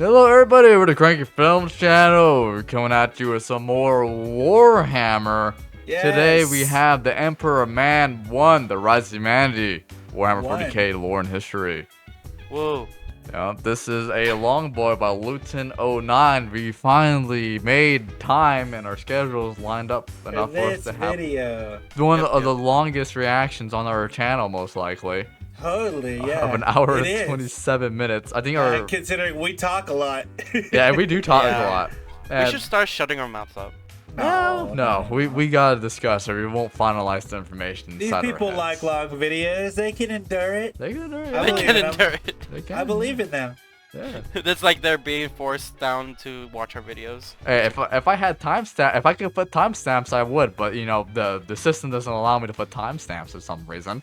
Hello everybody, we're the Cranky Films channel. We're coming at you with some more Warhammer. Yes. Today we have the Emperor Man 1, The Rise of Humanity. Warhammer 1. 40k lore and history. Whoa. This is a long boy by Luetin09. We finally made time and our schedules lined up enough for us to have one of the longest reactions on our channel, most likely. Totally, yeah. Of an hour and 27 minutes. I think our... Considering we talk a lot. Yeah, we do talk a lot. And we should start shutting our mouths up. No, we gotta discuss or we won't finalize the information. These people like long videos. They can endure it. They can endure it. They can endure it. They can. I believe in them. Yeah. That's like they're being forced down to watch our videos. Hey, if I had timestamp, if I could put timestamps, I would. But you know, the system doesn't allow me to put timestamps for some reason.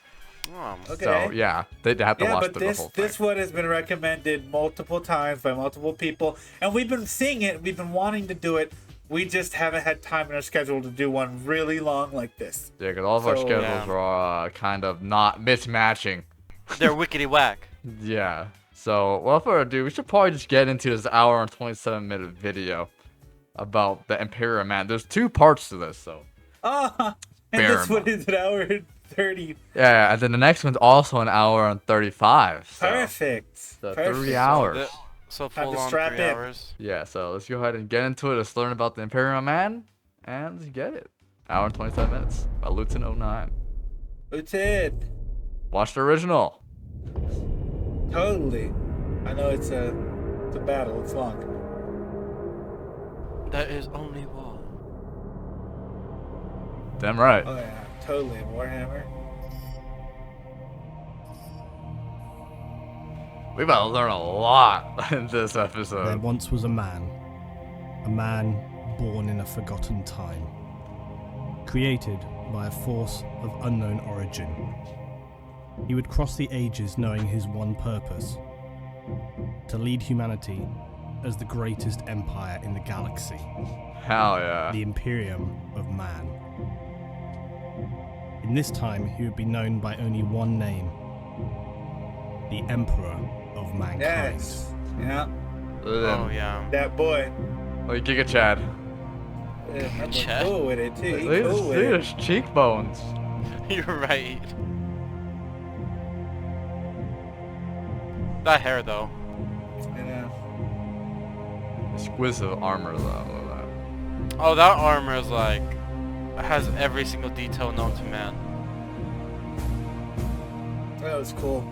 Okay. So yeah, they'd have to watch but the whole thing. this one has been recommended multiple times by multiple people, and we've been seeing it. We've been wanting to do it. We just haven't had time in our schedule to do one really long like this. Yeah, because all of our schedules are kind of not mismatching. They're wickety whack. Yeah. So without further ado, we should probably just get into this hour and 27-minute video about the Imperial Man. There's 2 parts to this, so. And this one is an hour and 30. Yeah, and then the next one's also an hour and 35. So. Perfect. So 3 hours. So full on 3 hours. Yeah, so let's go ahead and get into it. Let's learn about the Imperial Man, and let's get it. Hour and 27 minutes by Luetin09. Luetin. Watch the original. Totally. I know it's a battle. It's long. That is only one. Damn right. Oh yeah, totally. Warhammer. We about to learn a lot in this episode. There once was a man born in a forgotten time, created by a force of unknown origin. He would cross the ages knowing his one purpose: to lead humanity as the greatest empire in the galaxy. Hell yeah. The Imperium of Man. In this time, he would be known by only one name: the Emperor of Mankind. Yes. Yeah. Oh yeah. That boy. Like Giga Chad. I'm Chad? cool with it too. Look at his cheekbones. You're right. That hair though. Yeah. Exquisite armor though. Oh, that armor is like has every single detail known to man. That was cool.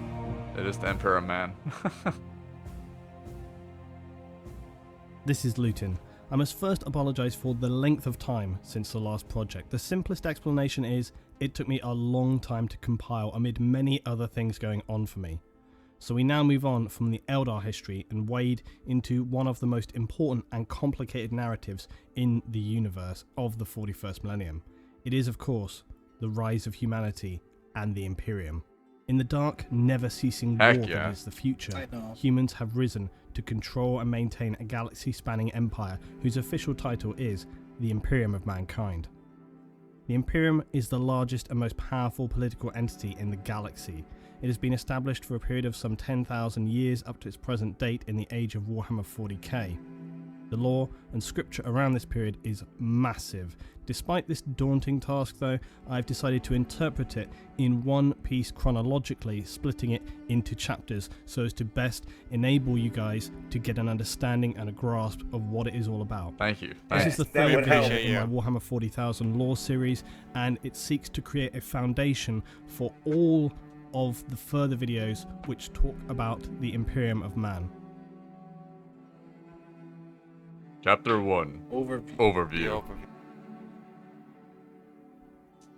It is the Emperor Man. This is Luetin. I must first apologise for the length of time since the last project. The simplest explanation is it took me a long time to compile amid many other things going on for me. So we now move on from the Eldar history and wade into one of the most important and complicated narratives in the universe of the 41st millennium. It is, of course, the rise of humanity and the Imperium. In the dark, never-ceasing war that is the future, humans have risen to control and maintain a galaxy-spanning empire whose official title is the Imperium of Mankind. The Imperium is the largest and most powerful political entity in the galaxy. It has been established for a period of some 10,000 years up to its present date in the age of Warhammer 40k. The lore and scripture around this period is massive. Despite this daunting task though, I've decided to interpret it in one piece chronologically, splitting it into chapters so as to best enable you guys to get an understanding and a grasp of what it is all about. Thank you. This is the third video in my Warhammer 40,000 lore series, and it seeks to create a foundation for all of the further videos which talk about the Imperium of Man. Chapter 1. Overview.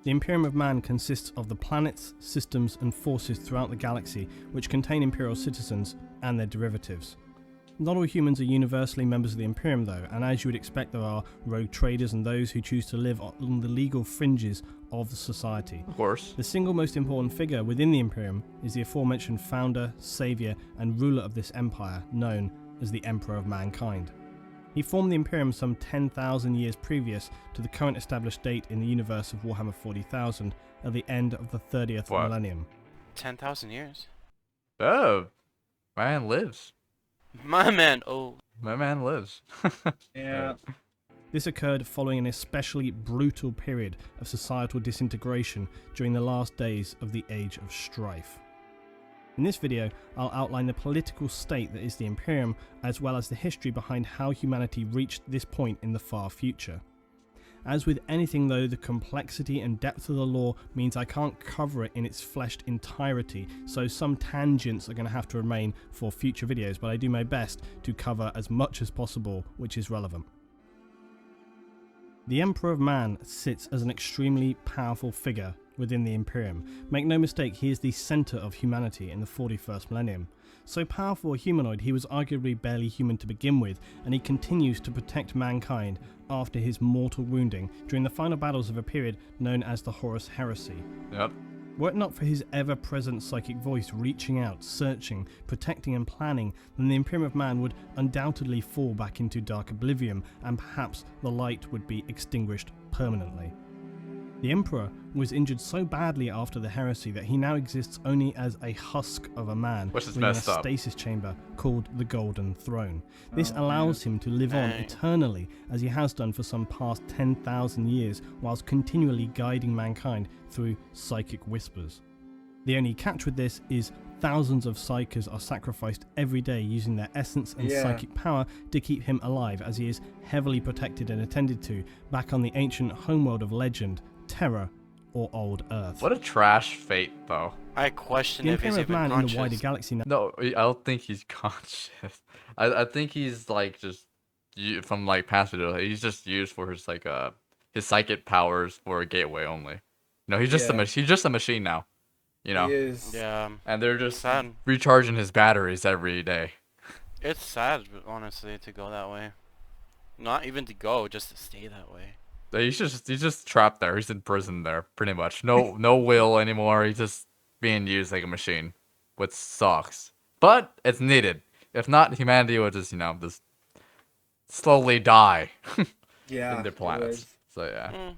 The Imperium of Man consists of the planets, systems and forces throughout the galaxy which contain Imperial citizens and their derivatives. Not all humans are universally members of the Imperium though, and as you would expect there are rogue traders and those who choose to live on the legal fringes of the society. Of course. The single most important figure within the Imperium is the aforementioned founder, saviour and ruler of this empire, known as the Emperor of Mankind. He formed the Imperium some 10,000 years previous to the current established date in the universe of Warhammer 40,000 at the end of the 30th millennium. 10,000 years? Oh, man lives. My man. Oh. My man lives. Yeah. This occurred following an especially brutal period of societal disintegration during the last days of the Age of Strife. In this video, I'll outline the political state that is the Imperium, as well as the history behind how humanity reached this point in the far future. As with anything though, the complexity and depth of the lore means I can't cover it in its fleshed entirety, so some tangents are going to have to remain for future videos, but I do my best to cover as much as possible which is relevant. The Emperor of Man sits as an extremely powerful figure within the Imperium. Make no mistake, he is the centre of humanity in the 41st millennium. So powerful a humanoid, he was arguably barely human to begin with, and he continues to protect mankind after his mortal wounding during the final battles of a period known as the Horus Heresy. Yep. Were it not for his ever-present psychic voice reaching out, searching, protecting and planning, then the Imperium of Man would undoubtedly fall back into dark oblivion, and perhaps the light would be extinguished permanently. The Emperor was injured so badly after the heresy that he now exists only as a husk of a man within a stasis chamber called the Golden Throne. This allows him to live on eternally, as he has done for some past 10,000 years, whilst continually guiding mankind through psychic whispers. The only catch with this is thousands of psykers are sacrificed every day using their essence and psychic power to keep him alive, as he is heavily protected and attended to back on the ancient homeworld of legend, Terra, or Old Earth. What a trash fate, though. I question the if he's Imperium of even Man conscious. in the wider galaxy now. No, I don't think he's conscious. I think he's like just from like past videos. He's just used for his like his psychic powers for a gateway only. No, he's just he's just a machine now. You know. He is. Yeah. And they're just sad. recharging his batteries every day. It's sad, honestly, to go that way. Not even to go, just to stay that way. He's just trapped there. He's in prison there, pretty much. No will anymore. He's just being used like a machine, which sucks. But it's needed. If not, humanity would just just slowly die. Yeah. In their planets. So yeah.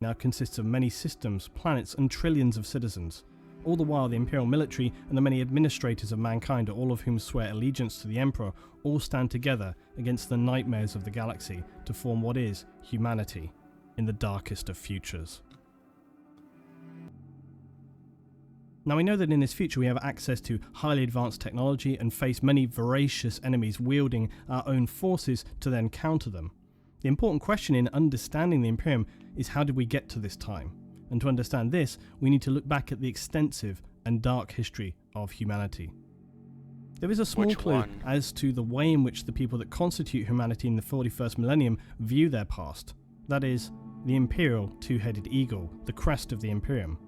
Now consists of many systems, planets, and trillions of citizens. All the while, the Imperial military and the many administrators of mankind, all of whom swear allegiance to the Emperor, all stand together against the nightmares of the galaxy to form what is humanity in the darkest of futures. Now we know that in this future we have access to highly advanced technology and face many voracious enemies wielding our own forces to then counter them. The important question in understanding the Imperium is, how did we get to this time? And to understand this, we need to look back at the extensive and dark history of humanity. There is a small clue as to the way in which the people that constitute humanity in the 41st millennium view their past. That is, the imperial two-headed eagle, the crest of the Imperium.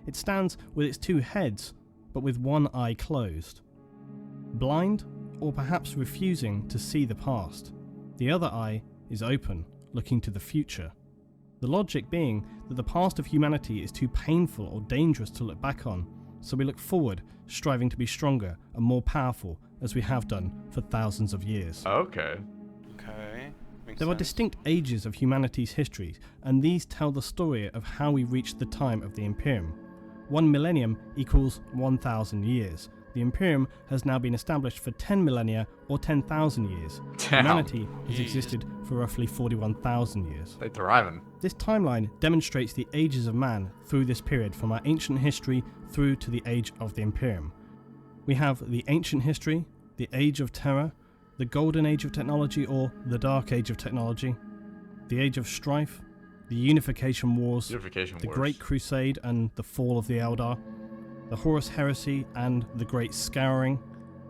It stands with its two heads, but with one eye closed. Blind, or perhaps refusing to see the past. The other eye is open, looking to the future. The logic being that the past of humanity is too painful or dangerous to look back on, so we look forward, striving to be stronger and more powerful, as we have done for thousands of years. Okay. Okay. There are distinct ages of humanity's history, and these tell the story of how we reached the time of the Imperium. 1 millennium equals 1,000 years. The Imperium has now been established for 10 millennia or 10,000 years. Damn. Humanity has existed for roughly 41,000 years. They're thriving. This timeline demonstrates the ages of man through this period, from our ancient history through to the age of the Imperium. We have the ancient history, the age of terror, the golden age of technology or the dark age of technology, the age of strife, the unification wars, the Great Crusade and the fall of the Eldar, the Horus Heresy and the Great Scouring,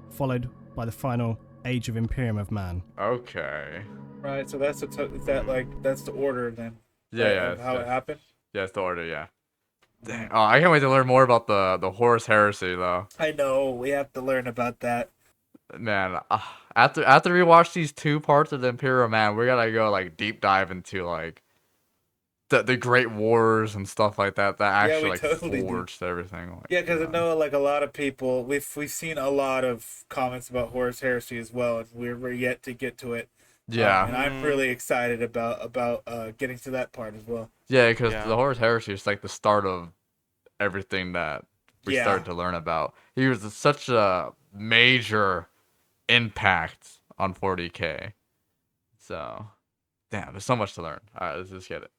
followed by the final Age of Imperium of Man. Okay. Right, so that's that's the order then. Yeah, how it happened. Yeah, it's the order. Yeah. Dang. Oh, I can't wait to learn more about the Horus Heresy, though. I know, we have to learn about that. Man, after we watch these two parts of the Imperial Man, we gotta go like deep dive into like the Great Wars and stuff like that. That actually totally forged everything. Like, yeah, because I know like a lot of people, we've seen a lot of comments about Horus Heresy as well, and we're yet to get to it. Yeah, and I'm really excited about getting to that part as well. Yeah, because the Horus Heresy is like the start of everything that we started to learn about. He was such a major impact on 40K. So, damn, there's so much to learn. All right, let's just get it.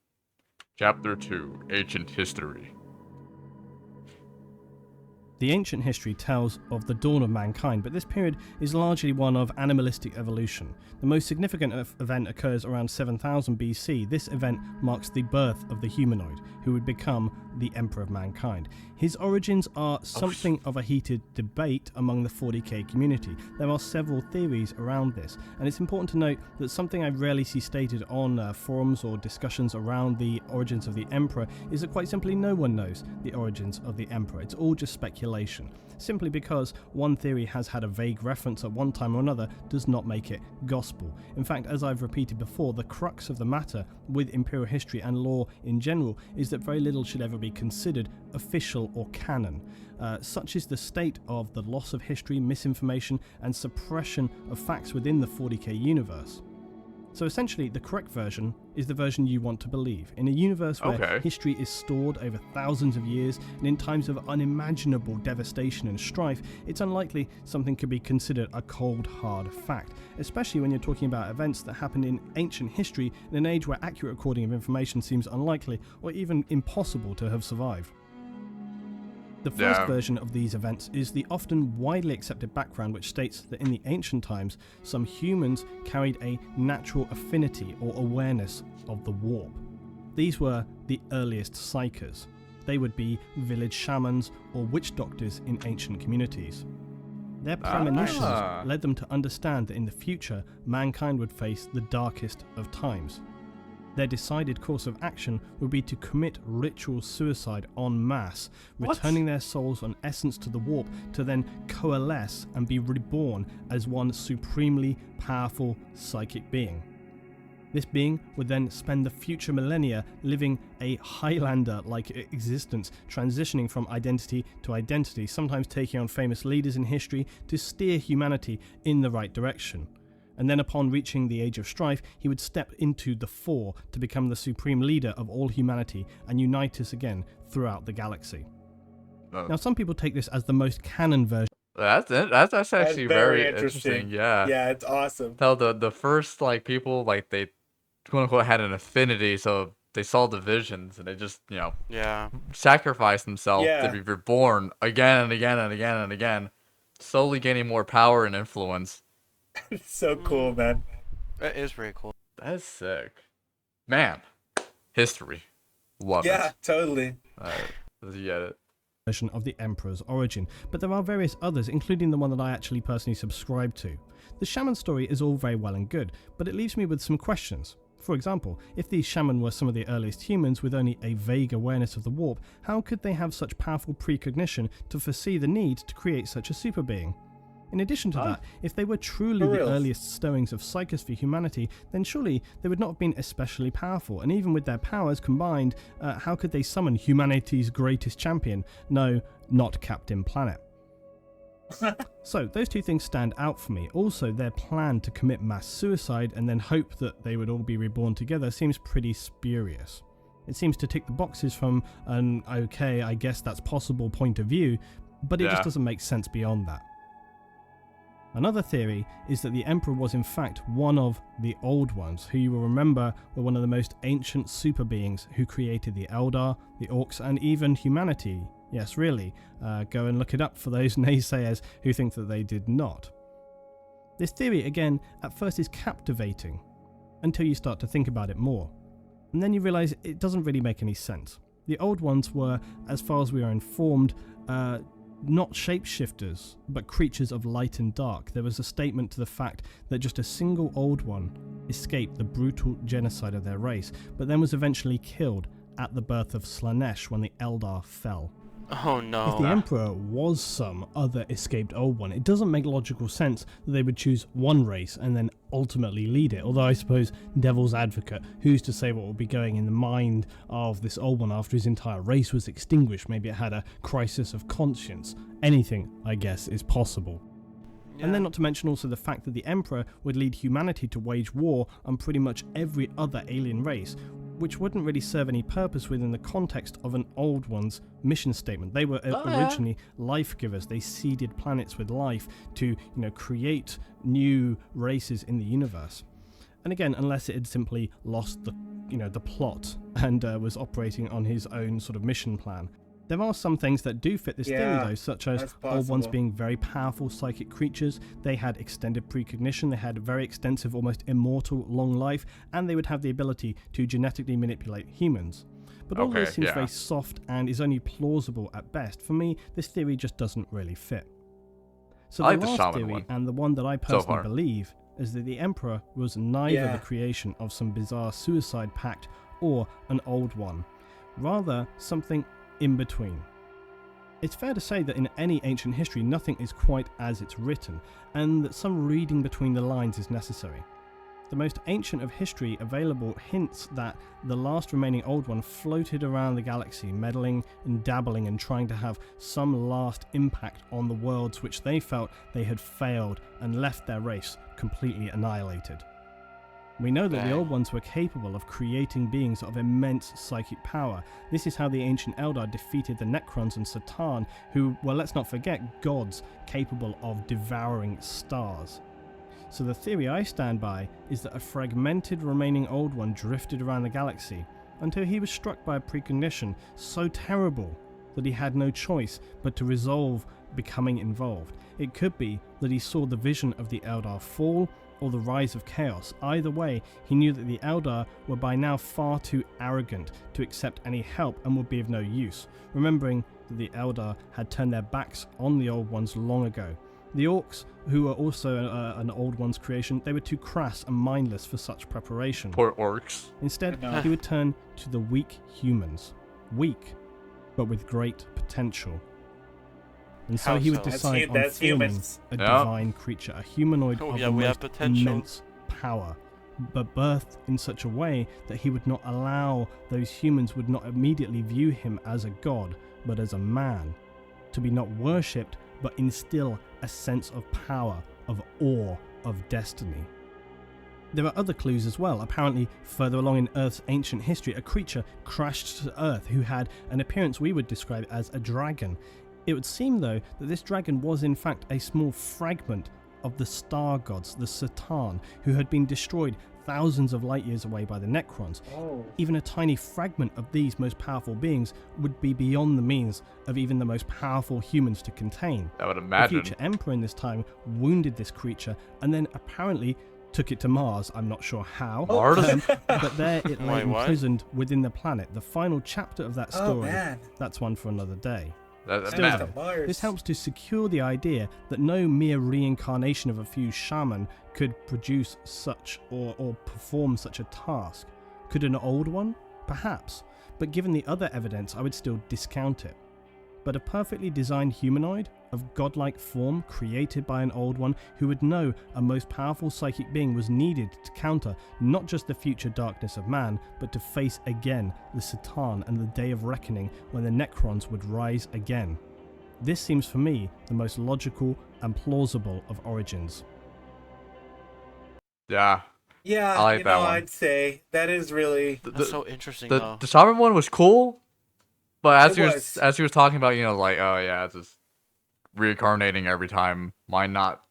Chapter 2, Ancient History. The ancient history tells of the dawn of mankind, but this period is largely one of animalistic evolution. The most significant event occurs around 7000 BC. This event marks the birth of the humanoid, who would become the Emperor of Mankind. His origins are something of a heated debate among the 40k community. There are several theories around this, and it's important to note that something I rarely see stated on forums or discussions around the origins of the Emperor is that quite simply no one knows the origins of the Emperor. It's all just speculation. Simply because one theory has had a vague reference at one time or another does not make it gospel. In fact, as I've repeated before, the crux of the matter with imperial history and lore in general is that very little should ever be considered official or canon. Such is the state of the loss of history, misinformation, and suppression of facts within the 40k universe. So essentially, the correct version is the version you want to believe. In a universe where history is stored over thousands of years, and in times of unimaginable devastation and strife, it's unlikely something could be considered a cold, hard fact, especially when you're talking about events that happened in ancient history in an age where accurate recording of information seems unlikely or even impossible to have survived. The first version of these events is the often widely accepted background, which states that in the ancient times, some humans carried a natural affinity or awareness of the warp. These were the earliest psykers. They would be village shamans or witch doctors in ancient communities. Their premonitions led them to understand that in the future, mankind would face the darkest of times. Their decided course of action would be to commit ritual suicide en masse, returning their souls and essence to the warp to then coalesce and be reborn as one supremely powerful psychic being. This being would then spend the future millennia living a Highlander-like existence, transitioning from identity to identity, sometimes taking on famous leaders in history to steer humanity in the right direction. And then upon reaching the Age of Strife, he would step into the Four to become the supreme leader of all humanity and unite us again throughout the galaxy. Now, some people take this as the most canon version. That's actually very interesting. Yeah. Yeah, it's awesome. Tell the first people they quote unquote had an affinity, so they saw the visions and they just sacrificed themselves to be reborn again and again and again and again, slowly gaining more power and influence. It's so cool, man. That is pretty cool. That's sick. Man. History. Love it. Yeah, totally. Alright, let's get it. Version of the Emperor's origin, but there are various others, including the one that I actually personally subscribe to. The shaman story is all very well and good, but it leaves me with some questions. For example, if these shaman were some of the earliest humans with only a vague awareness of the warp, how could they have such powerful precognition to foresee the need to create such a super being? In addition to that, if they were truly the earliest stowings of psychers for humanity, then surely they would not have been especially powerful, and even with their powers combined, how could they summon humanity's greatest champion? No, not Captain Planet. So, those two things stand out for me. Also, their plan to commit mass suicide and then hope that they would all be reborn together seems pretty spurious. It seems to tick the boxes from an okay, I guess that's possible point of view, but it just doesn't make sense beyond that. Another theory is that the Emperor was in fact one of the Old Ones, who you will remember were one of the most ancient super beings who created the Eldar, the Orcs, and even humanity. Yes, really. Go and look it up for those naysayers who think that they did not. This theory, again, at first is captivating, until you start to think about it more. And then you realise it doesn't really make any sense. The Old Ones were, as far as we are informed, not shapeshifters, but creatures of light and dark. There was a statement to the fact that just a single Old One escaped the brutal genocide of their race, but then was eventually killed at the birth of Slanesh when the Eldar fell. Oh no. If the Emperor was some other escaped Old One, it doesn't make logical sense that they would choose one race and then ultimately lead it. Although I suppose, devil's advocate, who's to say what would be going in the mind of this Old One after his entire race was extinguished? Maybe it had a crisis of conscience. Anything, I guess, is possible. Yeah. And then not to mention also the fact that the Emperor would lead humanity to wage war on pretty much every other alien race, which wouldn't really serve any purpose within the context of an Old One's mission statement. They were originally life givers. They seeded planets with life to, create new races in the universe. And again, unless it had simply lost the plot and was operating on his own sort of mission plan. There are some things that do fit this theory, though, such as Old Ones being very powerful psychic creatures. They had extended precognition, they had very extensive, almost immortal long life, and they would have the ability to genetically manipulate humans. But all this seems very soft and is only plausible at best. For me, this theory just doesn't really fit. So the last theory, and the one that I personally believe, is that the Emperor was neither the creation of some bizarre suicide pact or an Old One, rather something in between. It's fair to say that in any ancient history nothing is quite as it's written, and that some reading between the lines is necessary. The most ancient of history available hints that the last remaining Old One floated around the galaxy, meddling and dabbling and trying to have some last impact on the worlds which they felt they had failed and left their race completely annihilated. We know that the Old Ones were capable of creating beings of immense psychic power. This is how the ancient Eldar defeated the Necrons and Satan, who were, let's not forget, gods capable of devouring stars. So the theory I stand by is that a fragmented remaining Old One drifted around the galaxy until he was struck by a precognition so terrible that he had no choice but to resolve becoming involved. It could be that he saw the vision of the Eldar fall or the rise of chaos. Either way, he knew that the Eldar were by now far too arrogant to accept any help and would be of no use, remembering that the Eldar had turned their backs on the Old Ones long ago. The Orcs, who were also an Old One's creation, they were too crass and mindless for such preparation. Poor Orcs. Instead, he would turn to the weak humans. Weak, but with great potential. And so he would decide on forming a divine creature, a humanoid of the most immense power, but birthed in such a way that he would not allow those humans would not immediately view him as a god, but as a man, to be not worshipped, but instill a sense of power, of awe, of destiny. There are other clues as well. Apparently, further along in Earth's ancient history, a creature crashed to Earth who had an appearance we would describe as a dragon. It would seem, though, that this dragon was in fact a small fragment of the star gods, the Satan, who had been destroyed thousands of light years away by the Necrons. Even a tiny fragment of these most powerful beings would be beyond the means of even the most powerful humans to contain. I would imagine. The future Emperor in this time wounded this creature and then apparently took it to Mars. I'm not sure how. But there it lay imprisoned within the planet. The final chapter of that story, that's one for another day. Still, this helps to secure the idea that no mere reincarnation of a few shaman could produce such or perform such a task. Could an Old One? Perhaps, but given the other evidence, I would still discount it. But a perfectly designed humanoid of godlike form created by an Old One who would know a most powerful psychic being was needed to counter not just the future darkness of man, but to face again the Satan and the day of reckoning when the Necrons would rise again. This seems for me the most logical and plausible of origins. Yeah, I like that one. I'd say that is really that's so interesting. The Shaman one was cool, but as he was talking about, it's just reincarnating every time might not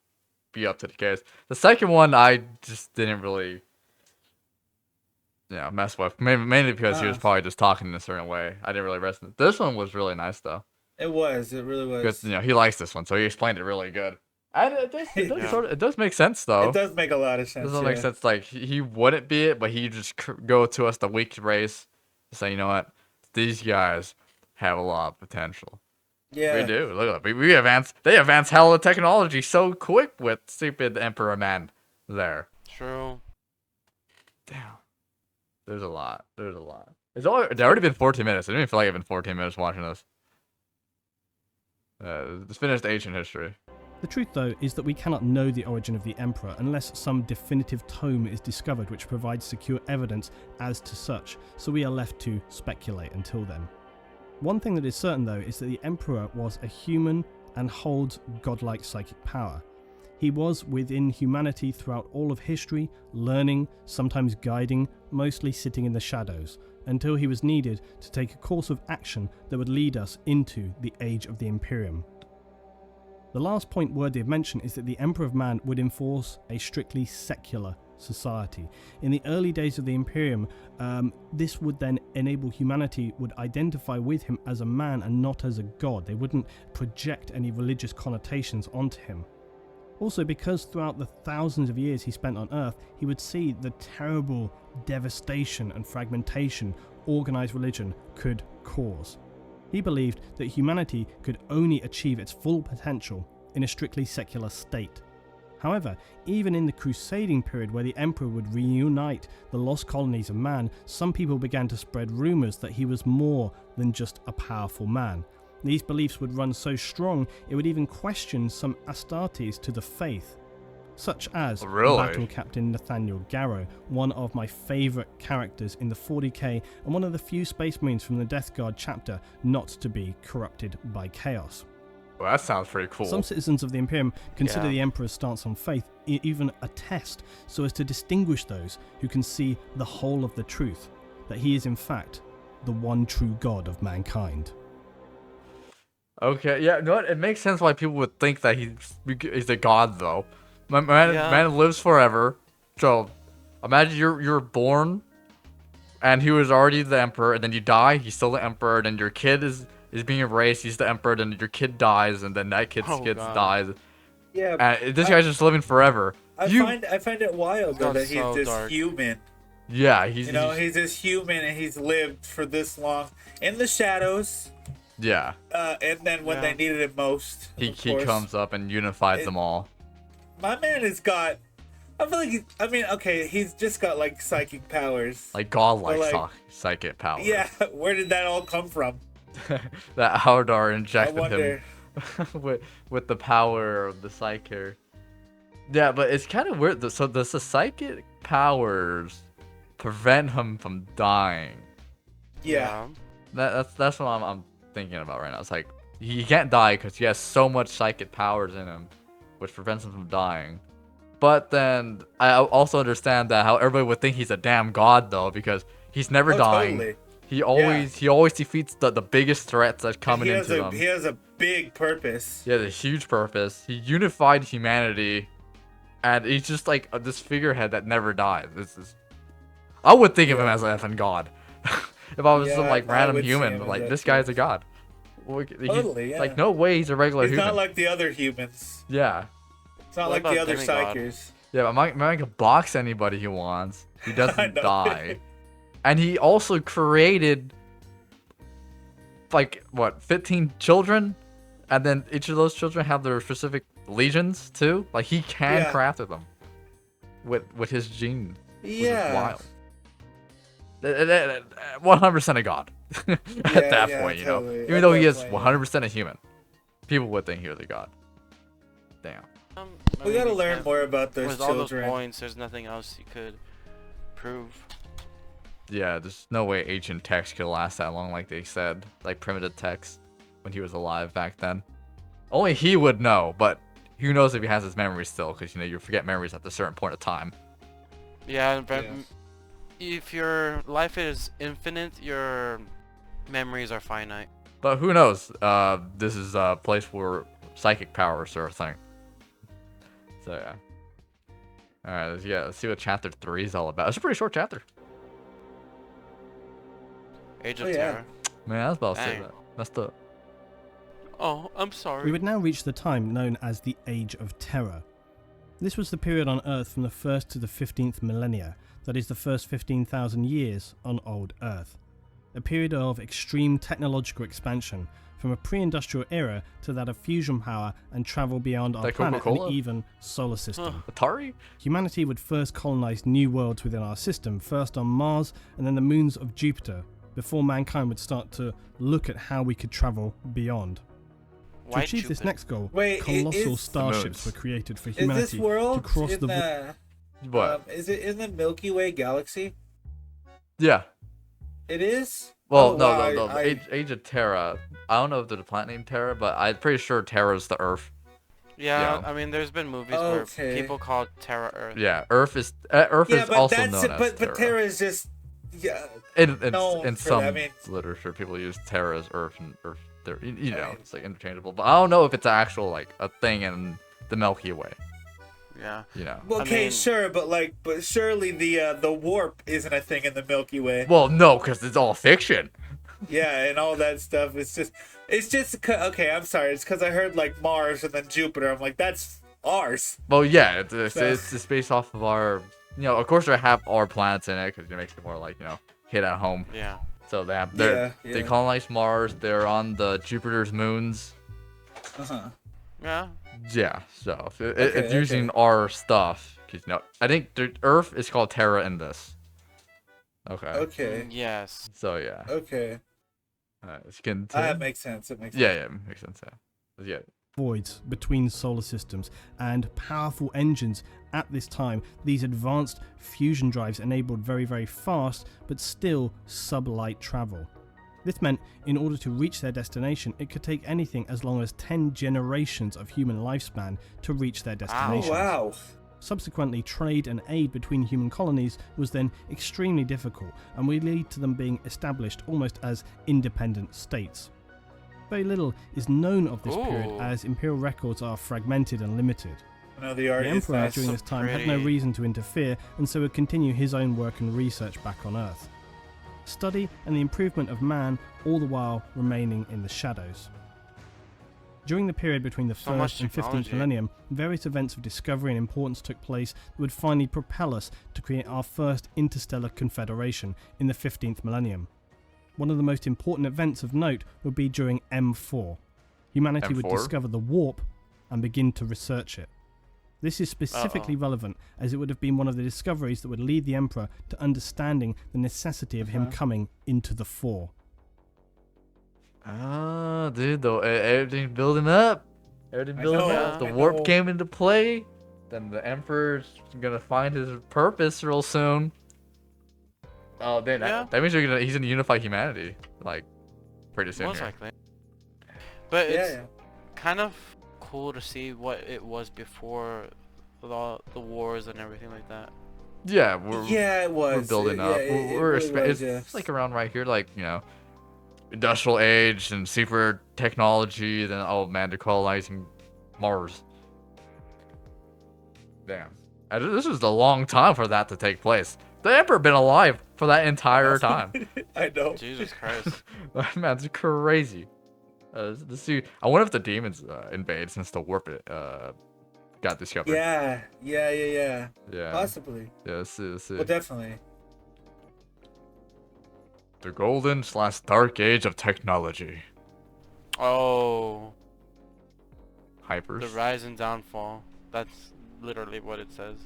be up to the case. The second one I just didn't really mess with, mainly because he was probably just talking in a certain way. I didn't really resonate. This one was really nice though. It really was. Because he likes this one, so he explained it really good. And it does make sense though. It does make a lot of sense. It does make sense. Like he wouldn't be it, but he just go to us, the weak race, to say, you know what, these guys have a lot of potential. Yeah, we do. Look, we advance. They advance hell of technology so quick with stupid Emperor Man there. True. Damn. There's a lot. It's already been 14 minutes. I didn't even feel like I've been 14 minutes watching this. It's finished ancient history. The truth, though, is that we cannot know the origin of the Emperor unless some definitive tome is discovered which provides secure evidence as to such, so we are left to speculate until then. One thing that is certain, though, is that the Emperor was a human and holds godlike psychic power. He was within humanity throughout all of history, learning, sometimes guiding, mostly sitting in the shadows, until he was needed to take a course of action that would lead us into the Age of the Imperium. The last point worthy of mention is that the Emperor of Man would enforce a strictly secular society. In the early days of the Imperium, this would then enable humanity would identify with him as a man and not as a god. They wouldn't project any religious connotations onto him. Also, because throughout the thousands of years he spent on Earth, he would see the terrible devastation and fragmentation organized religion could cause. He believed that humanity could only achieve its full potential in a strictly secular state. However, even in the crusading period where the Emperor would reunite the lost colonies of man, some people began to spread rumours that he was more than just a powerful man. These beliefs would run so strong it would even question some Astartes to the faith, such as Battle Captain Nathaniel Garrow, one of my favourite characters in the 40k and one of the few Space Marines from the Death Guard chapter not to be corrupted by chaos. Well, that sounds pretty cool. Some citizens of the Imperium consider the Emperor's stance on faith even a test, so as to distinguish those who can see the whole of the truth, that he is in fact the one true God of mankind. Okay, yeah, you know what? It makes sense why people would think that he's a god, though. Man lives forever, so imagine you're born, and he was already the emperor, and then you die, he's still the emperor, then your kid is being erased, he's the emperor, then your kid dies, and then that kid's dies. Yeah, and this guy's just living forever. I find it wild though that he's just human. Yeah, he's just human, and he's lived for this long in the shadows. Yeah. And then when they needed it most, he comes up and unifies them all. My man has got, I feel like he's just got like psychic powers. Like godlike psychic powers. Yeah, where did that all come from? That Haldar injected him with the power of the psychic. Yeah, but it's kind of weird. So does the psychic powers prevent him from dying? Yeah. That's what I'm thinking about right now. It's like he can't die because he has so much psychic powers in him, which prevents him from dying. But then I also understand that how everybody would think he's a damn god though, because he's never dying. Totally. He always defeats the biggest threats that's coming into him. He has a big purpose. He has a huge purpose. He unified humanity, and he's just like this figurehead that never dies. I would think of him as an effing god. If I was some like random human, like this guy's a god. Totally, yeah. Like no way he's a regular human. He's not like the other humans. Yeah. It's not like the other psychers. Yeah, but Mike can box anybody he wants. He doesn't die. And he also created, like, 15 children? And then each of those children have their specific legions, too? Like, he can craft them with his gene. Yeah. Which is wild. 100% a god at that point, totally. Even though he is 100% a human. People would think he was a god. Damn. We gotta learn more about those children. With all those points, there's nothing else you could prove. Yeah, there's no way ancient text could last that long, like they said. Like primitive text when he was alive back then. Only he would know, but who knows if he has his memories still, because you forget memories at a certain point of time. Yeah, but if your life is infinite, your memories are finite. But who knows? This is a place where psychic powers are a thing. So yeah. Alright, let's see what chapter 3 is all about. It's a pretty short chapter. Age of Terror. Man, I was about to say that. Messed up. Oh, I'm sorry. We would now reach the time known as the Age of Terror. This was the period on Earth from the 1st to the 15th millennia, that is the first 15,000 years on old Earth. A period of extreme technological expansion, from a pre-industrial era to that of fusion power and travel beyond our planet and even solar system. Atari? Humanity would first colonize new worlds within our system, first on Mars and then the moons of Jupiter, before mankind would start to look at how we could travel beyond. To achieve this next goal, colossal starships were created for humanity to cross the... What? Is it in the Milky Way galaxy? Yeah. It is? Well, no. Age of Terra. I don't know if there's a planet named Terra, but I'm pretty sure Terra is the Earth. Yeah, you know. I mean, there's been movies where people call Terra Earth. Yeah, Earth is also known as but Terra is just in some literature people use Terra as Earth and Earth. You know, it's like interchangeable. But I don't know if it's actual like a thing in the Milky Way. Yeah. You know. Okay, I mean, sure, but surely the warp isn't a thing in the Milky Way. Well, no, because it's all fiction. Yeah, and all that stuff. It's just okay. I'm sorry. It's because I heard like Mars and then Jupiter. I'm like, that's ours. Well, yeah, it's based off of our. You know, of course, they have our planets in it because it makes it more like hit at home. Yeah. So they colonize Mars. They're on the Jupiter's moons. Yeah. Yeah. So it's using our stuff because I think the Earth is called Terra in this. Okay. Okay. Yes. So yeah. Okay. Let's continue. That makes sense. It makes sense. Yeah, it makes sense. Yeah. Voids between solar systems and powerful engines. At this time, these advanced fusion drives enabled very, very fast but still sublight travel. This meant in order to reach their destination, it could take anything as long as 10 generations of human lifespan to reach their destination. Wow. Subsequently, trade and aid between human colonies was then extremely difficult and would lead to them being established almost as independent states. Very little is known of this period as imperial records are fragmented and limited. The Emperor during this time had no reason to interfere and so would continue his own work and research back on Earth. Study and the improvement of man all the while remaining in the shadows. During the period between the 1st and 15th millennium, various events of discovery and importance took place that would finally propel us to create our first interstellar confederation in the 15th millennium. One of the most important events of note would be during M4. Humanity would discover the warp and begin to research it. This is specifically relevant as it would have been one of the discoveries that would lead the Emperor to understanding the necessity of him coming into the fore. Ah, dude, everything's building up. The warp came into play. Then the Emperor's gonna find his purpose real soon. Oh, then that means he's gonna unify humanity, like, pretty soon. Most likely. But it's kind of cool to see what it was before the wars and everything like that. Yeah, it was. We're building up. It's like around right here, like industrial age and super technology. Then they're colonizing Mars. Damn, this is a long time for that to take place. The Emperor been alive for that entire time. I know. Jesus Christ. Man, it's crazy. I wonder if the demons invade since the warp got discovered. Yeah. Possibly. Yeah, let's see. Well, definitely. The golden/dark age of technology. Oh. Hypers. The rise and downfall. That's literally what it says.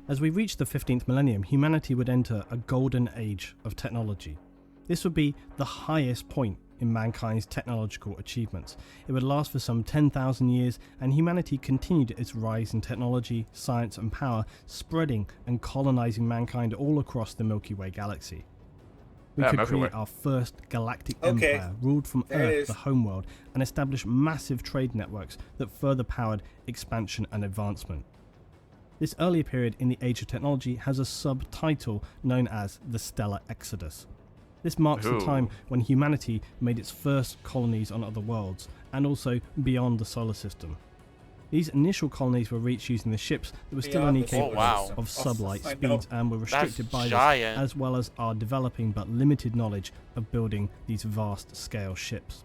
As we reach the 15th millennium, humanity would enter a golden age of technology. This would be the highest point in mankind's technological achievements. It would last for some 10,000 years, and humanity continued its rise in technology, science and power, spreading and colonizing mankind all across the Milky Way galaxy. We could create our first galactic empire, ruled from Earth, the homeworld, and establish massive trade networks that further powered expansion and advancement. This earlier period in the Age of Technology has a subtitle known as the Stellar Exodus. This marks the time when humanity made its first colonies on other worlds, and also beyond the solar system. These initial colonies were reached using the ships that were still only capable of sublight speeds and were restricted by this, as well as our developing but limited knowledge of building these vast-scale ships.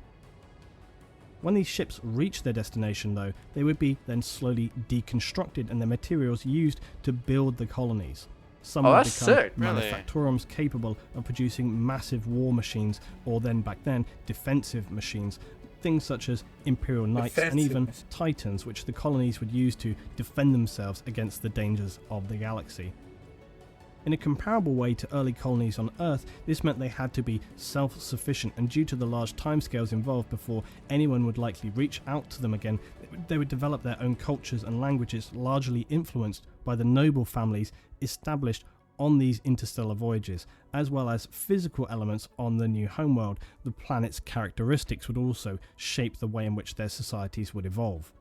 When these ships reached their destination, though, they would be then slowly deconstructed and their materials used to build the colonies. Some would become manufactorums capable of producing massive war machines, or then back then, defensive machines. Things such as Imperial Knights and even Titans, which the colonies would use to defend themselves against the dangers of the galaxy. In a comparable way to early colonies on Earth, this meant they had to be self-sufficient, and due to the large timescales involved before anyone would likely reach out to them again, they would develop their own cultures and languages, largely influenced by the noble families established on these interstellar voyages, as well as physical elements on the new homeworld. The planet's characteristics would also shape the way in which their societies would evolve.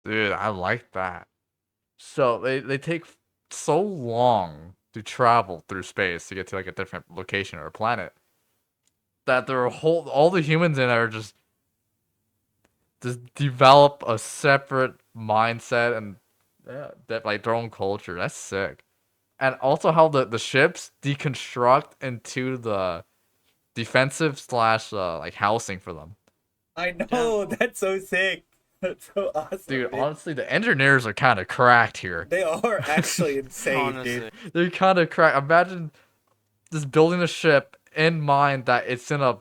Dude, I like that. So they take so long to travel through space to get to like a different location or a planet that their whole all the humans in it are just develop a separate mindset and that like their own culture. That's sick. And also how the ships deconstruct into the defensive slash like housing for them. I know, that's so sick. That's so awesome. Dude, honestly, the engineers are kind of cracked here. They are actually insane, Honestly. dude. They're kind of cracked. Imagine just building a ship in mind that it's gonna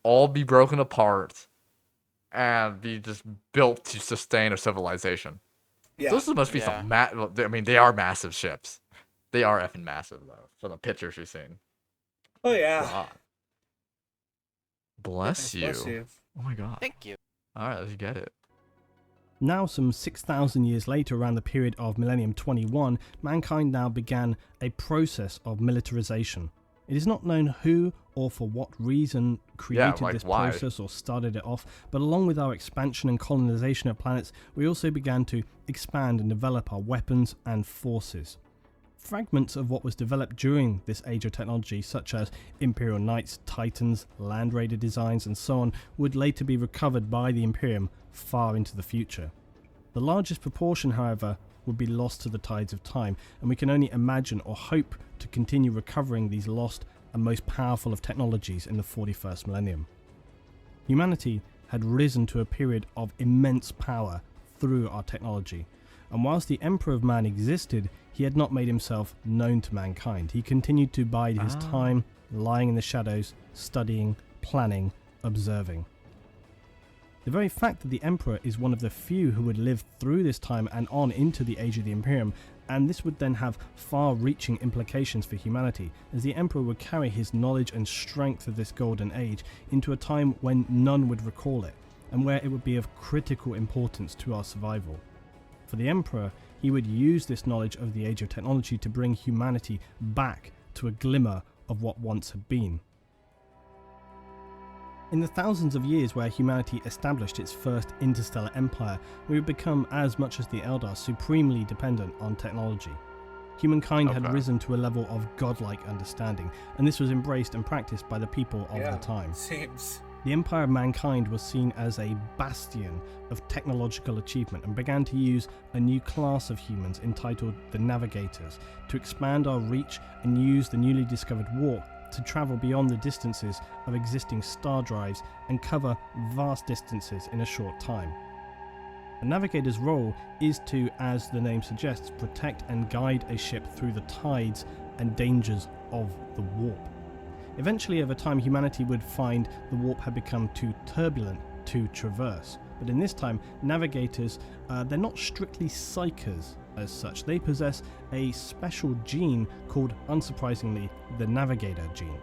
all be broken apart and be just built to sustain a civilization. Yeah. Those must be some I mean, they are massive ships. They are effing massive though, from the pictures we've seen. Oh yeah. God. Bless you. Bless you. Oh my god. Thank you. All right, let's get it. Now, some 6,000 years later, around the period of Millennium 21, mankind now began a process of militarization. It is not known who or for what reason created this process or started it off, but along with our expansion and colonization of planets, we also began to expand and develop our weapons and forces. Fragments of what was developed during this age of technology, such as Imperial Knights, Titans, Land Raider designs, and so on, would later be recovered by the Imperium far into the future. The largest proportion, however, would be lost to the tides of time, and we can only imagine or hope to continue recovering these lost and most powerful of technologies in the 41st millennium. Humanity had risen to a period of immense power through our technology, and whilst the Emperor of Man existed, he had not made himself known to mankind. He continued to bide his time, lying in the shadows, studying, planning, observing. The very fact that the Emperor is one of the few who would live through this time and on into the Age of the Imperium, and this would then have far-reaching implications for humanity, as the Emperor would carry his knowledge and strength of this golden age into a time when none would recall it, and where it would be of critical importance to our survival. For the Emperor, he would use this knowledge of the Age of Technology to bring humanity back to a glimmer of what once had been. In the thousands of years where humanity established its first interstellar empire, we would become, as much as the Eldar, supremely dependent on technology. Humankind had risen to a level of godlike understanding, and this was embraced and practiced by the people of the time. Seems. The Empire of Mankind was seen as a bastion of technological achievement and began to use a new class of humans entitled the Navigators to expand our reach and use the newly discovered warp to travel beyond the distances of existing star drives and cover vast distances in a short time. A navigator's role is to, as the name suggests, protect and guide a ship through the tides and dangers of the warp. Eventually, over time, humanity would find the warp had become too turbulent to traverse. But in this time, navigators, they're not strictly psychers as such. They possess a special gene called, unsurprisingly, the navigator gene.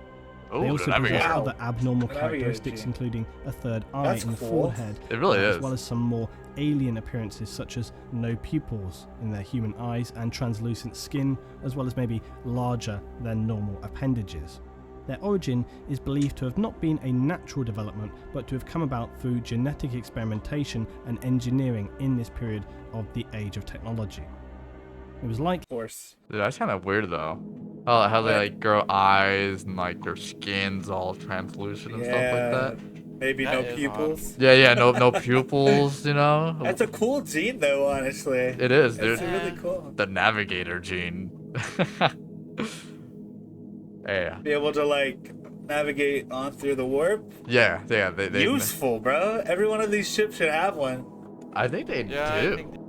They also possess other abnormal characteristics, including a third eye in the forehead, It really is. as well as some more alien appearances such as no pupils in their human eyes and translucent skin, as well as maybe larger than normal appendages. Their origin is believed to have not been a natural development, but to have come about through genetic experimentation and engineering in this period of the Age of Technology. It was like... Of course. Dude, that's kind of weird though. How they like grow eyes and like their skin's all translucent and stuff like that. Maybe That no is pupils. Yeah, no pupils, you know? That's a cool gene though, honestly. It is, dude. It's really cool. The navigator gene. Yeah. Be able to like navigate on through the warp. Yeah. They Useful, bro. Every one of these ships should have one. I think they do.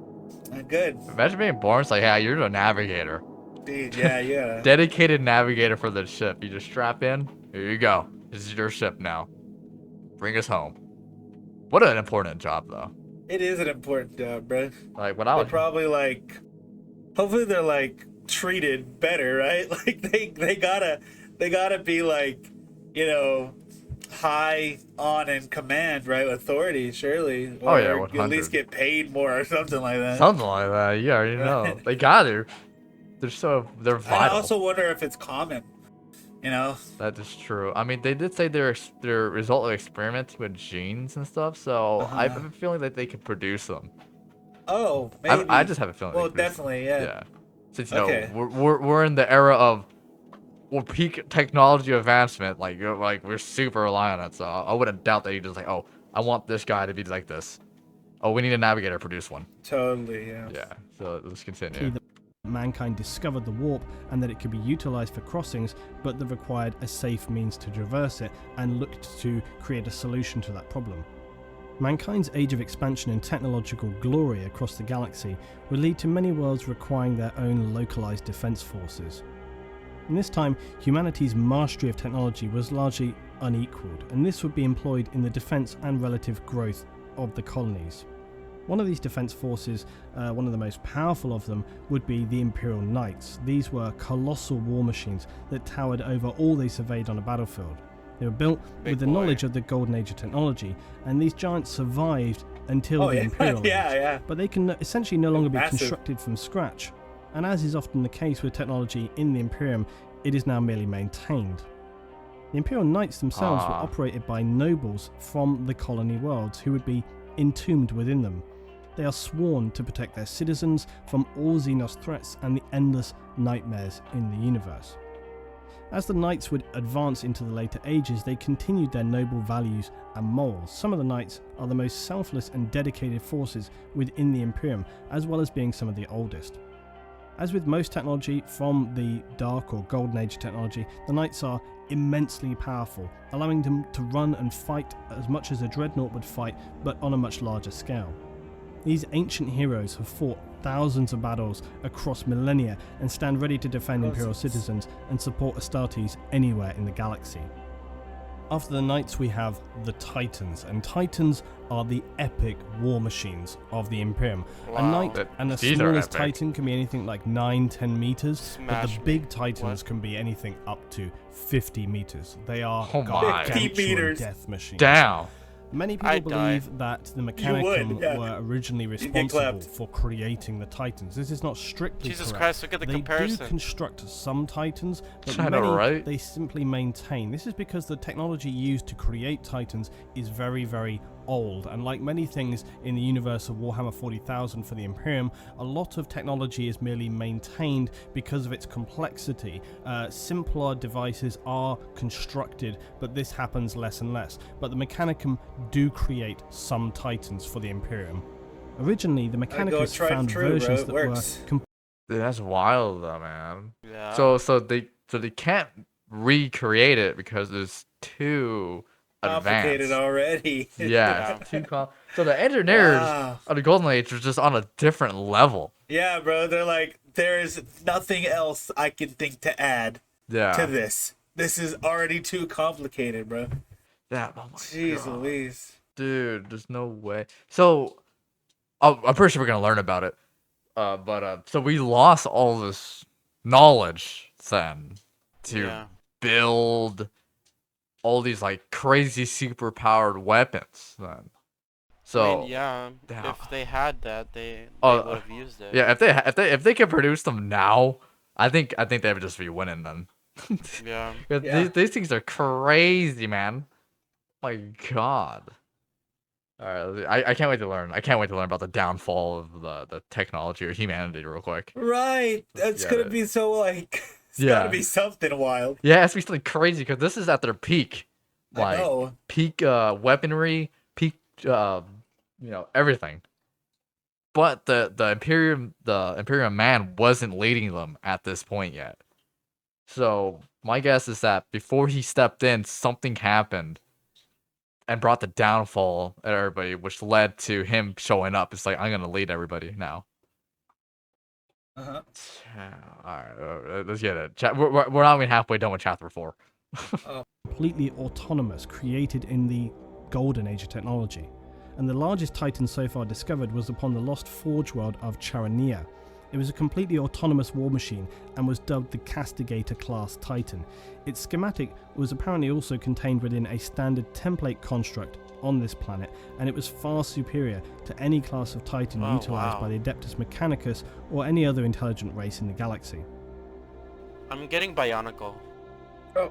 Good. Imagine being born. It's like, yeah, you're the navigator. Dude, yeah. Dedicated navigator for the ship. You just strap in. Here you go. This is your ship now. Bring us home. What an important job, though. It is an important job, bro. Like when I was They're probably like, hopefully they're like treated better, right? Like they gotta be like, you know, high on in command, right? Authority, surely. Or 100. at least get paid more or something like that. Something like that. You already know. They got to. They're vital. I also wonder if it's common. You know. That is true. I mean, they did say they're result of experiments with genes and stuff, so I have a feeling that they could produce them. Oh, maybe. I just have a feeling. Well, definitely, yeah. Yeah. Since you know we're in the era of peak technology advancement, like we're super reliant on it. So I wouldn't doubt that you just like, oh, I want this guy to be like this. Oh, we need a navigator, produce one. Totally, yeah. Yeah. So let's continue. Mankind discovered the warp and that it could be utilized for crossings, but that required a safe means to traverse it, and looked to create a solution to that problem. Mankind's age of expansion and technological glory across the galaxy would lead to many worlds requiring their own localized defense forces. In this time, humanity's mastery of technology was largely unequaled, and this would be employed in the defense and relative growth of the colonies. One of these defense forces, one of the most powerful of them, would be the Imperial Knights. These were colossal war machines that towered over all they surveyed on a battlefield. They were built with the knowledge of the Golden Age of technology, and these giants survived until the Imperial Age. But they can essentially no longer be constructed from scratch. And as is often the case with technology in the Imperium, it is now merely maintained. The Imperial Knights themselves were operated by nobles from the colony worlds who would be entombed within them. They are sworn to protect their citizens from all Xenos threats and the endless nightmares in the universe. As the Knights would advance into the later ages, they continued their noble values and morals. Some of the Knights are the most selfless and dedicated forces within the Imperium, as well as being some of the oldest. As with most technology from the Dark or Golden Age technology, the Knights are immensely powerful, allowing them to run and fight as much as a Dreadnought would fight, but on a much larger scale. These ancient heroes have fought thousands of battles across millennia and stand ready to defend Imperial citizens and support Astartes anywhere in the galaxy. After the Knights we have the Titans, and Titans are the epic war machines of the Imperium. Wow. A Knight and the smallest Titan can be anything like 9-10 meters, but the big Titans can be anything up to 50 meters. They are gargantuan death machines. Damn. Many people believe that the Mechanicum were originally responsible for creating the Titans. This is not strictly correct. Christ, look at the comparison. They do construct some Titans, but many they simply maintain. This is because the technology used to create Titans is very, very old, and like many things in the universe of Warhammer 40,000 for the Imperium, a lot of technology is merely maintained because of its complexity. Simpler devices are constructed, but this happens less and less. But the Mechanicum do create some Titans for the Imperium. Originally, the Mechanicus found versions that were Dude, that's wild though, man. Yeah. So they can't recreate it because it's too complicated already. Yeah, too so the engineers of the Golden Age are just on a different level. Yeah, bro. They're like, there's nothing else I can think to add to this. This is already too complicated, bro. Yeah, oh my Jeez God. Louise. Dude, there's no way. So, I'm pretty sure we're gonna learn about it. So we lost all this knowledge then to build all these like crazy super powered weapons then. So if they had that, they would have used it. Yeah, if they could produce them now, I think they would just be winning then. These things are crazy, man. My God. All right, I can't wait to learn. I can't wait to learn about the downfall of the technology or humanity real quick. Right, that's gonna be so like. It's gotta be something wild. Yeah, it's be something crazy because this is at their peak. Like, peak weaponry, peak everything. But the Imperium man wasn't leading them at this point yet. So my guess is that before he stepped in, something happened and brought the downfall at everybody, which led to him showing up. It's like, I'm gonna lead everybody now. Uh-huh. Alright, let's get it. We're not even halfway done with chapter 4. Completely autonomous, created in the Golden Age of technology. And the largest Titan so far discovered was upon the lost forge world of Charania. It was a completely autonomous war machine and was dubbed the Castigator class Titan. Its schematic was apparently also contained within a standard template construct on this planet, and it was far superior to any class of Titan utilized by the Adeptus Mechanicus or any other intelligent race in the galaxy. I'm getting Bionicle. Oh,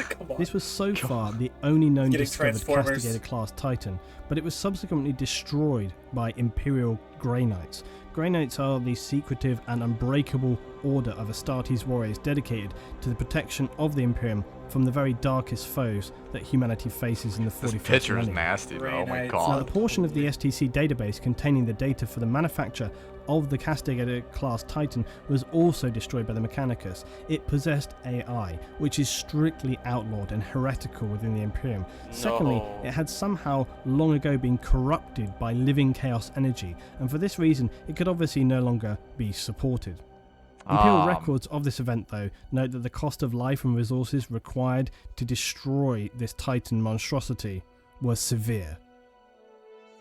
come on. This was so far the only known discovered Transformers. Castigator-class Titan, but it was subsequently destroyed by Imperial Grey Knights. Grey Knights are the secretive and unbreakable order of Astartes warriors dedicated to the protection of the Imperium from the very darkest foes that humanity faces in the 41st This picture is millennium. nasty, bro. Oh my Grey god. Now, the portion of the STC database containing the data for the manufacture of the Castigator-class Titan was also destroyed by the Mechanicus. It possessed AI, which is strictly outlawed and heretical within the Imperium. Secondly, it had somehow long ago been corrupted by living chaos energy, and for this reason, it could obviously no longer be supported. Imperial records of this event, though, note that the cost of life and resources required to destroy this Titan monstrosity was severe.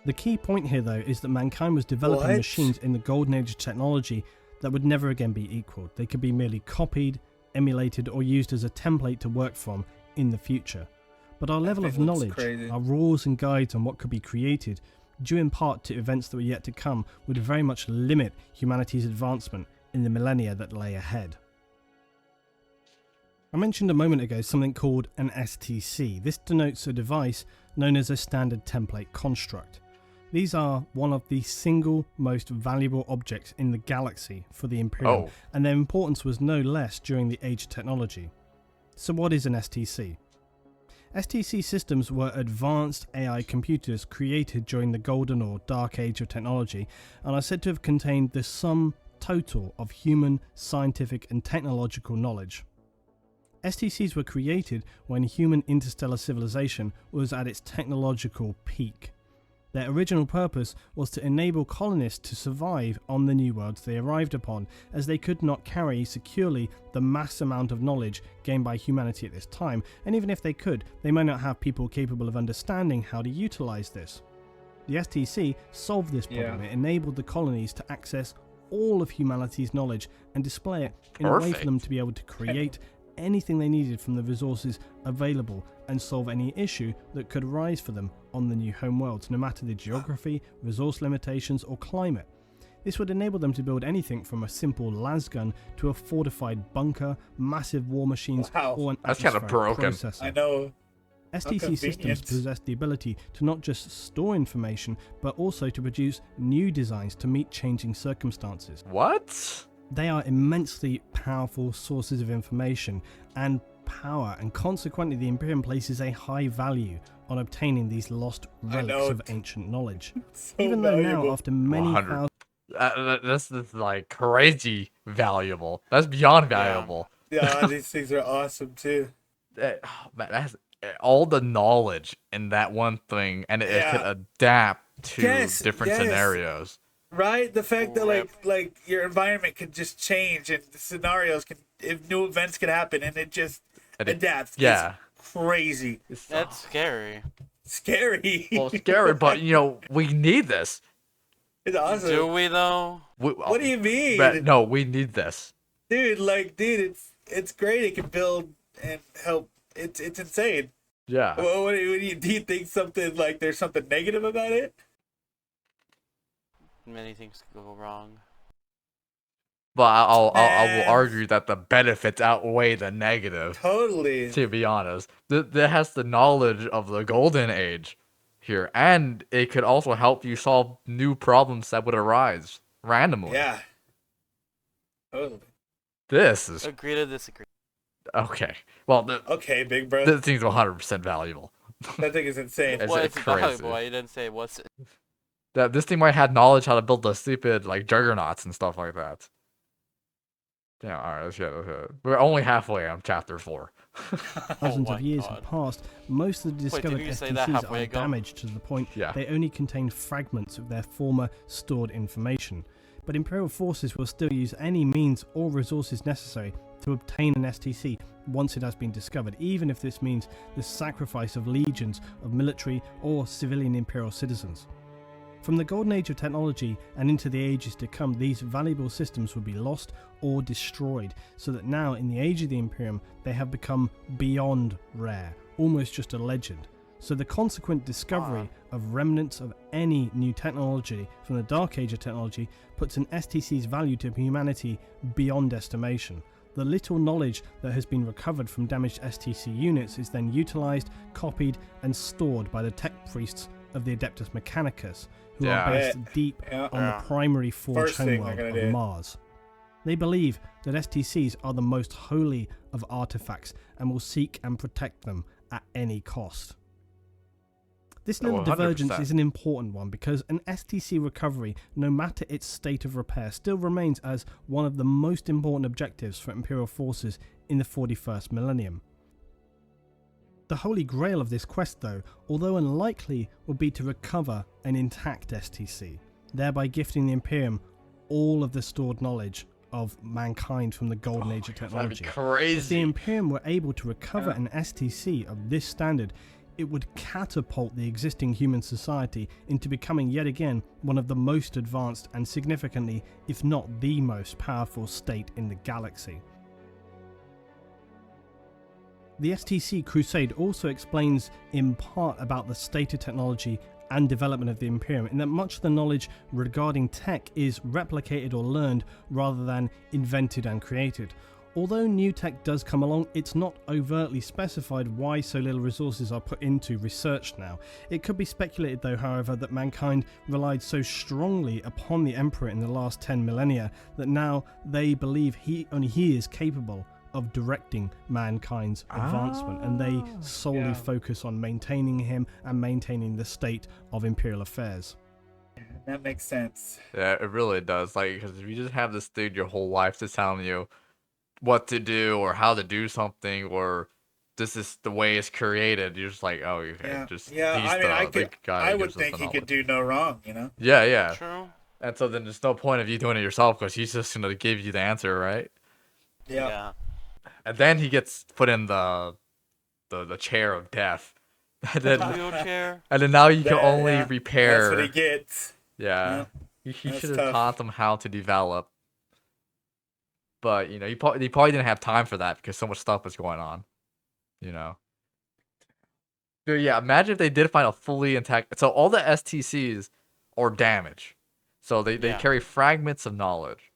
The key point here, though, is that mankind was developing machines in the golden age of technology that would never again be equaled. They could be merely copied, emulated, or used as a template to work from in the future. But our level of knowledge, our rules and guides on what could be created, due in part to events that were yet to come, would very much limit humanity's advancement in the millennia that lay ahead. I mentioned a moment ago something called an STC. This denotes a device known as a standard template construct. These are one of the single most valuable objects in the galaxy for the Imperium, and their importance was no less during the Age of Technology. So what is an STC? STC systems were advanced AI computers created during the Golden or Dark Age of Technology, and are said to have contained the sum total of human, scientific and technological knowledge. STCs were created when human interstellar civilization was at its technological peak. Their original purpose was to enable colonists to survive on the new worlds they arrived upon, as they could not carry securely the mass amount of knowledge gained by humanity at this time, and even if they could, they might not have people capable of understanding how to utilize this. The STC solved this problem. It enabled the colonies to access all of humanity's knowledge and display it in a way for them to be able to create anything they needed from the resources available and solve any issue that could arise for them on the new home worlds, no matter the geography, resource limitations or climate. This would enable them to build anything from a simple lasgun to a fortified bunker, massive war machines, or an atmospheric processor. I know. STC systems possess the ability to not just store information, but also to produce new designs to meet changing circumstances. What? They are immensely powerful sources of information and power, and consequently the Imperium places a high value on obtaining these lost relics of ancient knowledge. So even though now, after many thousands... This is like crazy valuable. That's beyond valuable. Yeah, these things are awesome too. Man, that's all the knowledge in that one thing, and it could adapt to different scenarios. Right? The fact that like your environment can just change, and the scenarios can, if new events can happen, and it just adapts. Yeah. It's crazy. That's scary. Scary. Well, scary, but we need this. It's awesome. Do we though? What do you mean? No, we need this. Dude, it's great. It can build and help. It's insane. Yeah. Well, do you think something like there's something negative about it? Many things could go wrong. But I will argue that the benefits outweigh the negative. Totally. To be honest, that has the knowledge of the golden age here, and it could also help you solve new problems that would arise randomly. Yeah. Totally. This is agree to disagree. Okay. Well, okay, big bro. This thing's 100% valuable. That thing is insane. It's valuable. You didn't say what's it. That this thing might have knowledge how to build the stupid like juggernauts and stuff like that. Yeah, alright, let's get it. We're only halfway on chapter 4. Thousands of years have passed. Most of the discovered STCs are damaged to the point they only contain fragments of their former stored information. But Imperial forces will still use any means or resources necessary to obtain an STC once it has been discovered, even if this means the sacrifice of legions of military or civilian Imperial citizens. From the golden age of technology and into the ages to come, these valuable systems will be lost or destroyed, so that now in the age of the Imperium they have become beyond rare, almost just a legend. So the consequent discovery of remnants of any new technology from the dark age of technology puts an STC's value to humanity beyond estimation. The little knowledge that has been recovered from damaged STC units is then utilized, copied, and stored by the tech priests of the Adeptus Mechanicus, who are based deep on the primary forge homeworld of Mars. They believe that STCs are the most holy of artifacts and will seek and protect them at any cost. This little 100%. divergence is an important one because an STC recovery, no matter its state of repair, still remains as one of the most important objectives for Imperial forces in the 41st millennium. The holy grail of this quest, though, although unlikely, would be to recover an intact STC, thereby gifting the Imperium all of the stored knowledge of mankind from the golden age of technology. That'd be crazy. If the Imperium were able to recover an STC of this standard, it would catapult the existing human society into becoming yet again one of the most advanced and significantly, if not the most powerful state in the galaxy. The STC Crusade also explains in part about the state of technology and development of the Imperium, in that much of the knowledge regarding tech is replicated or learned rather than invented and created. Although new tech does come along, it's not overtly specified why so little resources are put into research now. It could be speculated though, however, that mankind relied so strongly upon the Emperor in the last 10 millennia that now they believe only he is capable of directing mankind's advancement, and they solely focus on maintaining him and maintaining the state of Imperial affairs. That makes sense. Yeah, it really does. Like, because if you just have this dude your whole life just telling you what to do or how to do something, or this is the way it's created, you're just like, oh, okay, he's the guy. I would think he could do no wrong, you know? Yeah. True. And so then there's no point of you doing it yourself because he's just gonna give you the answer, right? Yeah. And then he gets put in the chair of death. And then, wheelchair. And then now you can only repair. That's what he gets. Yeah. He should have taught them how to develop. But, you know, he probably didn't have time for that because so much stuff was going on. You know? Dude, yeah, imagine if they did find a fully intact... So all the STCs are damaged. So they carry fragments of knowledge.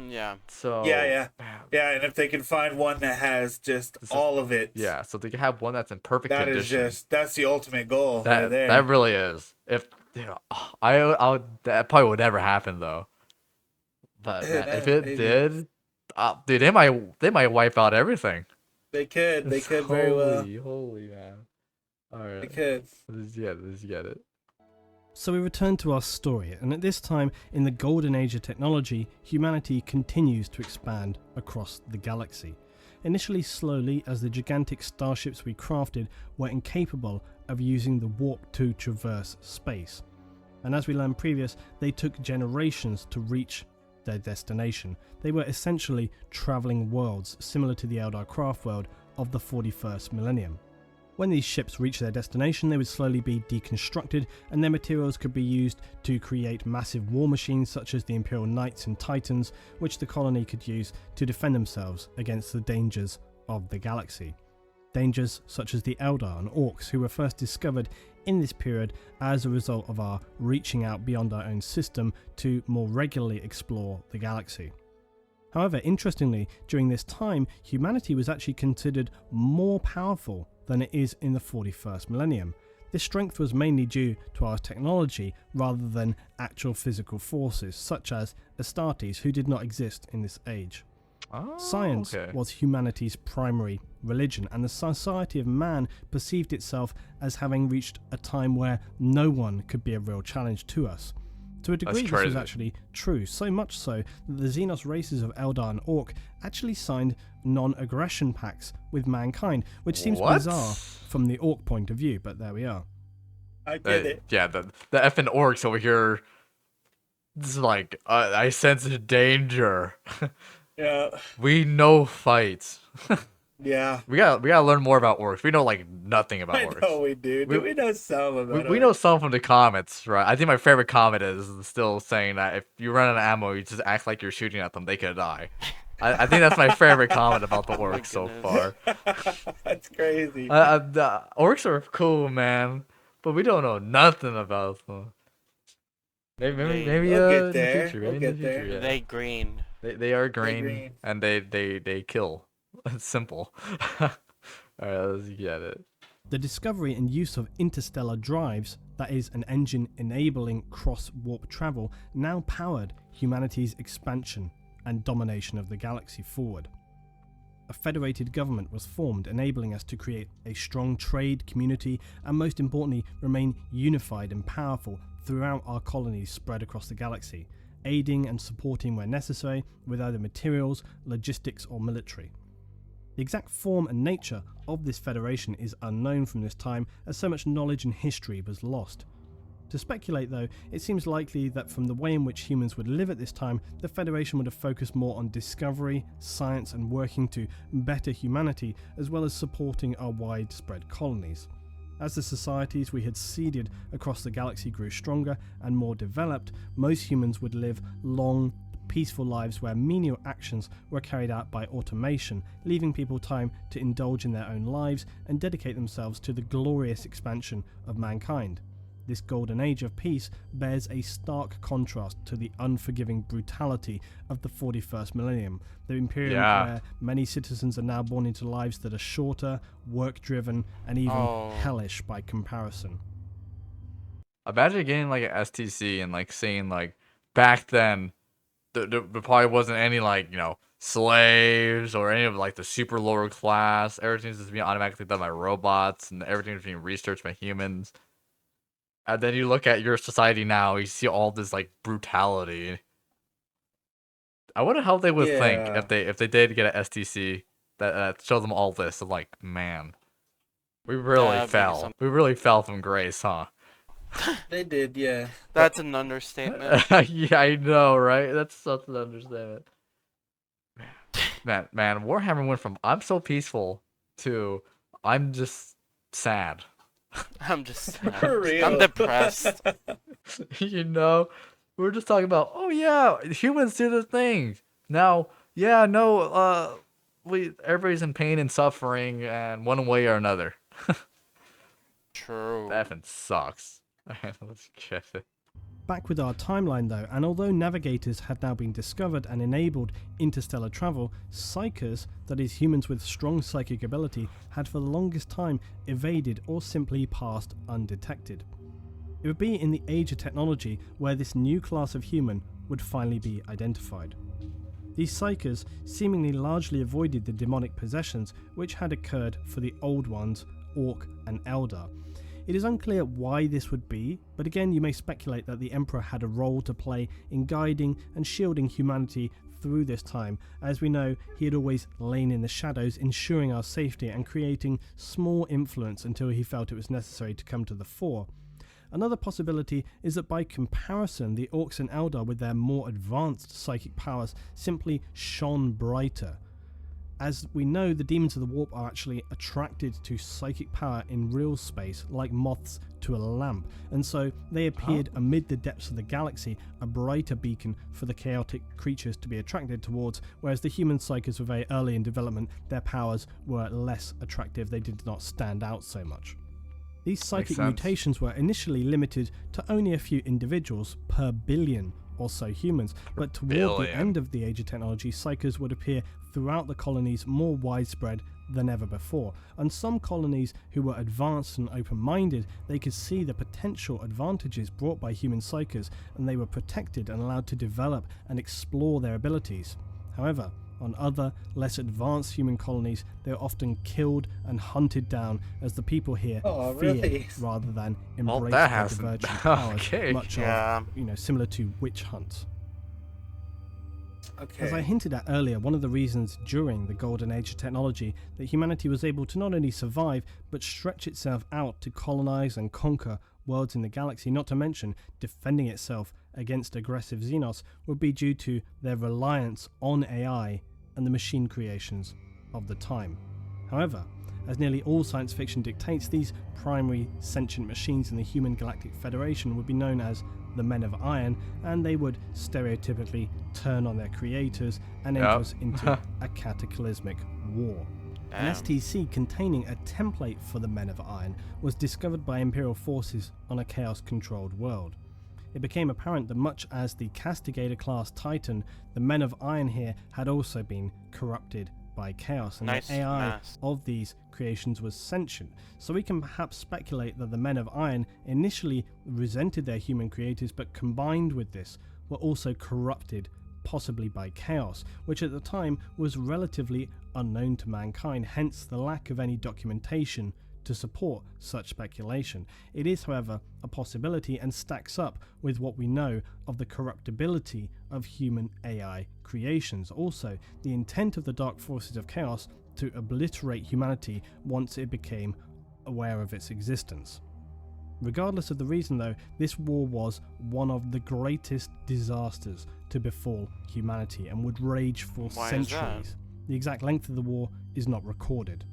Yeah. So... Yeah, and if they can find one that has just all of it... Yeah, so they can have one that's in perfect condition. That's the ultimate goal right there. That really is. If... You know, that probably would never happen, though. But man, if it did, dude, they might wipe out everything. They could very well. Holy man! All right, they could. Let's get it. So we return to our story, and at this time in the golden age of technology, humanity continues to expand across the galaxy. Initially slowly, as the gigantic starships we crafted were incapable of using the warp to traverse space. And as we learned previous, they took generations to reach their destination. They were essentially travelling worlds, similar to the Eldar craft world of the 41st millennium. When these ships reached their destination, they would slowly be deconstructed, and their materials could be used to create massive war machines such as the Imperial Knights and Titans, which the colony could use to defend themselves against the dangers of the galaxy. Dangers such as the Eldar and Orcs, who were first discovered in this period as a result of our reaching out beyond our own system to more regularly explore the galaxy. However, interestingly, during this time, humanity was actually considered more powerful than it is in the 41st millennium. This strength was mainly due to our technology rather than actual physical forces, such as Astartes, who did not exist in this age. Science was humanity's primary religion, and the society of man perceived itself as having reached a time where no one could be a real challenge to us. To a degree, this was actually true, so much so that the Xenos races of Eldar and Orc actually signed non-aggression pacts with mankind, which seems bizarre from the Orc point of view, but there we are. I get it. Yeah, the effing Orcs over here, this is like, I sense danger. Yeah. We know fights. Yeah. We gotta learn more about Orcs. We know like nothing about Orcs. I know we do. We know some about we know some from the comments, right? I think my favorite comment is still saying that if you run out of ammo, you just act like you're shooting at them, they could die. I think that's my favorite comment about the Orcs so far. That's crazy. The Orcs are cool, man, but we don't know nothing about them. Maybe we'll get there. They green. They are green, and they kill. It's simple. All right, let's get it. The discovery and use of interstellar drives, that is, an engine enabling cross-warp travel, now powered humanity's expansion and domination of the galaxy forward. A federated government was formed, enabling us to create a strong trade community and, most importantly, remain unified and powerful throughout our colonies spread across the galaxy, aiding and supporting where necessary with either materials, logistics, or military. The exact form and nature of this federation is unknown from this time, as so much knowledge and history was lost. To speculate though, it seems likely that from the way in which humans would live at this time, the Federation would have focused more on discovery, science, and working to better humanity, as well as supporting our widespread colonies. As the societies we had seeded across the galaxy grew stronger and more developed, most humans would live long, peaceful lives where menial actions were carried out by automation, leaving people time to indulge in their own lives and dedicate themselves to the glorious expansion of mankind. This golden age of peace bears a stark contrast to the unforgiving brutality of the 41st millennium, the Imperium, where many citizens are now born into lives that are shorter, work-driven, and even hellish by comparison. Imagine getting like an STC and like seeing like back then there probably wasn't any like, you know, slaves or any of like the super lower class. Everything's just being automatically done by robots and everything's being researched by humans. And then you look at your society now, you see all this like brutality. I wonder how they would think if they did get an STC that showed them all this. Of like, man, we really fell. We really fell from grace, huh? They did, yeah. That's an understatement. Yeah, I know, right? That's such an understatement. Man, Warhammer went from I'm so peaceful to I'm just sad. I'm just sad. For real. I'm depressed. You know, we were just talking about, oh yeah, humans do the things. Now, yeah, no, everybody's in pain and suffering, and one way or another. True. That effing sucks. Let's get it. Back with our timeline though, and although navigators had now been discovered and enabled interstellar travel, psychers, that is humans with strong psychic ability, had for the longest time evaded or simply passed undetected. It would be in the age of technology where this new class of human would finally be identified. These psychers seemingly largely avoided the demonic possessions which had occurred for the old ones, Orc and Eldar. It is unclear why this would be, but again you may speculate that the Emperor had a role to play in guiding and shielding humanity through this time. As we know, he had always lain in the shadows, ensuring our safety and creating small influence until he felt it was necessary to come to the fore. Another possibility is that by comparison, the Orcs and Eldar with their more advanced psychic powers simply shone brighter. As we know, the demons of the warp are actually attracted to psychic power in real space, like moths to a lamp, and so they appeared amid the depths of the galaxy, a brighter beacon for the chaotic creatures to be attracted towards, whereas the human psychers were very early in development, their powers were less attractive, they did not stand out so much. These psychic mutations were initially limited to only a few individuals per billion or so humans, but toward the end of the age of technology, psychers would appear throughout the colonies more widespread than ever before. And some colonies who were advanced and open-minded, they could see the potential advantages brought by human psychers, and they were protected and allowed to develop and explore their abilities. However, on other, less advanced human colonies, they were often killed and hunted down as the people here feared rather than embraced their divergent powers, much of, similar to witch hunts. As I hinted at earlier, one of the reasons during the golden age of technology that humanity was able to not only survive, but stretch itself out to colonize and conquer worlds in the galaxy, not to mention defending itself against aggressive Xenos, would be due to their reliance on AI and the machine creations of the time. However, as nearly all science fiction dictates, these primary sentient machines in the Human Galactic Federation would be known as the Men of Iron, and they would stereotypically turn on their creators and enter us into a cataclysmic war. An STC containing a template for the Men of Iron was discovered by Imperial forces on a chaos-controlled world. It became apparent that much as the Castigator class Titan, the Men of Iron here had also been corrupted by chaos, and the AI of these creations was sentient. So we can perhaps speculate that the Men of Iron initially resented their human creators, but combined with this were also corrupted, possibly by chaos, which at the time was relatively unknown to mankind, hence the lack of any documentation to support such speculation. It is, however, a possibility and stacks up with what we know of the corruptibility of human AI creations. Also, the intent of the dark forces of chaos to obliterate humanity once it became aware of its existence. Regardless of the reason though, this war was one of the greatest disasters to befall humanity and would rage for centuries. The exact length of the war is not recorded.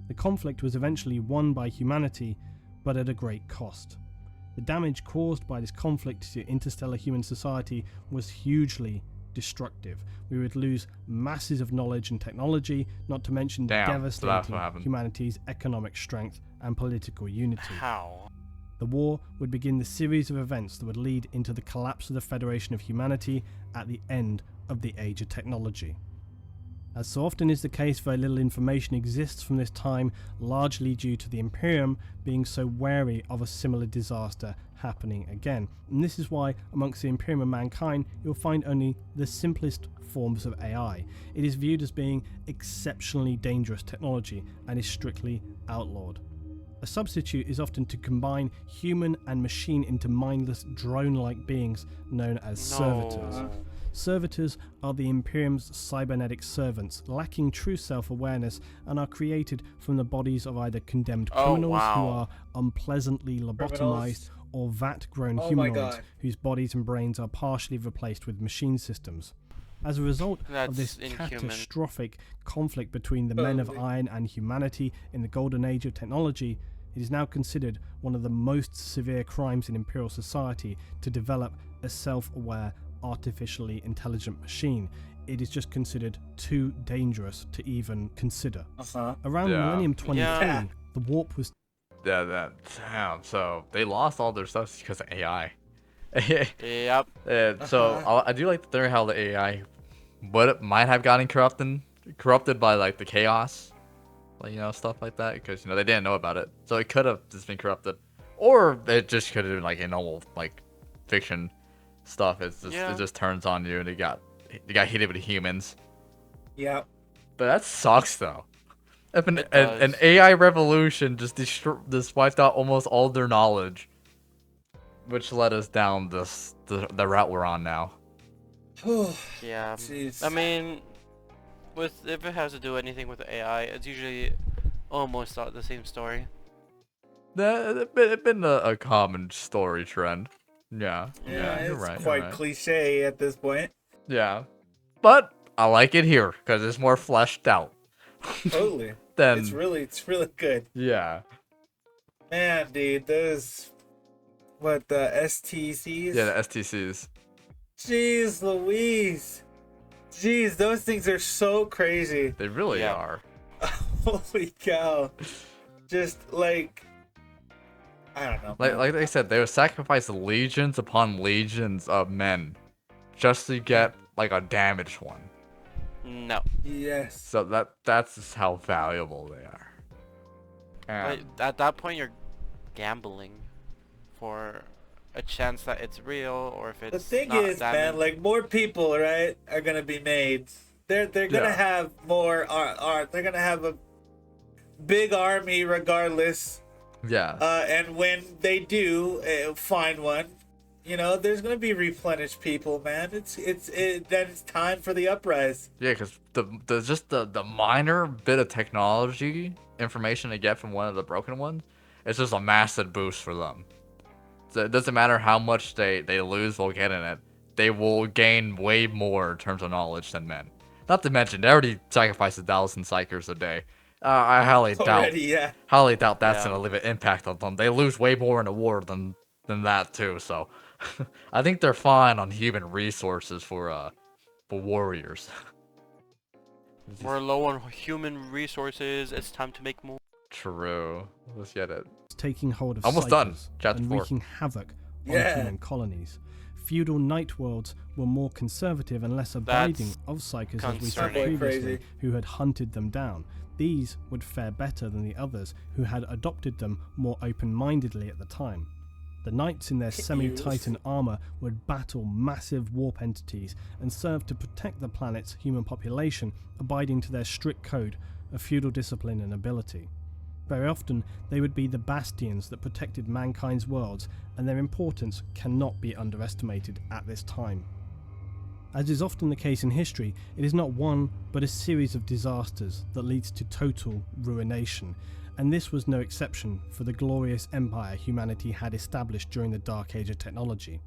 The conflict was eventually won by humanity, but at a great cost. The damage caused by this conflict to interstellar human society was hugely destructive. We would lose masses of knowledge and technology, not to mention devastating humanity's economic strength and political unity. How? The war would begin the series of events that would lead into the collapse of the Federation of Humanity at the end of the Age of Technology. As so often is the case, very little information exists from this time, largely due to the Imperium being so wary of a similar disaster happening again. And this is why amongst the Imperium and mankind you'll find only the simplest forms of AI. It is viewed as being exceptionally dangerous technology and is strictly outlawed. A substitute is often to combine human and machine into mindless drone-like beings known as servitors. Servitors are the Imperium's cybernetic servants, lacking true self-awareness, and are created from the bodies of either condemned criminals who are unpleasantly lobotomized, or vat-grown humanoids whose bodies and brains are partially replaced with machine systems. As a result of this catastrophic conflict between the Men of Iron and humanity in the golden age of technology, it is now considered one of the most severe crimes in Imperial society to develop a self-aware artificially intelligent machine. It is just considered too dangerous to even consider. Around Millennium 23, the warp was... Damn, so they lost all their stuff because of AI. Yep. So I do like the theory how the AI might have gotten corrupted by like the chaos, like, you know, stuff like that, because, you know, they didn't know about it, so it could have just been corrupted, or it just could have been like a normal like fiction stuff. It's just it just turns on you and you got hit with humans. Yeah. But that sucks though. If an AI revolution just wiped out almost all their knowledge, which led us down the route we're on now. Yeah. Jeez. I mean, if it has to do anything with AI, it's usually almost the same story. It's been a common story trend. Yeah, you're right. It's quite cliche at this point. Yeah, but I like it here because it's more fleshed out. Totally. It's really good. Yeah. Man, dude, those the STCs? Yeah, the STCs. Jeez Louise. Jeez, those things are so crazy. They really are. Holy cow. Just like, I don't know. Like they said, they would sacrifice legions upon legions of men just to get like a damaged one. No. Yes. So that's just how valuable they are. But at that point, you're gambling for a chance that it's real, or if it's the thing is, man, like, more people, right, are gonna be made. They're gonna have more art. They're gonna have a big army regardless. Yeah. And when they do find one, you know, there's gonna be replenished people, man. Then it's time for the uprise. Yeah, because the minor bit of technology information they get from one of the broken ones, it's just a massive boost for them. So it doesn't matter how much they lose while getting it, they will gain way more in terms of knowledge than men. Not to mention, they already sacrifice 1,000 psychers a day. I highly doubt that's gonna leave an impact on them. They lose way more in a war than that too. So I think they're fine on human resources for warriors. We're low on human resources. It's time to make more. True. Let's get it. Taking hold of almost done. and wreaking havoc on human colonies. Feudal night worlds were more conservative and less abiding of psychers, as we said previously, who had hunted them down. These would fare better than the others, who had adopted them more open-mindedly at the time. The knights in their semi-titan armor would battle massive warp entities and serve to protect the planet's human population, abiding to their strict code of feudal discipline and ability. Very often, they would be the bastions that protected mankind's worlds, and their importance cannot be underestimated at this time. As is often the case in history, it is not one, but a series of disasters that leads to total ruination, and this was no exception for the glorious empire humanity had established during the Dark Age of technology.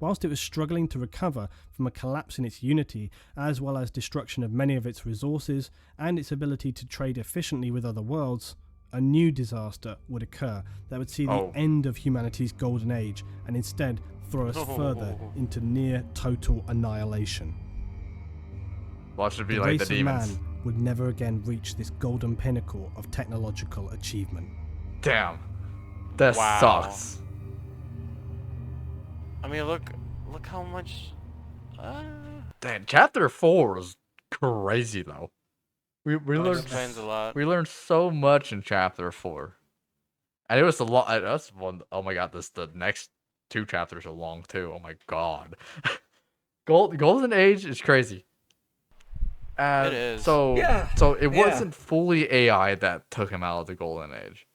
Whilst it was struggling to recover from a collapse in its unity, as well as destruction of many of its resources and its ability to trade efficiently with other worlds, a new disaster would occur that would see the end of humanity's golden age and instead throw us further into near total annihilation. Well, it should be the like race the demons. Of man would never again reach this golden pinnacle of technological achievement. Damn. That sucks. I mean, look how much. Damn, chapter 4 was crazy though. We learned explains a lot. We learned so much in chapter 4, and it was a lot. That's one. Oh my god, the next 2 chapters are long too. Oh my god, Golden Age is crazy. And it is. So it wasn't fully AI that took him out of the Golden Age.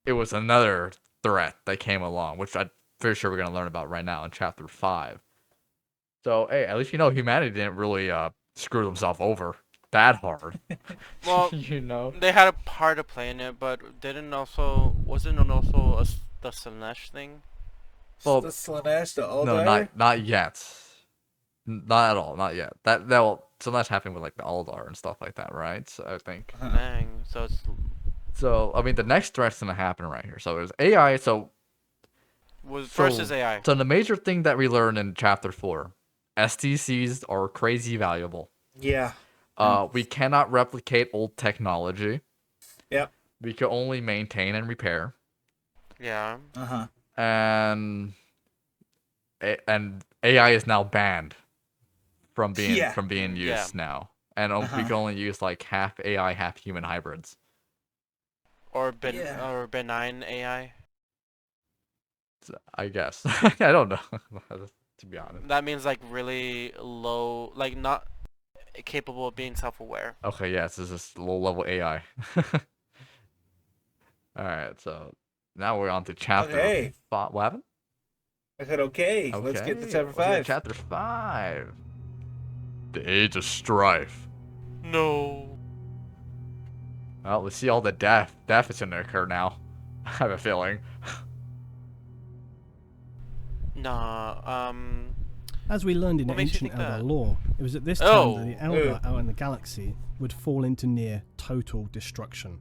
It was another threat that came along, which I'm pretty sure we're gonna learn about right now in chapter 5. So hey, at least humanity didn't really screw themselves over that hard. Well, they had a part to play in it, but wasn't also the Slanesh thing? Well, the Slanesh, the Eldar? No, not yet. Not at all, not yet. So that's happening with like the Eldar and stuff like that, right? So I think. Dang. So I mean, the next threat's gonna happen right here. So there's AI. First is AI. So the major thing that we learned in chapter 4, STCs are crazy valuable. Yeah. We cannot replicate old technology. Yep. We can only maintain and repair. Yeah. And AI is now banned from being used now, and we can only use like half AI, half human hybrids. Or benign AI. I guess. I don't know. To be honest. That means like really low, like not capable of being self-aware. Okay, yes, this is low-level AI. All right, so now we're on to chapter 5. What happened? I said okay. Let's get to chapter 5. Chapter 5. The Age of Strife. No. Well, we see all the death. Death is gonna occur now. I have a feeling. Nah. As we learned in ancient Eldar lore, it was at this time that the Eldar out in the galaxy would fall into near total destruction.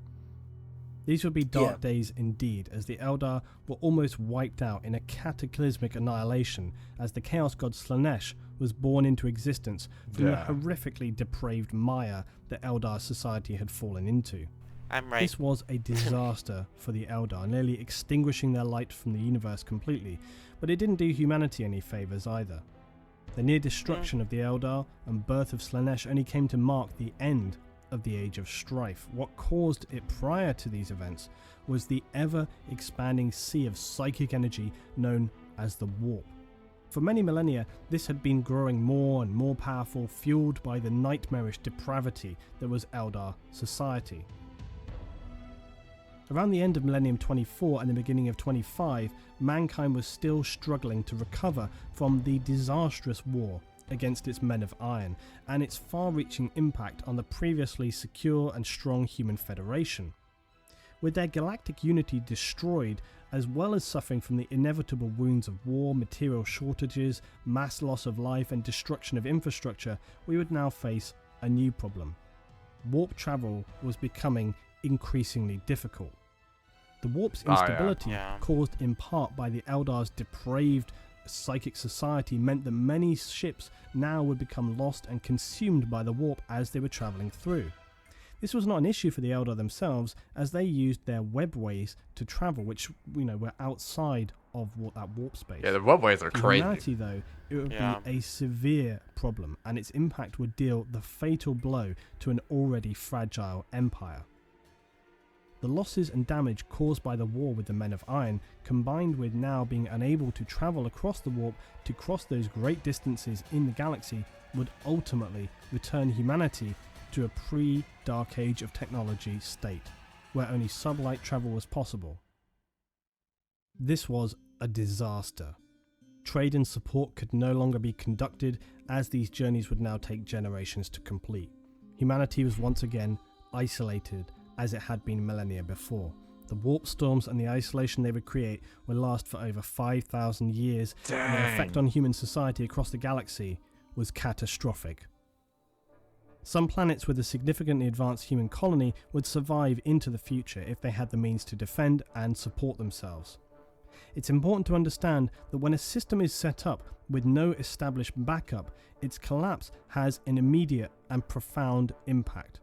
These would be dark days indeed, as the Eldar were almost wiped out in a cataclysmic annihilation as the Chaos God Slanesh was born into existence from the horrifically depraved mire that Eldar society had fallen into. I'm right. This was a disaster for the Eldar, nearly extinguishing their light from the universe completely, but it didn't do humanity any favours either. The near destruction of the Eldar and birth of Slanesh only came to mark the end of the Age of Strife. What caused it prior to these events was the ever-expanding sea of psychic energy known as the Warp. For many millennia, this had been growing more and more powerful, fueled by the nightmarish depravity that was Eldar society. Around the end of Millennium 24 and the beginning of 25, mankind was still struggling to recover from the disastrous war against its Men of Iron and its far-reaching impact on the previously secure and strong human federation. With their galactic unity destroyed, as well as suffering from the inevitable wounds of war, material shortages, mass loss of life and destruction of infrastructure, we would now face a new problem. Warp travel was becoming increasingly difficult. The warp's instability, caused in part by the Eldar's depraved psychic society, meant that many ships now would become lost and consumed by the warp as they were travelling through. This was not an issue for the Eldar themselves, as they used their webways to travel, which were outside of that warp space. Yeah, the warpways are For crazy. humanity, though, it would be a severe problem, and its impact would deal the fatal blow to an already fragile empire. The losses and damage caused by the war with the Men of Iron, combined with now being unable to travel across the warp to cross those great distances in the galaxy, would ultimately return humanity to a pre-Dark Age of technology state, where only sublight travel was possible. This was a disaster. Trade and support could no longer be conducted, as these journeys would now take generations to complete. Humanity was once again isolated, as it had been millennia before. The warp storms and the isolation they would create would last for over 5,000 years, and their effect on human society across the galaxy was catastrophic. Some planets with a significantly advanced human colony would survive into the future if they had the means to defend and support themselves. It's important to understand that when a system is set up with no established backup, its collapse has an immediate and profound impact.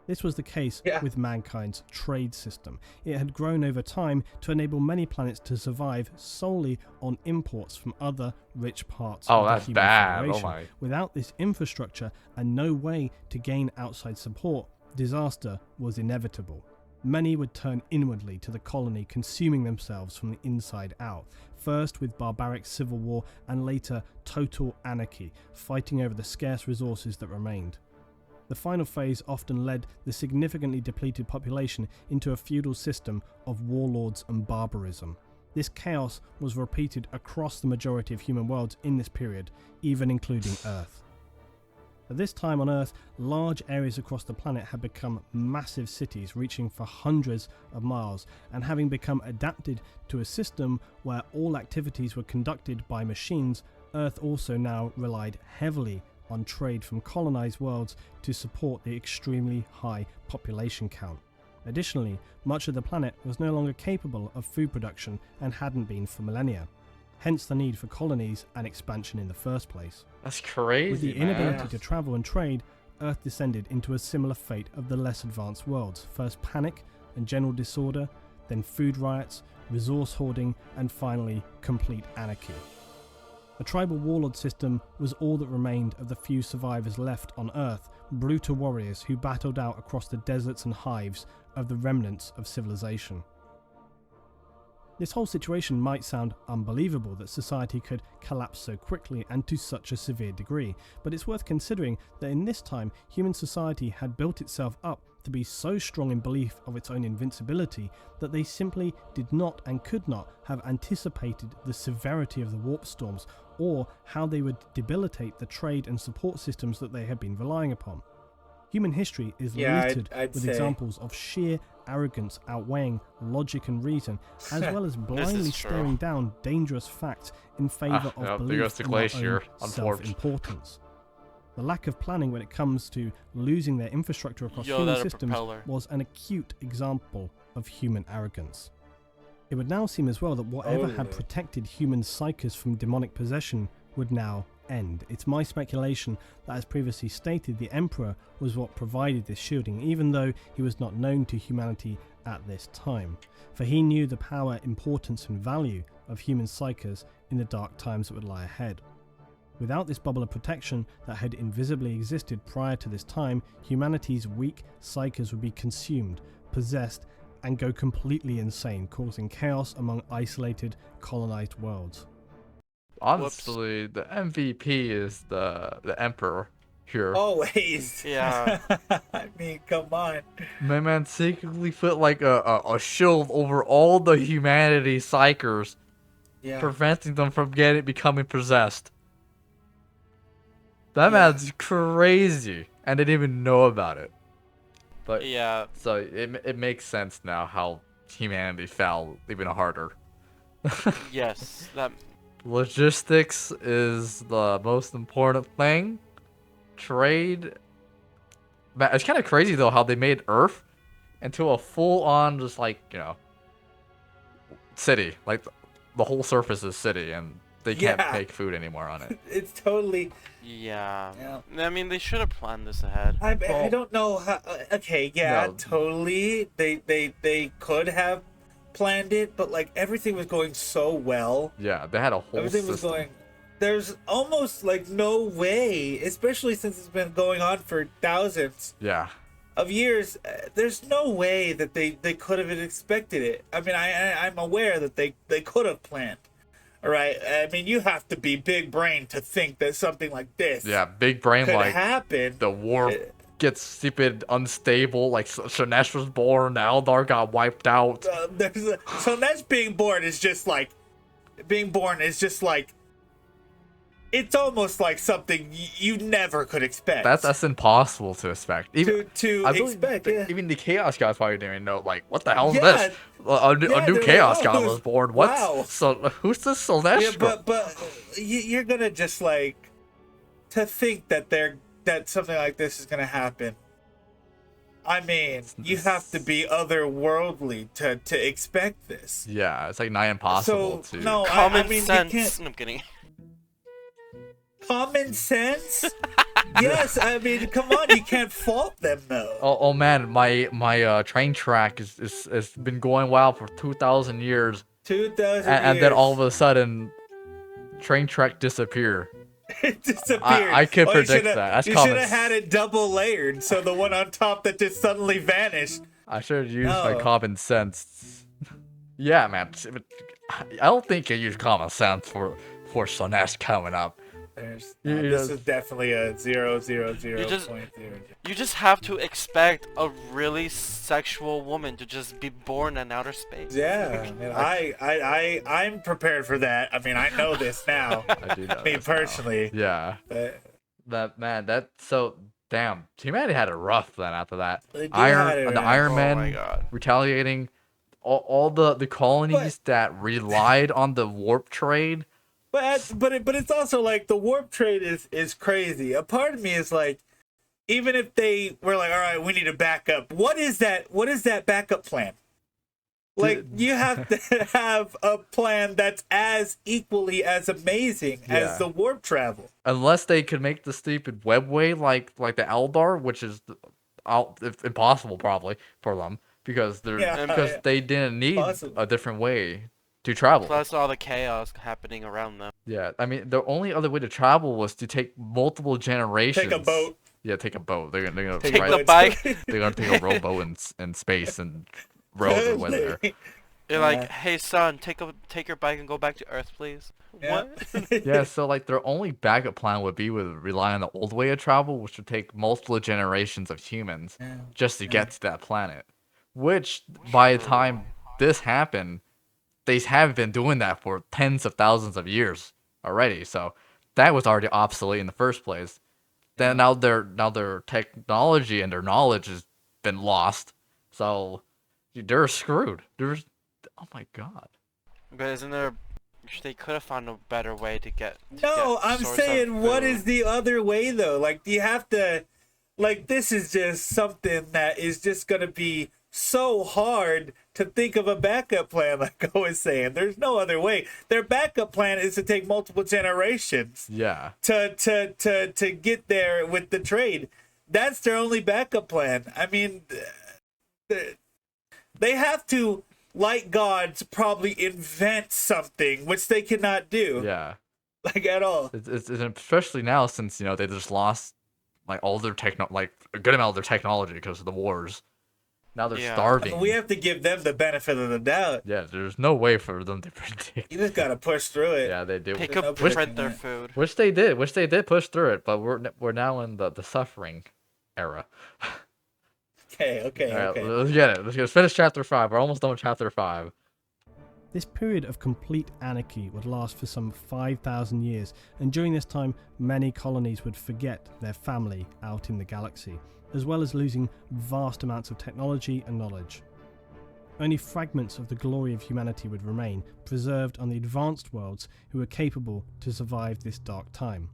This was the case with mankind's trade system. It had grown over time to enable many planets to survive solely on imports from other rich parts of the human Federation. Without this infrastructure and no way to gain outside support, disaster was inevitable. Many would turn inwardly to the colony, consuming themselves from the inside out, first with barbaric civil war and later total anarchy, fighting over the scarce resources that remained. The final phase often led the significantly depleted population into a feudal system of warlords and barbarism. This chaos was repeated across the majority of human worlds in this period, even including Earth. At this time on Earth, large areas across the planet had become massive cities reaching for hundreds of miles, and having become adapted to a system where all activities were conducted by machines, Earth also now relied heavily on trade from colonized worlds to support the extremely high population count. Additionally, much of the planet was no longer capable of food production and hadn't been for millennia. Hence the need for colonies and expansion in the first place. That's crazy, With the inability to travel and trade, Earth descended into a similar fate of the less advanced worlds. First panic and general disorder, then food riots, resource hoarding, and finally complete anarchy. A tribal warlord system was all that remained of the few survivors left on Earth, brutal warriors who battled out across the deserts and hives of the remnants of civilization. This whole situation might sound unbelievable that society could collapse so quickly and to such a severe degree, but it's worth considering that in this time human society had built itself up to be so strong in belief of its own invincibility that they simply did not and could not have anticipated the severity of the warp storms or how they would debilitate the trade and support systems that they had been relying upon. Human history is littered with examples of sheer arrogance outweighing logic and reason, as well as blindly staring down dangerous facts in favour of belief in their own self-importance. The lack of planning when it comes to losing their infrastructure across human systems was an acute example of human arrogance. It would now seem as well that whatever had protected human psyches from demonic possession would now end. It's my speculation that, as previously stated, the Emperor was what provided this shielding, even though he was not known to humanity at this time, for he knew the power, importance and value of human psyches in the dark times that would lie ahead. Without this bubble of protection that had invisibly existed prior to this time, humanity's weak psyches would be consumed, possessed, and go completely insane, causing chaos among isolated, colonized worlds. Honestly, the MVP is the Emperor here. Always. Yeah. I mean, come on. My man secretly put like a shield over all the humanity psychers, preventing them from becoming possessed. That man's crazy, and they didn't even know about it. But so it makes sense now how humanity fell even harder. Yes, that. Logistics is the most important thing. Trade. Man, it's kind of crazy though how they made Earth into a full-on just like, you know, city. Like the whole surface is city, and they can't make food anymore on it. It's totally. Yeah. I mean, they should have planned this ahead. I don't know how. Okay, totally. They could have planned it, but like everything was going so well. Yeah, they had a whole everything system. was going. There's almost like no way, especially since it's been going on for thousands of years. There's no way that they could have expected it. I mean, I'm aware that they could have planned. All right. I mean, you have to be big brain to think that something like this. Yeah, big brain could like happen. The war gets stupid, unstable. Like Slanesh was born, the Eldar got wiped out. Slanesh being born is just like, it's almost like something you never could expect. That's impossible to expect. Even expect. Even the Chaos Gods probably didn't even know. Like, what the hell is this? A new Chaos God was born. What? Wow. So who's this Slanesh? Yeah, but you're gonna just like to think that something like this is gonna happen. I mean, you have to be otherworldly to expect this. Yeah, it's like nigh impossible to. No, common I mean, sense. I'm kidding. Common sense? Yes, I mean, come on, you can't fault them though. Oh man, my train track is been going well for 2,000 years. 2,000 years. And then all of a sudden, train track disappear. It disappeared. I could predict that. That's you should have had it double layered, so the one on top that just suddenly vanished. I should have used my common sense. Yeah, man. I don't think you use common sense for Slanesh coming up. This is definitely a 0.0. You just have to expect a really sexual woman to just be born in outer space. Yeah, I'm prepared for that. I mean, I know this now. I do know me personally. Now. Yeah. That's so damn. Humanity had it rough then after that. The Iron Man retaliating. All the colonies that relied on the warp trade. But it's also like the warp trade is crazy. A part of me is like, even if they were like, all right, we need a backup. What is that backup plan? Like, you have to have a plan that's as equally as amazing as the warp travel. Unless they could make the stupid webway like the Eldar, which is impossible probably for them because they didn't need a different way to travel. Plus all the chaos happening around them. Yeah, I mean, the only other way to travel was to take multiple generations. Take a boat. Yeah, take a boat. They're gonna take the bike. They're gonna take a rowboat in space and row their way there. You're like, hey son, take your bike and go back to Earth, please. Yeah. What? Yeah, so like their only backup plan would be rely on the old way of travel, which would take multiple generations of humans just to get to that planet. Which by the time this happened, they have been doing that for tens of thousands of years already, so that was already obsolete in the first place. Then now their technology and their knowledge has been lost, so they're screwed. Oh my god! But they could have found a better way to get. I'm saying, what is the other way though? Like, do you have to? Like, this is just something that is just gonna be so hard to think of a backup plan. Like I was saying, there's no other way. Their backup plan is to take multiple generations. Yeah. To get there with the trade. That's their only backup plan. I mean, they have to, like gods, probably invent something which they cannot do. Yeah. Like at all. It's especially now since they just lost like all their a good amount of their technology because of the wars. Now they're starving. I mean, we have to give them the benefit of the doubt. Yeah, there's no way for them to predict. You just gotta push through it. Yeah, they do. Pick up, print their food. Which they did push through it, but we're now in the suffering era. Okay. All right, let's get it. Let's finish chapter 5. We're almost done with chapter 5. This period of complete anarchy would last for some 5,000 years, and during this time, many colonies would forget their family out in the galaxy, as well as losing vast amounts of technology and knowledge. Only fragments of the glory of humanity would remain, preserved on the advanced worlds who were capable to survive this dark time.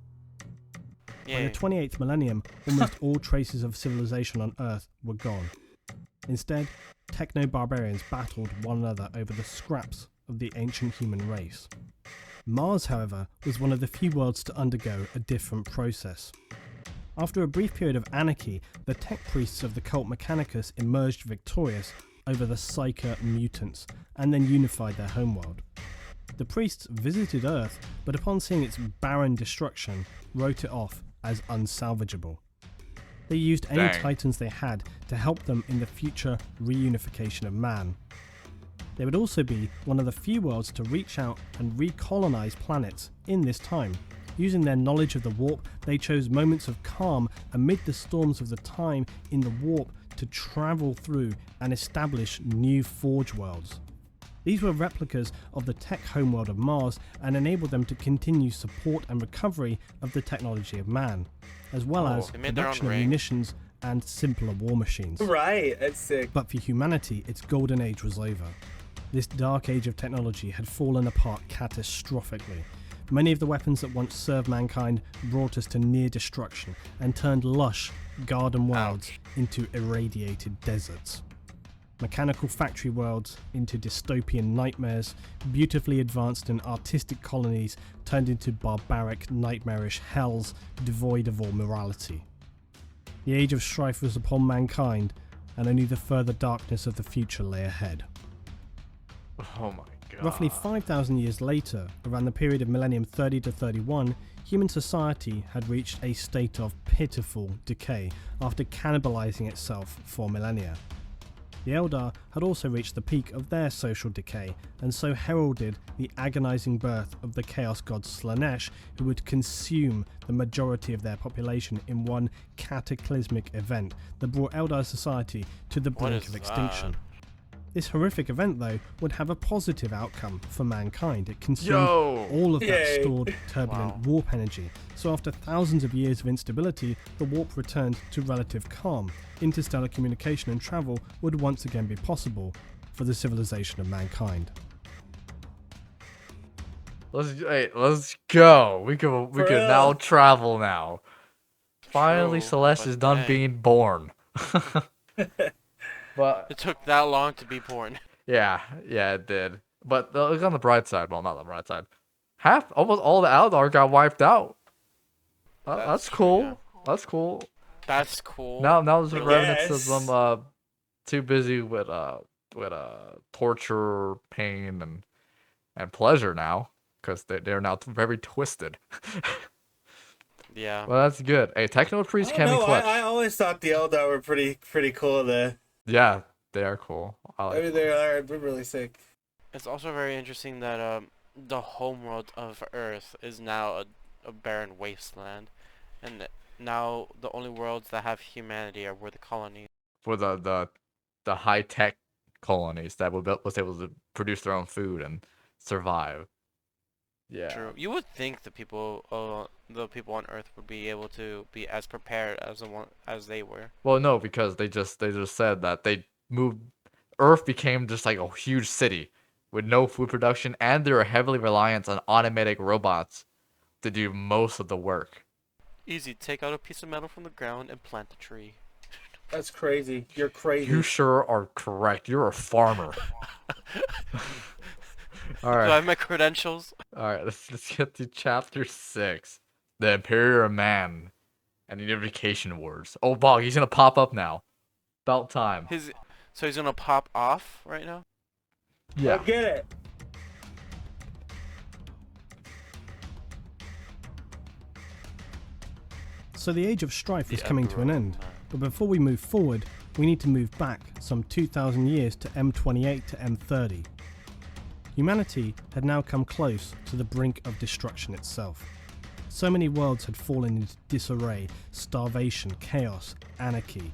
By the 28th millennium, almost all traces of civilization on Earth were gone. Instead, techno-barbarians battled one another over the scraps of the ancient human race. Mars, however, was one of the few worlds to undergo a different process. After a brief period of anarchy, the tech priests of the cult Mechanicus emerged victorious, over the Psyker mutants and then unified their homeworld. The priests visited Earth, but upon seeing its barren destruction, wrote it off as unsalvageable. They used any titans they had to help them in the future reunification of man. They would also be one of the few worlds to reach out and recolonize planets in this time. Using their knowledge of the warp, they chose moments of calm amid the storms of the time in the warp to travel through and establish new Forge worlds. These were replicas of the tech homeworld of Mars and enabled them to continue support and recovery of the technology of man, as well as production of munitions and simpler war machines. Right, that's sick. But for humanity, its golden age was over. This dark age of technology had fallen apart catastrophically. Many of the weapons that once served mankind brought us to near destruction and turned lush garden worlds into irradiated deserts. Mechanical factory worlds into dystopian nightmares, beautifully advanced and artistic colonies turned into barbaric, nightmarish hells devoid of all morality. The age of strife was upon mankind, and only the further darkness of the future lay ahead. Oh my god. Roughly 5,000 years later, around the period of millennium 30 to 31, human society had reached a state of pitiful decay after cannibalizing itself for millennia. The Eldar had also reached the peak of their social decay, and so heralded the agonizing birth of the Chaos God Slanesh, who would consume the majority of their population in one cataclysmic event that brought Eldar society to the brink of extinction. This horrific event, though, would have a positive outcome for mankind. It consumed all of that stored turbulent warp energy. So after thousands of years of instability, the warp returned to relative calm. Interstellar communication and travel would once again be possible for the civilization of mankind. Let's go. We can now travel now. Finally, Celeste is done being born. But it took that long to be born. Yeah, it did. But look on the bright side. Well, not the bright side. Almost all the Eldar got wiped out. That's cool. Yeah. That's cool. That's cool. Now there's remnants of them too busy with torture, pain, and pleasure now, because they're now very twisted. Yeah. Well, that's good. Hey, Techno Priest can be clutch. I always thought the Eldar were pretty cool. Yeah, they are cool. They're really sick. It's also very interesting that the homeworld of Earth is now a barren wasteland, and now the only worlds that have humanity are where the colonies. For the high tech colonies that was able to produce their own food and survive. Yeah. True. You would think the people on Earth would be able to be as prepared as they were. Well, no, because they just said that they moved. Earth became just like a huge city with no food production, and they were heavily reliant on automatic robots to do most of the work. Easy. Take out a piece of metal from the ground and plant a tree. That's crazy. You're crazy. You sure are correct. You're a farmer. All right. Do I have my credentials? All right, let's get to chapter 6, the Imperial Man and the Unification Wars. Oh, Bog, he's gonna pop up now. About time. So he's gonna pop off right now? Yeah. Go get it. So the age of strife is coming to an end, but before we move forward, we need to move back some 2,000 years to M28 to M30. Humanity had now come close to the brink of destruction itself. So many worlds had fallen into disarray, starvation, chaos, anarchy.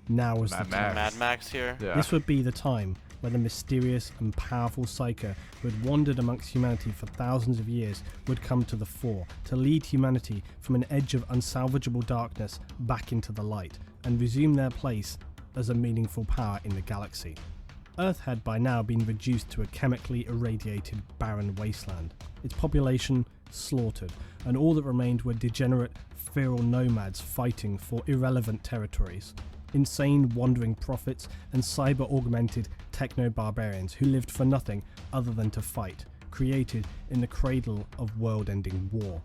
Now was the time. Mad Max here. Yeah. This would be the time where the mysterious and powerful Psyker who had wandered amongst humanity for thousands of years would come to the fore to lead humanity from an edge of unsalvageable darkness back into the light and resume their place as a meaningful power in the galaxy. Earth had by now been reduced to a chemically irradiated barren wasteland, its population slaughtered, and all that remained were degenerate feral nomads fighting for irrelevant territories, insane wandering prophets, and cyber-augmented techno-barbarians who lived for nothing other than to fight, created in the cradle of world-ending war.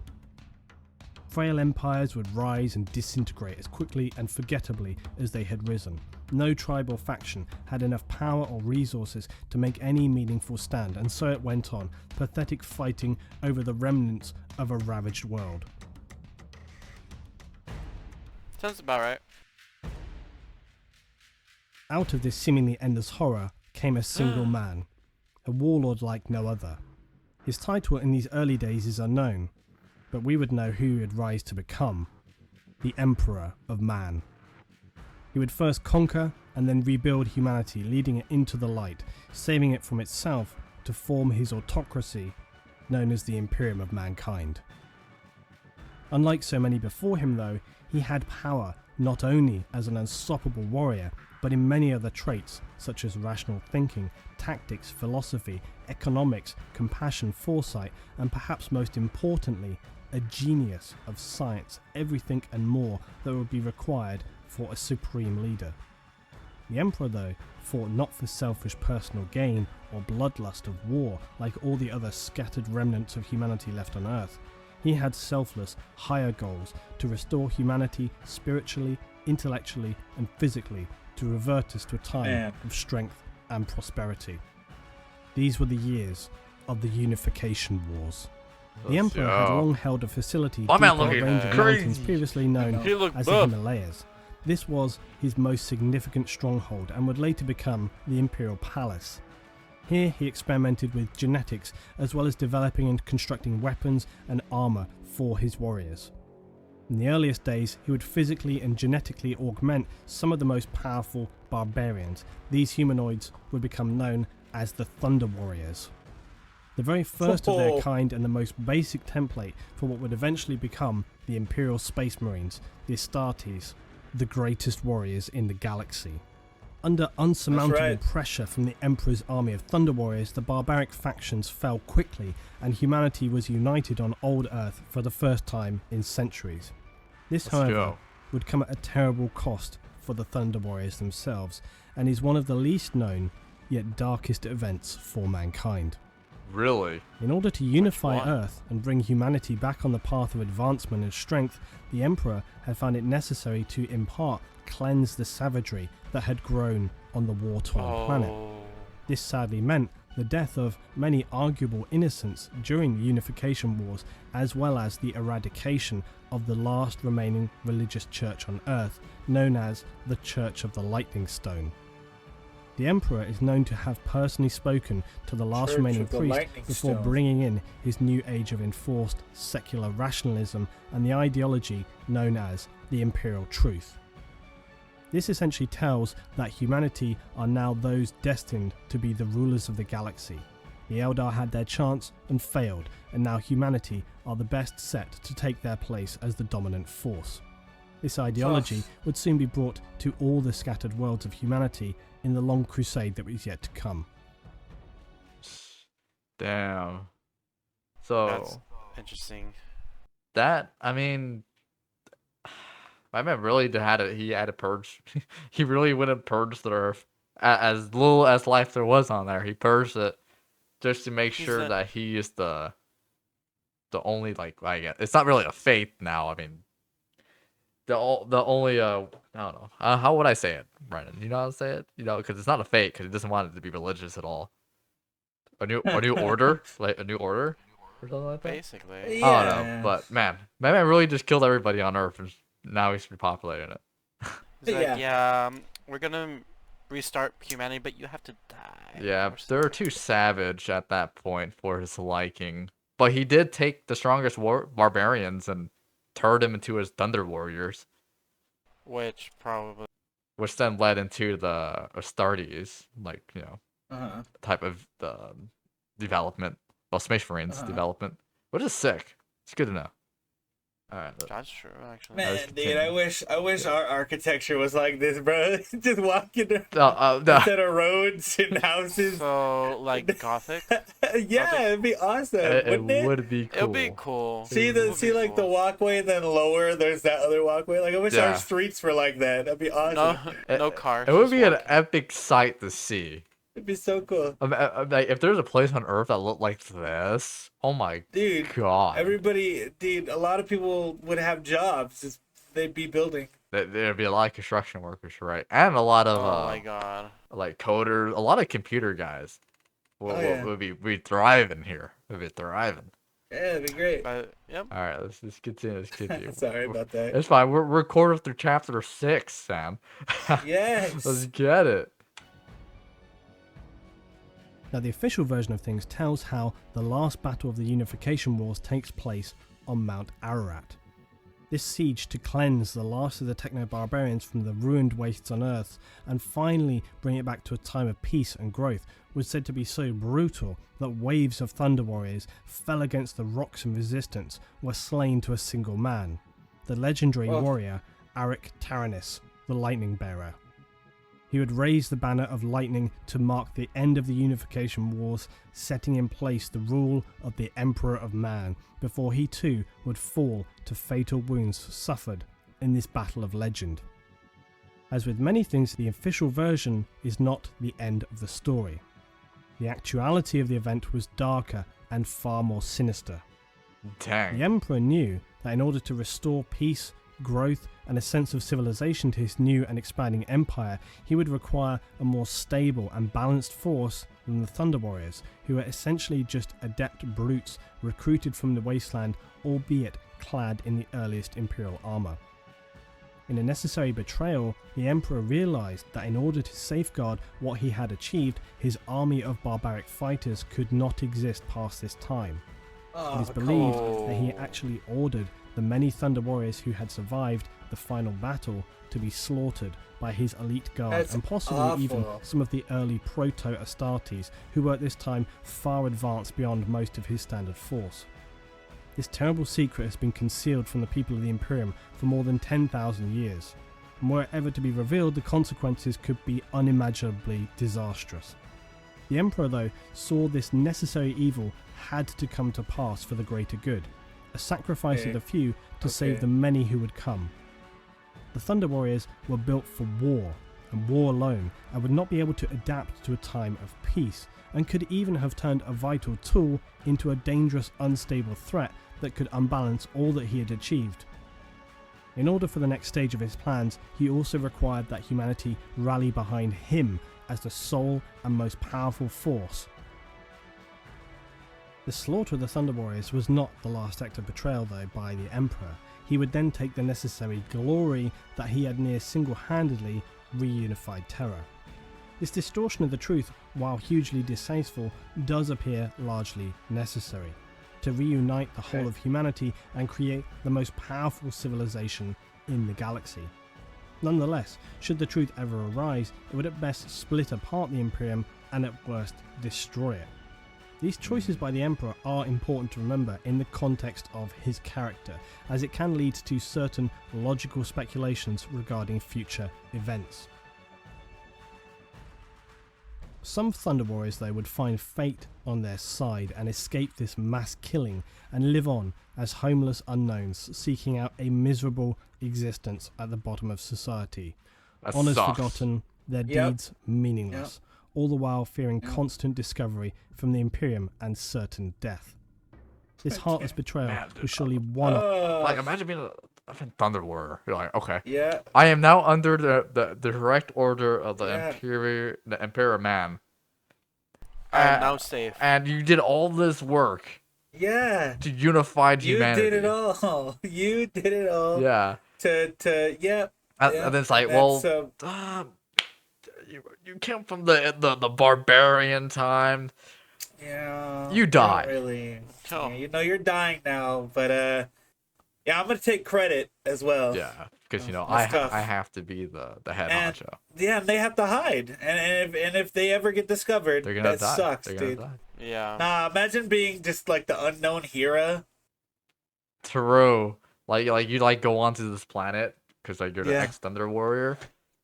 Frail empires would rise and disintegrate as quickly and forgettably as they had risen. No tribe or faction had enough power or resources to make any meaningful stand, and so it went on, pathetic fighting over the remnants of a ravaged world. Sounds about right. Out of this seemingly endless horror came a single man, a warlord like no other. His title in these early days is unknown, but we would know who he would rise to become: the Emperor of Man. He would first conquer and then rebuild humanity, leading it into the light, saving it from itself to form his autocracy, known as the Imperium of Mankind. Unlike so many before him though, he had power not only as an unstoppable warrior, but in many other traits such as rational thinking, tactics, philosophy, economics, compassion, foresight, and perhaps most importantly, a genius of science, everything and more that would be required for a supreme leader. The Emperor, though, fought not for selfish personal gain or bloodlust of war like all the other scattered remnants of humanity left on Earth. He had selfless, higher goals to restore humanity spiritually, intellectually, and physically, to revert us to a time of strength and prosperity. These were the years of the Unification Wars. The Emperor had long held a facility deep in a range of mountains previously known as the Himalayas. This was his most significant stronghold and would later become the Imperial Palace. Here he experimented with genetics as well as developing and constructing weapons and armour for his warriors. In the earliest days, he would physically and genetically augment some of the most powerful barbarians. These humanoids would become known as the Thunder Warriors. The very first of their kind and the most basic template for what would eventually become the Imperial Space Marines, the Astartes, the greatest warriors in the galaxy. Under unsurmountable pressure from the Emperor's army of Thunder Warriors, the barbaric factions fell quickly and humanity was united on old Earth for the first time in centuries. This, however, would come at a terrible cost for the Thunder Warriors themselves, and is one of the least known yet darkest events for mankind. Really? In order to unify Earth and bring humanity back on the path of advancement and strength, the Emperor had found it necessary to in part cleanse the savagery that had grown on the war-torn planet. This sadly meant the death of many arguable innocents during the Unification Wars, as well as the eradication of the last remaining religious church on Earth, known as the Church of the Lightning Stone. The Emperor is known to have personally spoken to the last remaining priest before bringing in his new age of enforced secular rationalism and the ideology known as the Imperial Truth. This essentially tells that humanity are now those destined to be the rulers of the galaxy. The Eldar had their chance and failed, and now humanity are the best set to take their place as the dominant force. This ideology would soon be brought to all the scattered worlds of humanity in the long crusade that was yet to come. Damn. So That's interesting. That, I mean, my man really he had to purge. He really wouldn't purge the Earth. As little as life there was on there, he purged it just to make sure that he is the only, like it's not really a faith now. I mean, the only I don't know, how would I say it, Brennan? You know how to say it? You know, because it's not a faith, because he doesn't want it to be religious at all. A new order, like a new order or something like that. Basically, yeah. I don't know, but man really just killed everybody on Earth, and now he's repopulating it. He's like, we're gonna restart humanity, but you have to die. Yeah, they're too savage at that point for his liking. But he did take the strongest barbarians and turned them into his Thunder Warriors. Which then led into the Astartes, like, you know, type of development. Well, Space Marines development. Which is sick. It's good to know. Alright. That's true, actually. Man, dude, I wish our architecture was like this, bro. Just walking instead of roads and houses. So, like Gothic? Yeah, it'd be awesome. It would be cool. It would be cool. See the walkway, and then lower there's that other walkway. Like, I wish our streets were like that. That'd be awesome. No cars. It would be an epic sight to see. It'd be so cool. Like, if there's a place on Earth that looked like this, oh my Dude, god. dude, a lot of people would have jobs. They'd be building. There'd be a lot of construction workers, right? And a lot of Oh my god. like coders, a lot of computer guys. Would thriving here. Would be thriving. Yeah, it'd be great. Yep. All right, let's continue. Let's continue. Sorry about that. It's fine. We're quarter through chapter 6, Sam. Yes. Let's get it. Now, the official version of things tells how the last battle of the Unification Wars takes place on Mount Ararat. This siege to cleanse the last of the techno-barbarians from the ruined wastes on Earth and finally bring it back to a time of peace and growth was said to be so brutal that waves of Thunder Warriors fell against the rocks in resistance, were slain to a single man, the legendary warrior Arik Taranis, the Lightning Bearer. He would raise the banner of lightning to mark the end of the Unification Wars, setting in place the rule of the Emperor of Man, before he too would fall to fatal wounds suffered in this battle of legend. As with many things, the official version is not the end of the story. The actuality of the event was darker and far more sinister. Dang. The Emperor knew that in order to restore peace, growth, and a sense of civilization to his new and expanding empire, he would require a more stable and balanced force than the Thunder Warriors, who were essentially just adept brutes recruited from the wasteland, albeit clad in the earliest Imperial armor. In a necessary betrayal, the Emperor realized that in order to safeguard what he had achieved, his army of barbaric fighters could not exist past this time. It is believed that he actually ordered the many Thunder Warriors who had survived the final battle to be slaughtered by his elite guard, and possibly even some of the early proto-Astartes, who were at this time far advanced beyond most of his standard force. This terrible secret has been concealed from the people of the Imperium for more than 10,000 years, and were it ever to be revealed, the consequences could be unimaginably disastrous. The Emperor, though, saw this necessary evil had to come to pass for the greater good, a sacrifice of the few to save the many who would come. The Thunder Warriors were built for war, and war alone, and would not be able to adapt to a time of peace, and could even have turned a vital tool into a dangerous, unstable threat that could unbalance all that he had achieved. In order for the next stage of his plans, he also required that humanity rally behind him as the sole and most powerful force. The slaughter of the Thunder Warriors was not the last act of betrayal, though, by the Emperor. He would then take the necessary glory that he had near single-handedly reunified Terra. This distortion of the truth, while hugely distasteful, does appear largely necessary to reunite the whole of humanity and create the most powerful civilization in the galaxy. Nonetheless, should the truth ever arise, it would at best split apart the Imperium and at worst destroy it. These choices by the Emperor are important to remember in the context of his character, as it can lead to certain logical speculations regarding future events. Some Thunder Warriors, though, would find fate on their side and escape this mass killing and live on as homeless unknowns, seeking out a miserable existence at the bottom of society. Honours forgotten, their deeds meaningless, all the while fearing constant discovery from the Imperium and certain death. This heartless betrayal was surely one of... Like, imagine being a Thunder Warrior. You're like, okay. Yeah. I am now under the direct order of the Emperor Man. I'm now safe. And you did all this work. Yeah. To unify humanity. You did it all. You did it all. Yeah. And then it's like, well, you came from the barbarian time. Yeah. You died. Really. Oh. Yeah, you know, you're dying now, but yeah, I'm gonna take credit as well. Yeah, because I have to be the head honcho. Yeah, and they have to hide, and if they ever get discovered, they're gonna die. Sucks, they're dude. Gonna die. Yeah. Nah, imagine being just like the unknown hero. True. Like you go onto this planet because like you're the ex-Thunder Warrior,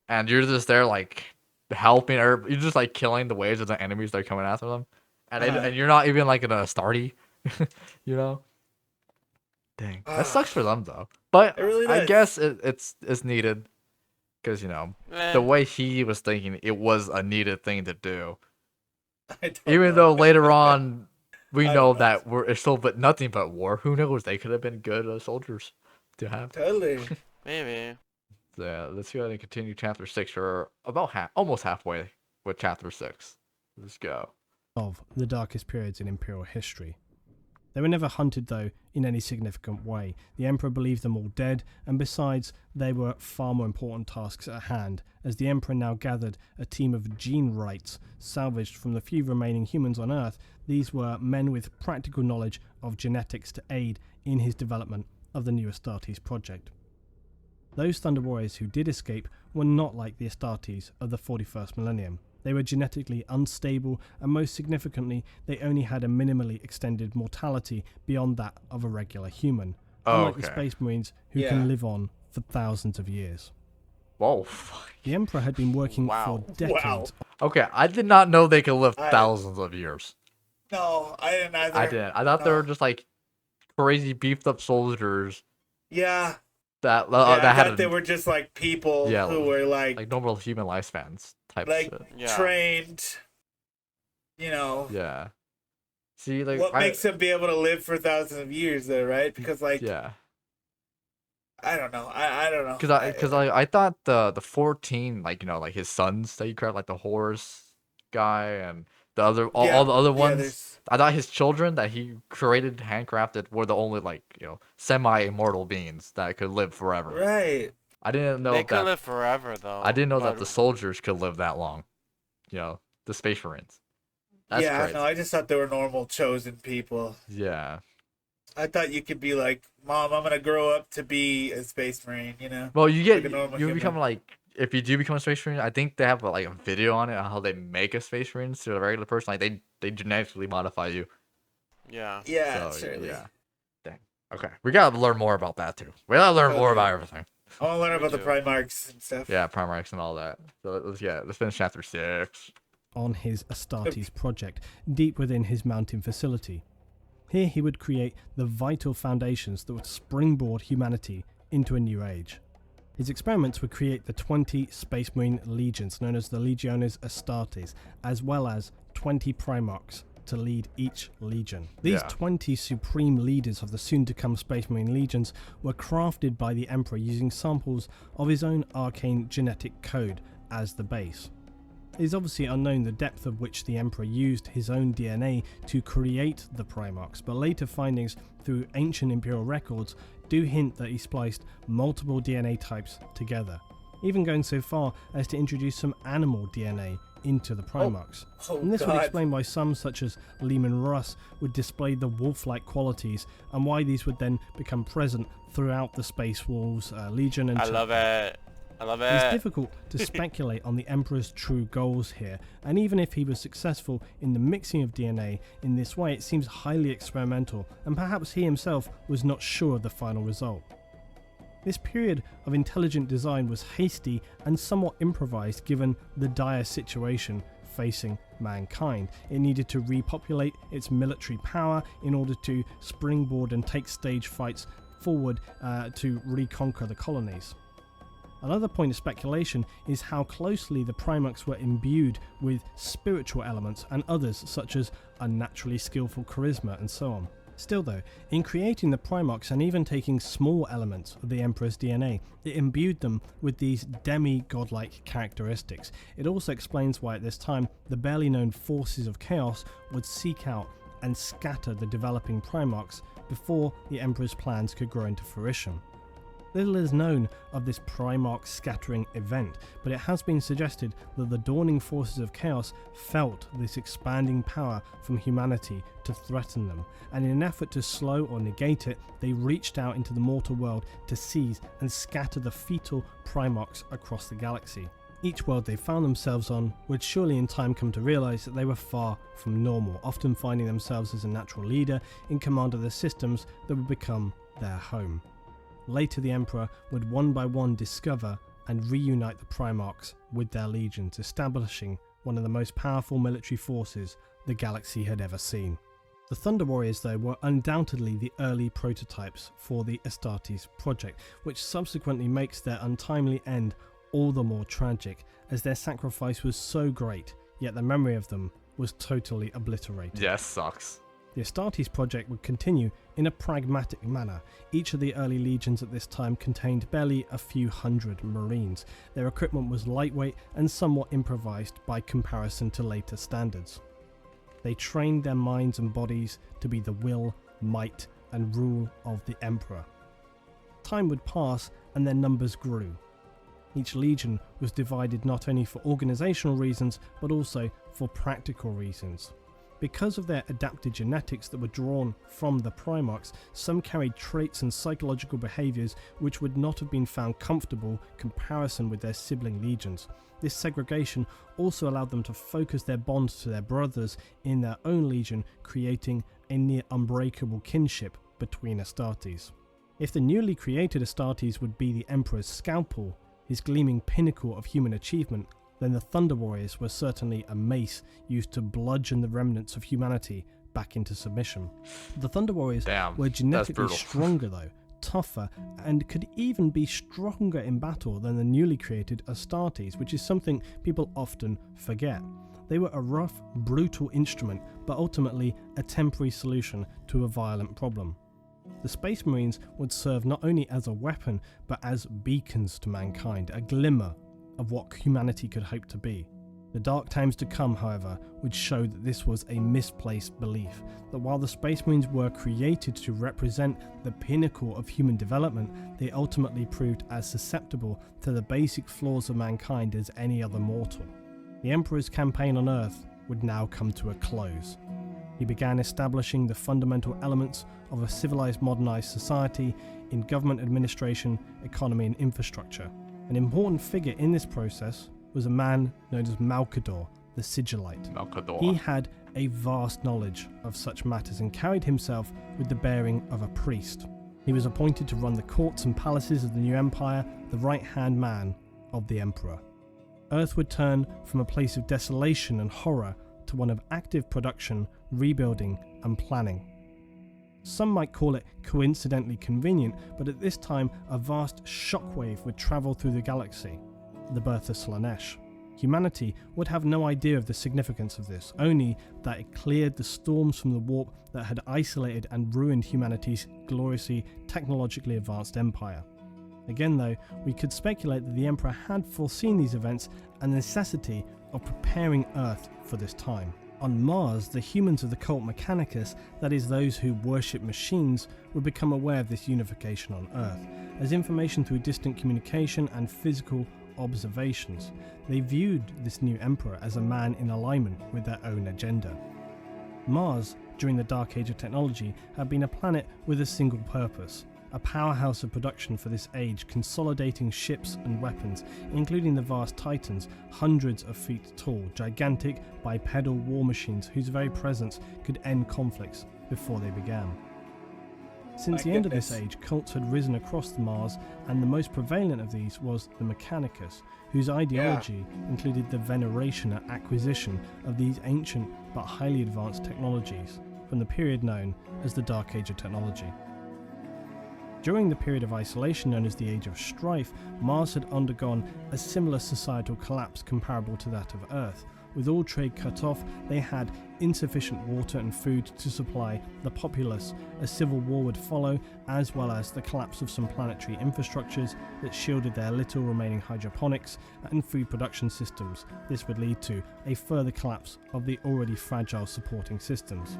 and you're just there like helping, or you're just like killing the waves of the enemies that are coming after them, and you're not even like an Astarte, you know. Dang, that sucks for them though. But really I guess it's needed, because the way he was thinking, it was a needed thing to do. Even though later on we I know don't know. that it's still but nothing but war. Who knows? They could have been good soldiers to have. Totally. Maybe. So, yeah, let's go ahead and continue chapter 6. We're about almost halfway with chapter 6. Let's go. Of the darkest periods in Imperial history. They were never hunted, though, in any significant way. The Emperor believed them all dead, and besides, there were far more important tasks at hand, as the Emperor now gathered a team of gene wrights salvaged from the few remaining humans on Earth. These were men with practical knowledge of genetics to aid in his development of the new Astartes project. Those Thunder Warriors who did escape were not like the Astartes of the 41st millennium. They were genetically unstable, and most significantly, they only had a minimally extended mortality beyond that of a regular human, unlike the Space Marines who can live on for thousands of years. Whoa. The Emperor had been working for decades. Wow. Okay, I did not know they could live thousands of years. No, I didn't either. I didn't. I thought they were just like crazy beefed up soldiers. Yeah. That I had thought they were just like people who were like normal human lifespans type like shit. trained, you know. Yeah. See, like what makes them be able to live for thousands of years, though, right? Because like, I don't know. I don't know. Because I thought the 14 like like his sons that he created, like the horse guy and the other all the other ones. I thought his children that he created handcrafted were the only like semi-immortal beings that could live forever. Right. I didn't know they could live forever though. I didn't know that the soldiers could live that long. The Space Marines. That's crazy. No, I just thought they were normal chosen people. Yeah. I thought you could be like, Mom, I'm gonna grow up to be a Space Marine, Well, you like become like, if you do become a Space Marine, I think they have like a video on it on how they make a Space Marine to a regular person. Like they genetically modify you. Yeah. Yeah. So, yeah. Dang. Okay, we gotta learn more about that too. We gotta learn more about everything. I want to learn about the Primarchs and stuff. Yeah, Primarchs and all that. So let's finish chapter 6. On his Astartes project, deep within his mountain facility. Here he would create the vital foundations that would springboard humanity into a new age. His experiments would create the 20 Space Marine legions known as the Legiones Astartes, as well as 20 Primarchs to lead each legion. These 20 supreme leaders of the soon-to-come Space Marine legions were crafted by the Emperor using samples of his own arcane genetic code as the base. It is obviously unknown the depth of which the Emperor used his own DNA to create the Primarchs, but later findings through ancient Imperial records do hint that he spliced multiple DNA types together, even going so far as to introduce some animal DNA into the Primarchs. And this would explain why some, such as Lehman Russ, would display the wolf-like qualities, and why these would then become present throughout the Space Wolves Legion. I love it. It's difficult to speculate on the Emperor's true goals here, and even if he was successful in the mixing of DNA in this way, it seems highly experimental, and perhaps he himself was not sure of the final result. This period of intelligent design was hasty and somewhat improvised given the dire situation facing mankind. It needed to repopulate its military power in order to springboard and take stage fights forward to reconquer the colonies. Another point of speculation is how closely the Primarchs were imbued with spiritual elements and others such as unnaturally skillful charisma and so on. Still though, in creating the Primarchs and even taking small elements of the Emperor's DNA, it imbued them with these demi-godlike characteristics. It also explains why at this time the barely known forces of chaos would seek out and scatter the developing Primarchs before the Emperor's plans could grow into fruition. Little is known of this Primarch scattering event, but it has been suggested that the dawning forces of chaos felt this expanding power from humanity to threaten them, and in an effort to slow or negate it, they reached out into the mortal world to seize and scatter the fetal Primarchs across the galaxy. Each world they found themselves on would surely in time come to realise that they were far from normal, often finding themselves as a natural leader in command of the systems that would become their home. Later the Emperor would one by one discover and reunite the Primarchs with their legions, establishing one of the most powerful military forces the galaxy had ever seen. The Thunder Warriors, though, were undoubtedly the early prototypes for the Astartes project, which subsequently makes their untimely end all the more tragic, as their sacrifice was so great, yet the memory of them was totally obliterated. Yes, sucks. The Astartes project would continue in a pragmatic manner. Each of the early legions at this time contained barely a few hundred marines. Their equipment was lightweight and somewhat improvised by comparison to later standards. They trained their minds and bodies to be the will, might, and rule of the Emperor. Time would pass and their numbers grew. Each legion was divided not only for organizational reasons but also for practical reasons. Because of their adapted genetics that were drawn from the Primarchs, some carried traits and psychological behaviours which would not have been found comfortable comparison with their sibling legions. This segregation also allowed them to focus their bonds to their brothers in their own legion, creating a near unbreakable kinship between Astartes. If the newly created Astartes would be the Emperor's scalpel, his gleaming pinnacle of human achievement, then the Thunder Warriors were certainly a mace used to bludgeon the remnants of humanity back into submission. The Thunder Warriors were genetically stronger though, tougher, and could even be stronger in battle than the newly created Astartes, which is something people often forget. They were a rough, brutal instrument, but ultimately a temporary solution to a violent problem. The Space Marines would serve not only as a weapon, but as beacons to mankind, a glimmer of what humanity could hope to be. The dark times to come, however, would show that this was a misplaced belief, that while the Space Marines were created to represent the pinnacle of human development, they ultimately proved as susceptible to the basic flaws of mankind as any other mortal. The Emperor's campaign on Earth would now come to a close. He began establishing the fundamental elements of a civilized, modernized society in government administration, economy, and infrastructure. An important figure in this process was a man known as Malcador, the Sigillite. He had a vast knowledge of such matters and carried himself with the bearing of a priest. He was appointed to run the courts and palaces of the new empire, the right-hand man of the emperor. Earth would turn from a place of desolation and horror to one of active production, rebuilding, and planning. Some might call it coincidentally convenient, but at this time a vast shockwave would travel through the galaxy, the birth of Slaanesh. Humanity would have no idea of the significance of this, only that it cleared the storms from the warp that had isolated and ruined humanity's gloriously technologically advanced empire. Again though, we could speculate that the Emperor had foreseen these events and the necessity of preparing Earth for this time. On Mars, the humans of the cult Mechanicus, that is those who worship machines, would become aware of this unification on Earth, as information through distant communication and physical observations. They viewed this new emperor as a man in alignment with their own agenda. Mars, during the Dark Age of technology, had been a planet with a single purpose, a powerhouse of production for this age, consolidating ships and weapons, including the vast Titans, hundreds of feet tall, gigantic bipedal war machines whose very presence could end conflicts before they began. Since the end of this age, cults had risen across the Mars, and the most prevalent of these was the Mechanicus, whose ideology included the veneration and acquisition of these ancient but highly advanced technologies from the period known as the Dark Age of technology. During the period of isolation known as the Age of Strife, Mars had undergone a similar societal collapse comparable to that of Earth. With all trade cut off, they had insufficient water and food to supply the populace. A civil war would follow, as well as the collapse of some planetary infrastructures that shielded their little remaining hydroponics and food production systems. This would lead to a further collapse of the already fragile supporting systems.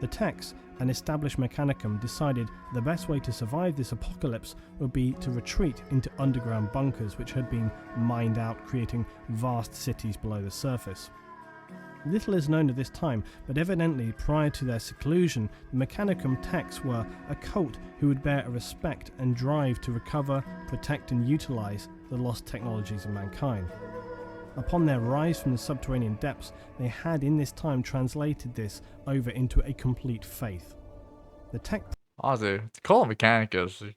The Techs, an established Mechanicum, decided the best way to survive this apocalypse would be to retreat into underground bunkers which had been mined out, creating vast cities below the surface. Little is known at this time, but evidently prior to their seclusion, the Mechanicum Techs were a cult who would bear a respect and drive to recover, protect and utilize the lost technologies of mankind. Upon their rise from the subterranean depths, they had in this time translated this over into a complete faith. The tech... Honestly, call them Mechanicus.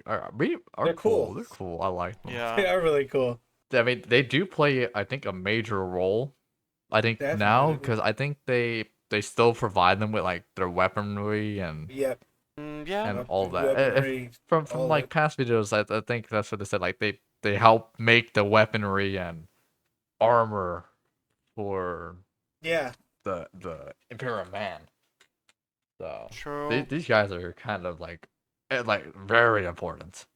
They're cool. They're cool. I like them. Yeah. They are really cool. I mean, they do play, I think, a major role. I think now, because I think they still provide them with like their weaponry and yeah, and all that. From like past videos, I think that's what they said. Like they help make the weaponry and armor for Yeah. the Imperial Man. So True. these guys are kind of like very important.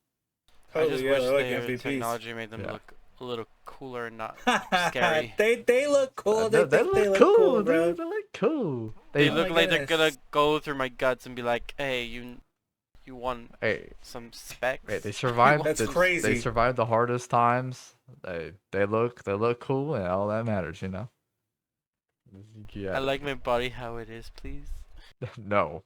I just wish they're like their MVPs. technology made them Yeah. look a little cooler and not scary. they look cool. They look cool, cool, bro. dude. They look cool. They Oh look my like they're goodness. gonna go through my guts and be like, "Hey, you want Hey, some specs?" wait, they survived. That's They crazy. survived the hardest times. They look cool, and all that matters, you know. Yeah. I like my body how it is, please. No.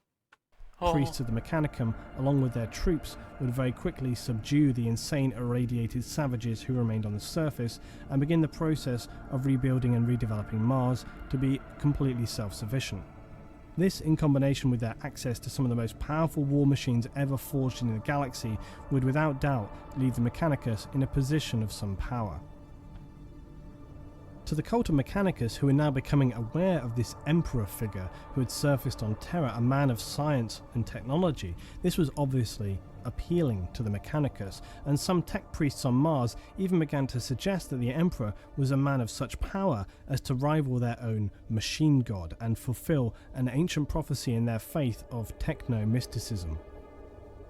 Oh. Priests of the Mechanicum, along with their troops, would very quickly subdue the insane irradiated savages who remained on the surface and begin the process of rebuilding and redeveloping Mars to be completely self-sufficient. This, in combination with their access to some of the most powerful war machines ever forged in the galaxy, would without doubt leave the Mechanicus in a position of some power. To the cult of Mechanicus, who were now becoming aware of this emperor figure who had surfaced on Terra, a man of science and technology, this was obviously appealing to the Mechanicus, and some tech priests on Mars even began to suggest that the emperor was a man of such power as to rival their own machine god and fulfill an ancient prophecy in their faith of techno-mysticism.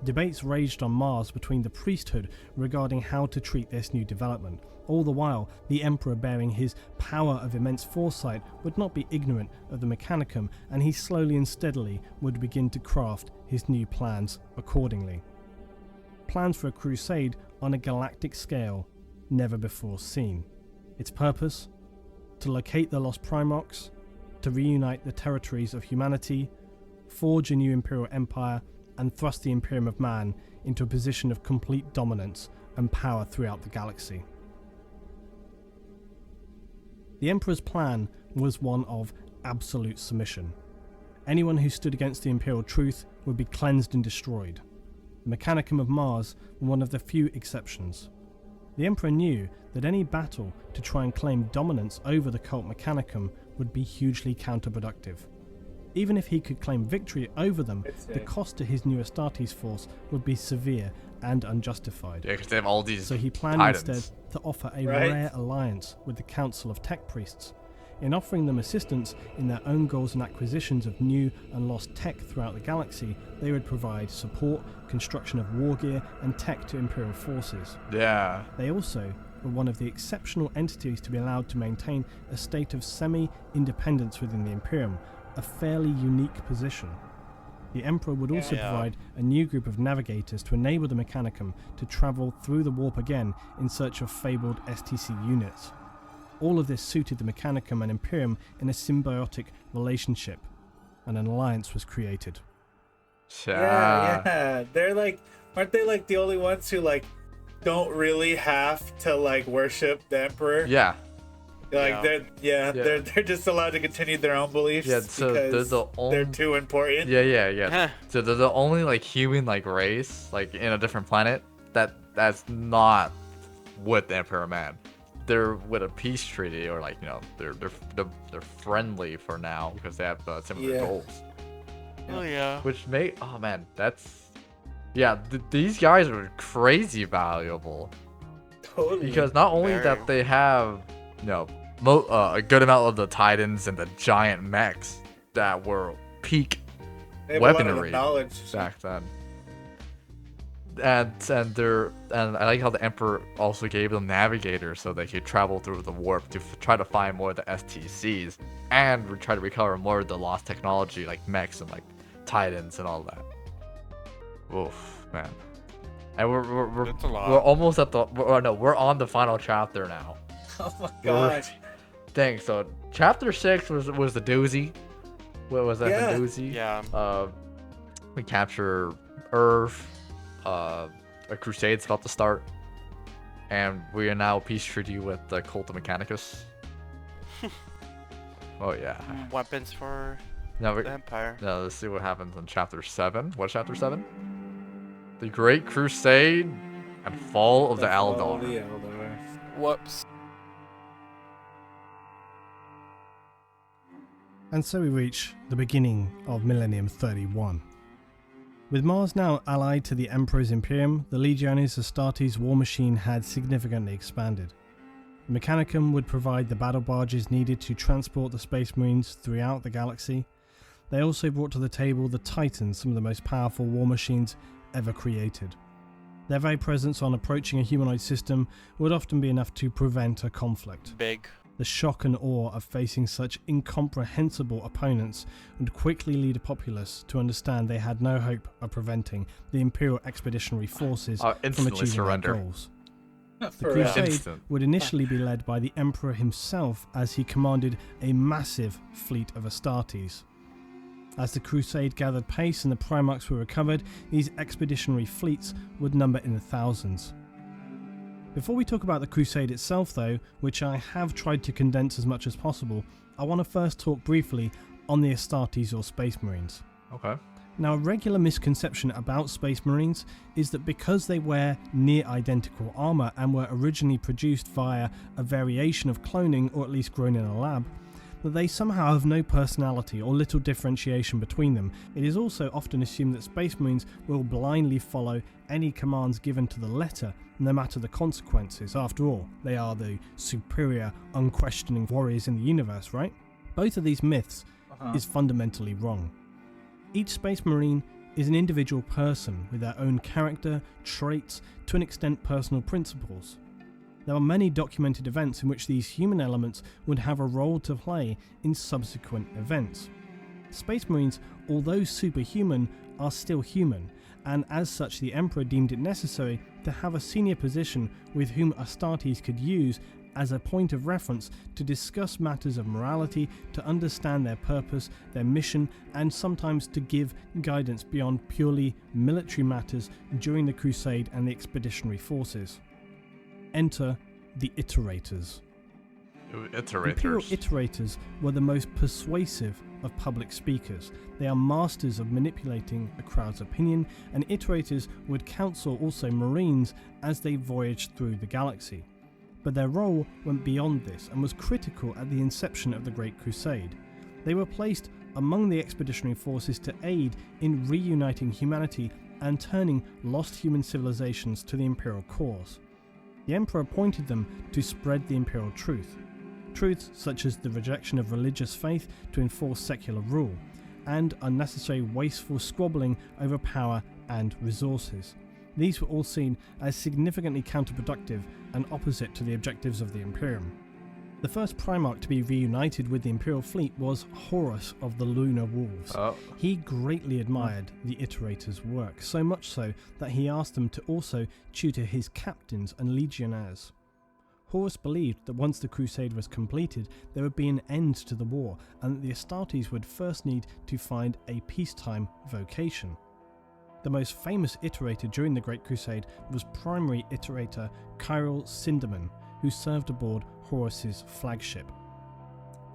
Debates raged on Mars between the priesthood regarding how to treat this new development. All the while, the Emperor, bearing his power of immense foresight, would not be ignorant of the Mechanicum, and he slowly and steadily would begin to craft his new plans accordingly. Plans for a crusade on a galactic scale never before seen. Its purpose? To locate the lost Primarchs, to reunite the territories of humanity, forge a new Imperial Empire, and thrust the Imperium of Man into a position of complete dominance and power throughout the galaxy. The Emperor's plan was one of absolute submission. Anyone who stood against the Imperial truth would be cleansed and destroyed. The Mechanicum of Mars were one of the few exceptions. The Emperor knew that any battle to try and claim dominance over the cult Mechanicum would be hugely counterproductive. Even if he could claim victory over them, the cost to his new Astartes force would be severe and unjustified. Yeah, because they have all these So he planned titans. instead to offer a rare alliance with the Council of Tech Priests. In offering them assistance in their own goals and acquisitions of new and lost tech throughout the galaxy, they would provide support, construction of war gear, and tech to Imperial forces. Yeah. They also were one of the exceptional entities to be allowed to maintain a state of semi-independence within the Imperium, a fairly unique position. The Emperor would also provide a new group of navigators to enable the Mechanicum to travel through the warp again in search of fabled STC units. All of this suited the Mechanicum and Imperium in a symbiotic relationship, and an alliance was created. Yeah. They're like, aren't they like the only ones who like don't really have to like worship the Emperor? Yeah. Like they're just allowed to continue their own beliefs. Yeah, so because they're too important. Yeah. So they're the only like human like race like in a different planet that's not with the Emperor Man. They're with a peace treaty, or like, you know, they're friendly for now because they have similar goals. Oh yeah. Which these guys are crazy valuable. Totally. Because not only that they have, you know, a good amount of the Titans and the giant mechs that were peak weaponry back then. And I like how the Emperor also gave them navigators so they could travel through the warp to try to find more of the STCs and try to recover more of the lost technology like mechs and like Titans and all that. Oof, man. And we're almost at we're on the final chapter now. Oh my gosh. Dang, so chapter 6 was the doozy. What was that? The doozy? Yeah. We capture Earth. A crusade's about to start, and we are now peace treaty with the cult of Mechanicus. Oh yeah. Weapons for the Empire. Now let's see what happens in chapter 7. What's chapter 7? The Great Crusade and Fall of the Eldar. Whoops. And so we reach the beginning of Millennium 31. With Mars now allied to the Emperor's Imperium, the Legiones Astartes war machine had significantly expanded. The Mechanicum would provide the battle barges needed to transport the Space Marines throughout the galaxy. They also brought to the table the Titans, some of the most powerful war machines ever created. Their very presence on approaching a humanoid system would often be enough to prevent a conflict. Big. The shock and awe of facing such incomprehensible opponents would quickly lead a populace to understand they had no hope of preventing the Imperial Expeditionary Forces from achieving their goals. The Crusade would initially be led by the Emperor himself, as he commanded a massive fleet of Astartes. As the Crusade gathered pace and the Primarchs were recovered, these expeditionary fleets would number in the thousands. Before we talk about the Crusade itself though, which I have tried to condense as much as possible, I want to first talk briefly on the Astartes or Space Marines. Okay. Now, a regular misconception about Space Marines is that because they wear near identical armour and were originally produced via a variation of cloning, or at least grown in a lab, that they somehow have no personality or little differentiation between them. It is also often assumed that Space Marines will blindly follow any commands given to the letter, no matter the consequences. After all, they are the superior, unquestioning warriors in the universe, right? Both of these myths is fundamentally wrong. Each Space Marine is an individual person with their own character, traits, to an extent personal principles. There are many documented events in which these human elements would have a role to play in subsequent events. Space Marines, although superhuman, are still human, and as such the Emperor deemed it necessary to have a senior position with whom Astartes could use as a point of reference to discuss matters of morality, to understand their purpose, their mission, and sometimes to give guidance beyond purely military matters during the Crusade and the expeditionary forces. Enter the Iterators. Imperial Iterators were the most persuasive of public speakers. They are masters of manipulating a crowd's opinion, and Iterators would counsel also Marines as they voyaged through the galaxy. But their role went beyond this and was critical at the inception of the Great Crusade. They were placed among the expeditionary forces to aid in reuniting humanity and turning lost human civilizations to the Imperial cause. The Emperor appointed them to spread the Imperial truth. Truths such as the rejection of religious faith to enforce secular rule, and unnecessary wasteful squabbling over power and resources. These were all seen as significantly counterproductive and opposite to the objectives of the Imperium. The first Primarch to be reunited with the Imperial fleet was Horus of the Lunar Wolves. He greatly admired the Iterators' work, so much so that he asked them to also tutor his captains and legionnaires. Horus believed that once the Crusade was completed, there would be an end to the war, and that the Astartes would first need to find a peacetime vocation. The most famous Iterator during the Great Crusade was Primary Iterator Kyril Sindaman, who served aboard Horus's flagship.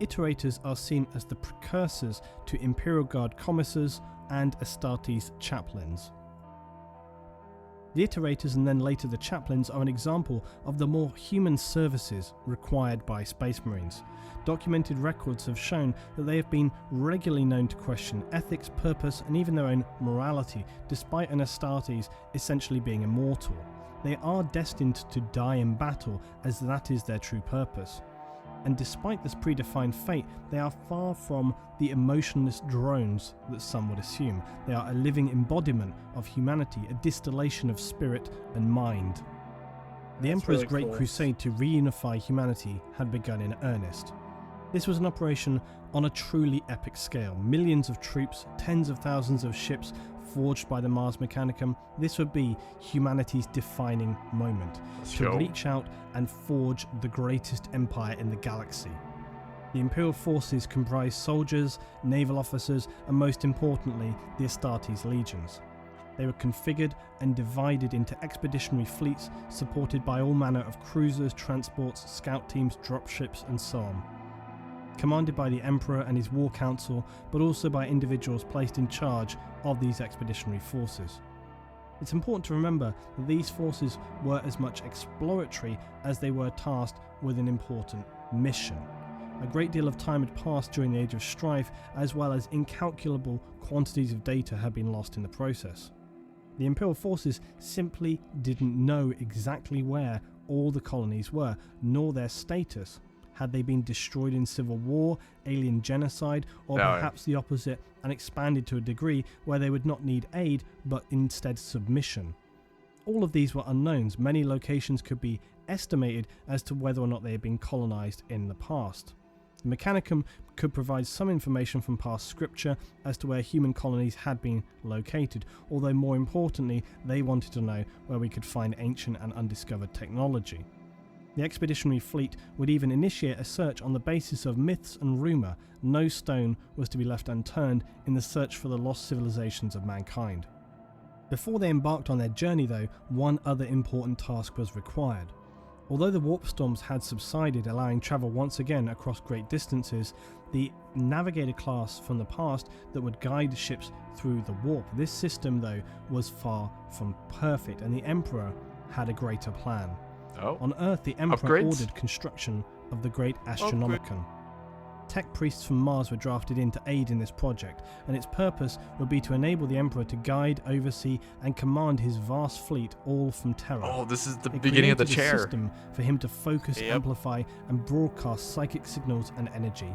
Iterators are seen as the precursors to Imperial Guard commissars and Astartes chaplains. The Iterators and then later the chaplains are an example of the more human services required by Space Marines. Documented records have shown that they have been regularly known to question ethics, purpose, and even their own morality, despite an Astartes essentially being immortal. They are destined to die in battle, as that is their true purpose. And despite this predefined fate, they are far from the emotionless drones that some would assume. They are a living embodiment of humanity, a distillation of spirit and mind. The Emperor's Great Crusade to reunify humanity had begun in earnest. This was an operation on a truly epic scale. Millions of troops, tens of thousands of ships forged by the Mars Mechanicum. This would be humanity's defining moment. To reach out and forge the greatest empire in the galaxy. The Imperial forces comprised soldiers, naval officers, and most importantly, the Astartes legions. They were configured and divided into expeditionary fleets supported by all manner of cruisers, transports, scout teams, dropships, and so on. Commanded by the Emperor and his war council, but also by individuals placed in charge of these expeditionary forces. It's important to remember that these forces were as much exploratory as they were tasked with an important mission. A great deal of time had passed during the Age of Strife, as well as incalculable quantities of data had been lost in the process. The Imperial forces simply didn't know exactly where all the colonies were, nor their status. Had they been destroyed in civil war, alien genocide, or perhaps the opposite, and expanded to a degree where they would not need aid, but instead submission? All of these were unknowns. Many locations could be estimated as to whether or not they had been colonized in the past. The Mechanicum could provide some information from past scripture as to where human colonies had been located, although more importantly, they wanted to know where we could find ancient and undiscovered technology. The expeditionary fleet would even initiate a search on the basis of myths and rumour. No stone was to be left unturned in the search for the lost civilizations of mankind. Before they embarked on their journey though, one other important task was required. Although the warp storms had subsided, allowing travel once again across great distances, the navigator class from the past that would guide ships through the warp. This system though was far from perfect, and the Emperor had a greater plan. On Earth, the Emperor ordered construction of the Great Astronomicon. Tech priests from Mars were drafted in to aid in this project, and its purpose would be to enable the Emperor to guide, oversee, and command his vast fleet, all from Terra. Oh, this is the beginning of the chair. A system for him to focus, amplify, and broadcast psychic signals and energy.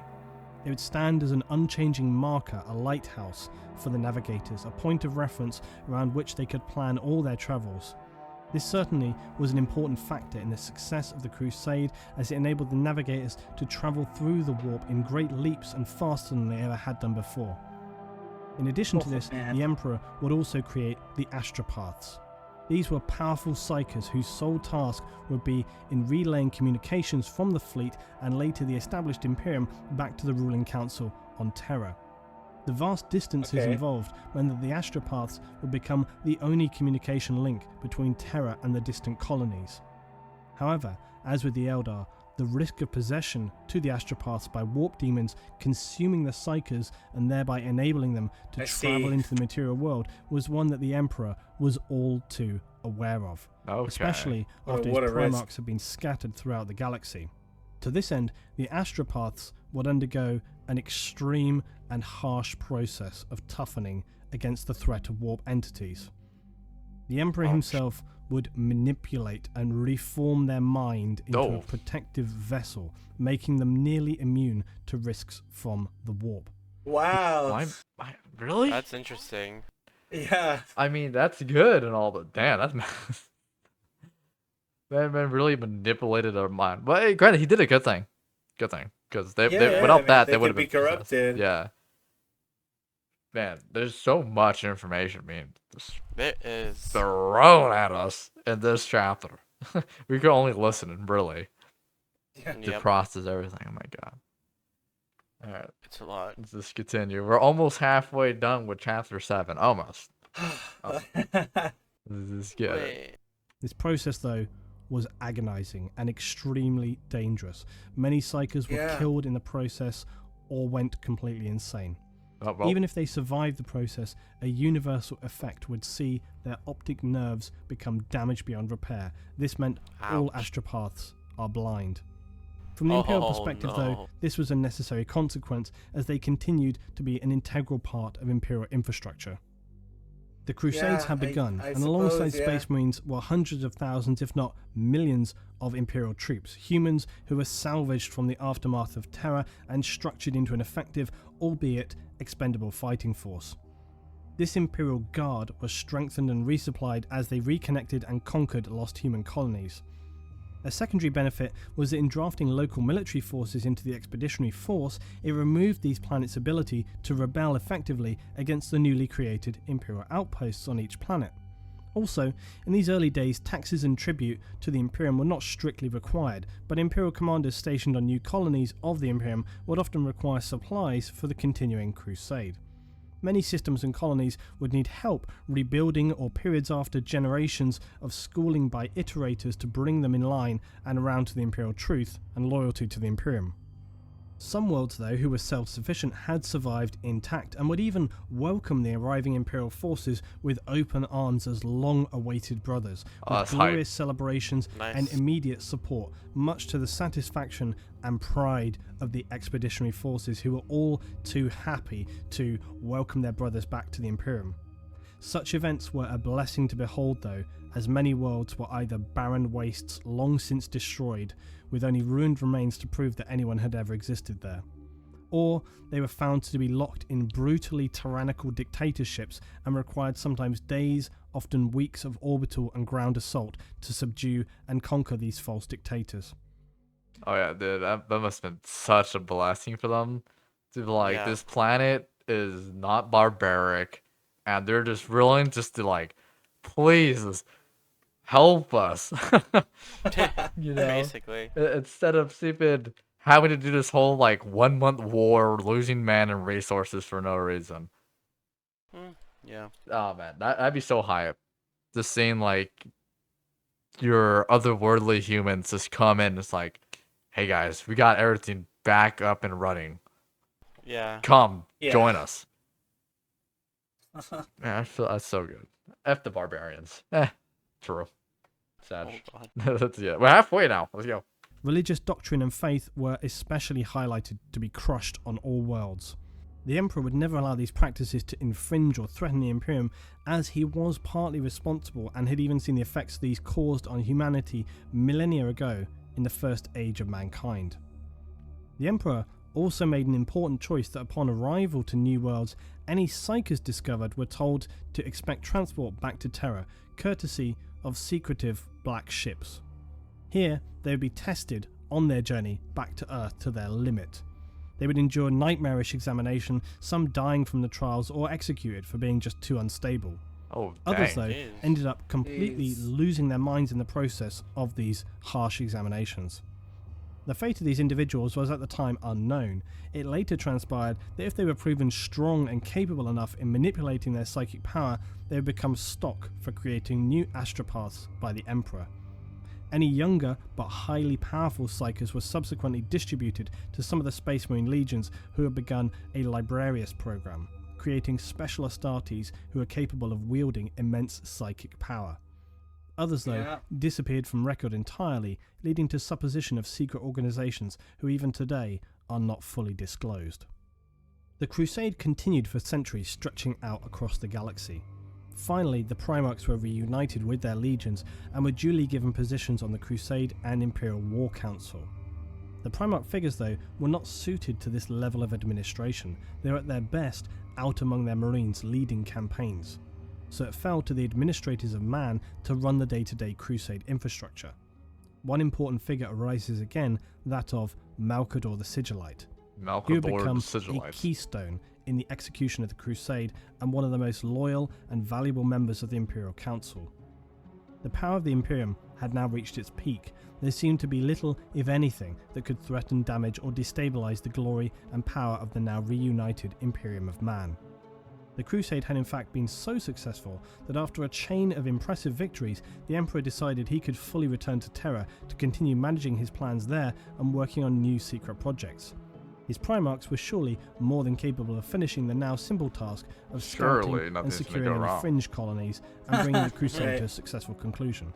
It would stand as an unchanging marker, a lighthouse for the navigators, a point of reference around which they could plan all their travels. This certainly was an important factor in the success of the crusade, as it enabled the navigators to travel through the warp in great leaps and faster than they ever had done before. In addition to this, the Emperor would also create the astropaths. These were powerful psychers whose sole task would be in relaying communications from the fleet and later the established Imperium back to the ruling council on Terra. The vast distances involved meant that the astropaths would become the only communication link between Terra and the distant colonies. However, as with the Eldar, the risk of possession to the astropaths by warp demons consuming the psychers and thereby enabling them to travel into the material world was one that the Emperor was all too aware of, especially after his primarchs had been scattered throughout the galaxy. To this end, the astropaths would undergo an extreme and harsh process of toughening against the threat of warp entities. The Emperor himself would manipulate and reform their mind into a protective vessel, making them nearly immune to risks from the warp. Wow. Really? That's interesting. Yeah. I mean, that's good and all, but damn, that's man really manipulated our mind. But hey, granted, he did a good thing. Good thing. Because without that, they would have been corrupted. Yeah. Man, there's so much information being thrown at us in this chapter. We could only listen and really to process everything. Oh my god. Alright. It's a lot. Let's just continue. We're almost halfway done with chapter 7. Almost. This This process, though, was agonizing and extremely dangerous. Many psychers were killed in the process or went completely insane. Even if they survived the process, a universal effect would see their optic nerves become damaged beyond repair. This meant all astropaths are blind. From the Imperial perspective, though, this was a necessary consequence as they continued to be an integral part of Imperial infrastructure. The Crusades had begun, and alongside Space Marines were hundreds of thousands, if not millions, of Imperial troops, humans who were salvaged from the aftermath of Terra and structured into an effective, albeit expendable fighting force. This Imperial Guard was strengthened and resupplied as they reconnected and conquered lost human colonies. A secondary benefit was that in drafting local military forces into the expeditionary force, it removed these planets' ability to rebel effectively against the newly created Imperial outposts on each planet. Also, in these early days, taxes and tribute to the Imperium were not strictly required, but Imperial commanders stationed on new colonies of the Imperium would often require supplies for the continuing crusade. Many systems and colonies would need help rebuilding or periods after generations of schooling by iterators to bring them in line and around to the Imperial truth and loyalty to the Imperium. Some worlds, though, who were self-sufficient had survived intact and would even welcome the arriving Imperial forces with open arms as long-awaited brothers, with glorious celebrations and immediate support, much to the satisfaction and pride of the expeditionary forces who were all too happy to welcome their brothers back to the Imperium. Such events were a blessing to behold though, as many worlds were either barren wastes long since destroyed, with only ruined remains to prove that anyone had ever existed there. Or they were found to be locked in brutally tyrannical dictatorships and required sometimes days, often weeks of orbital and ground assault to subdue and conquer these false dictators. Oh yeah, dude, that must have been such a blessing for them. To be like, Yeah. this planet is not barbaric, and they're just willing just to like, please help us. You know, Basically. instead of stupid having to do this whole like 1 month war, losing man and resources for no reason. Yeah. Oh man, that'd be so hype. Just seeing like your otherworldly humans just come in. It's like, hey guys, we got everything back up and running. Yeah. Come, Yeah. join us. Man, I feel that's so good. F the barbarians. True. Sad. Oh god. That's yeah. We're halfway now. Let's go. Religious doctrine and faith were especially highlighted to be crushed on all worlds. The Emperor would never allow these practices to infringe or threaten the Imperium, as he was partly responsible and had even seen the effects these caused on humanity millennia ago in the first age of mankind. The Emperor also made an important choice that upon arrival to new worlds, any psychers discovered were told to expect transport back to Terra, courtesy of secretive black ships. Here, they would be tested on their journey back to Earth to their limit. They would endure nightmarish examination, some dying from the trials or executed for being just too unstable. Oh, Others, dang. though, Jeez. ended up completely Jeez. losing their minds in the process of these harsh examinations. The fate of these individuals was at the time unknown. It later transpired that if they were proven strong and capable enough in manipulating their psychic power, they would become stock for creating new astropaths by the Emperor. Any younger but highly powerful psychers were subsequently distributed to some of the Space Marine legions who had begun a Librarius program, creating special Astartes who are capable of wielding immense psychic power. Others, though, Yeah. disappeared from record entirely, leading to supposition of secret organisations who even today are not fully disclosed. The Crusade continued for centuries, stretching out across the galaxy. Finally, the Primarchs were reunited with their legions and were duly given positions on the Crusade and Imperial War Council. The Primarch figures, though, were not suited to this level of administration. They were at their best out among their Marines leading campaigns. So it fell to the administrators of Man to run the day-to-day Crusade infrastructure. One important figure arises again, that of Malcador the Sigillite. He would Malcador become the Sigillite. a keystone in the execution of the Crusade and one of the most loyal and valuable members of the Imperial Council. The power of the Imperium had now reached its peak. There seemed to be little, if anything, that could threaten, damage or destabilize the glory and power of the now reunited Imperium of Man. The Crusade had in fact been so successful that after a chain of impressive victories, the Emperor decided he could fully return to Terra to continue managing his plans there and working on new secret projects. His Primarchs were surely more than capable of finishing the now simple task of scouting Surely and nothing's gonna securing go any wrong. fringe colonies and bringing the Crusade Right. to a successful conclusion.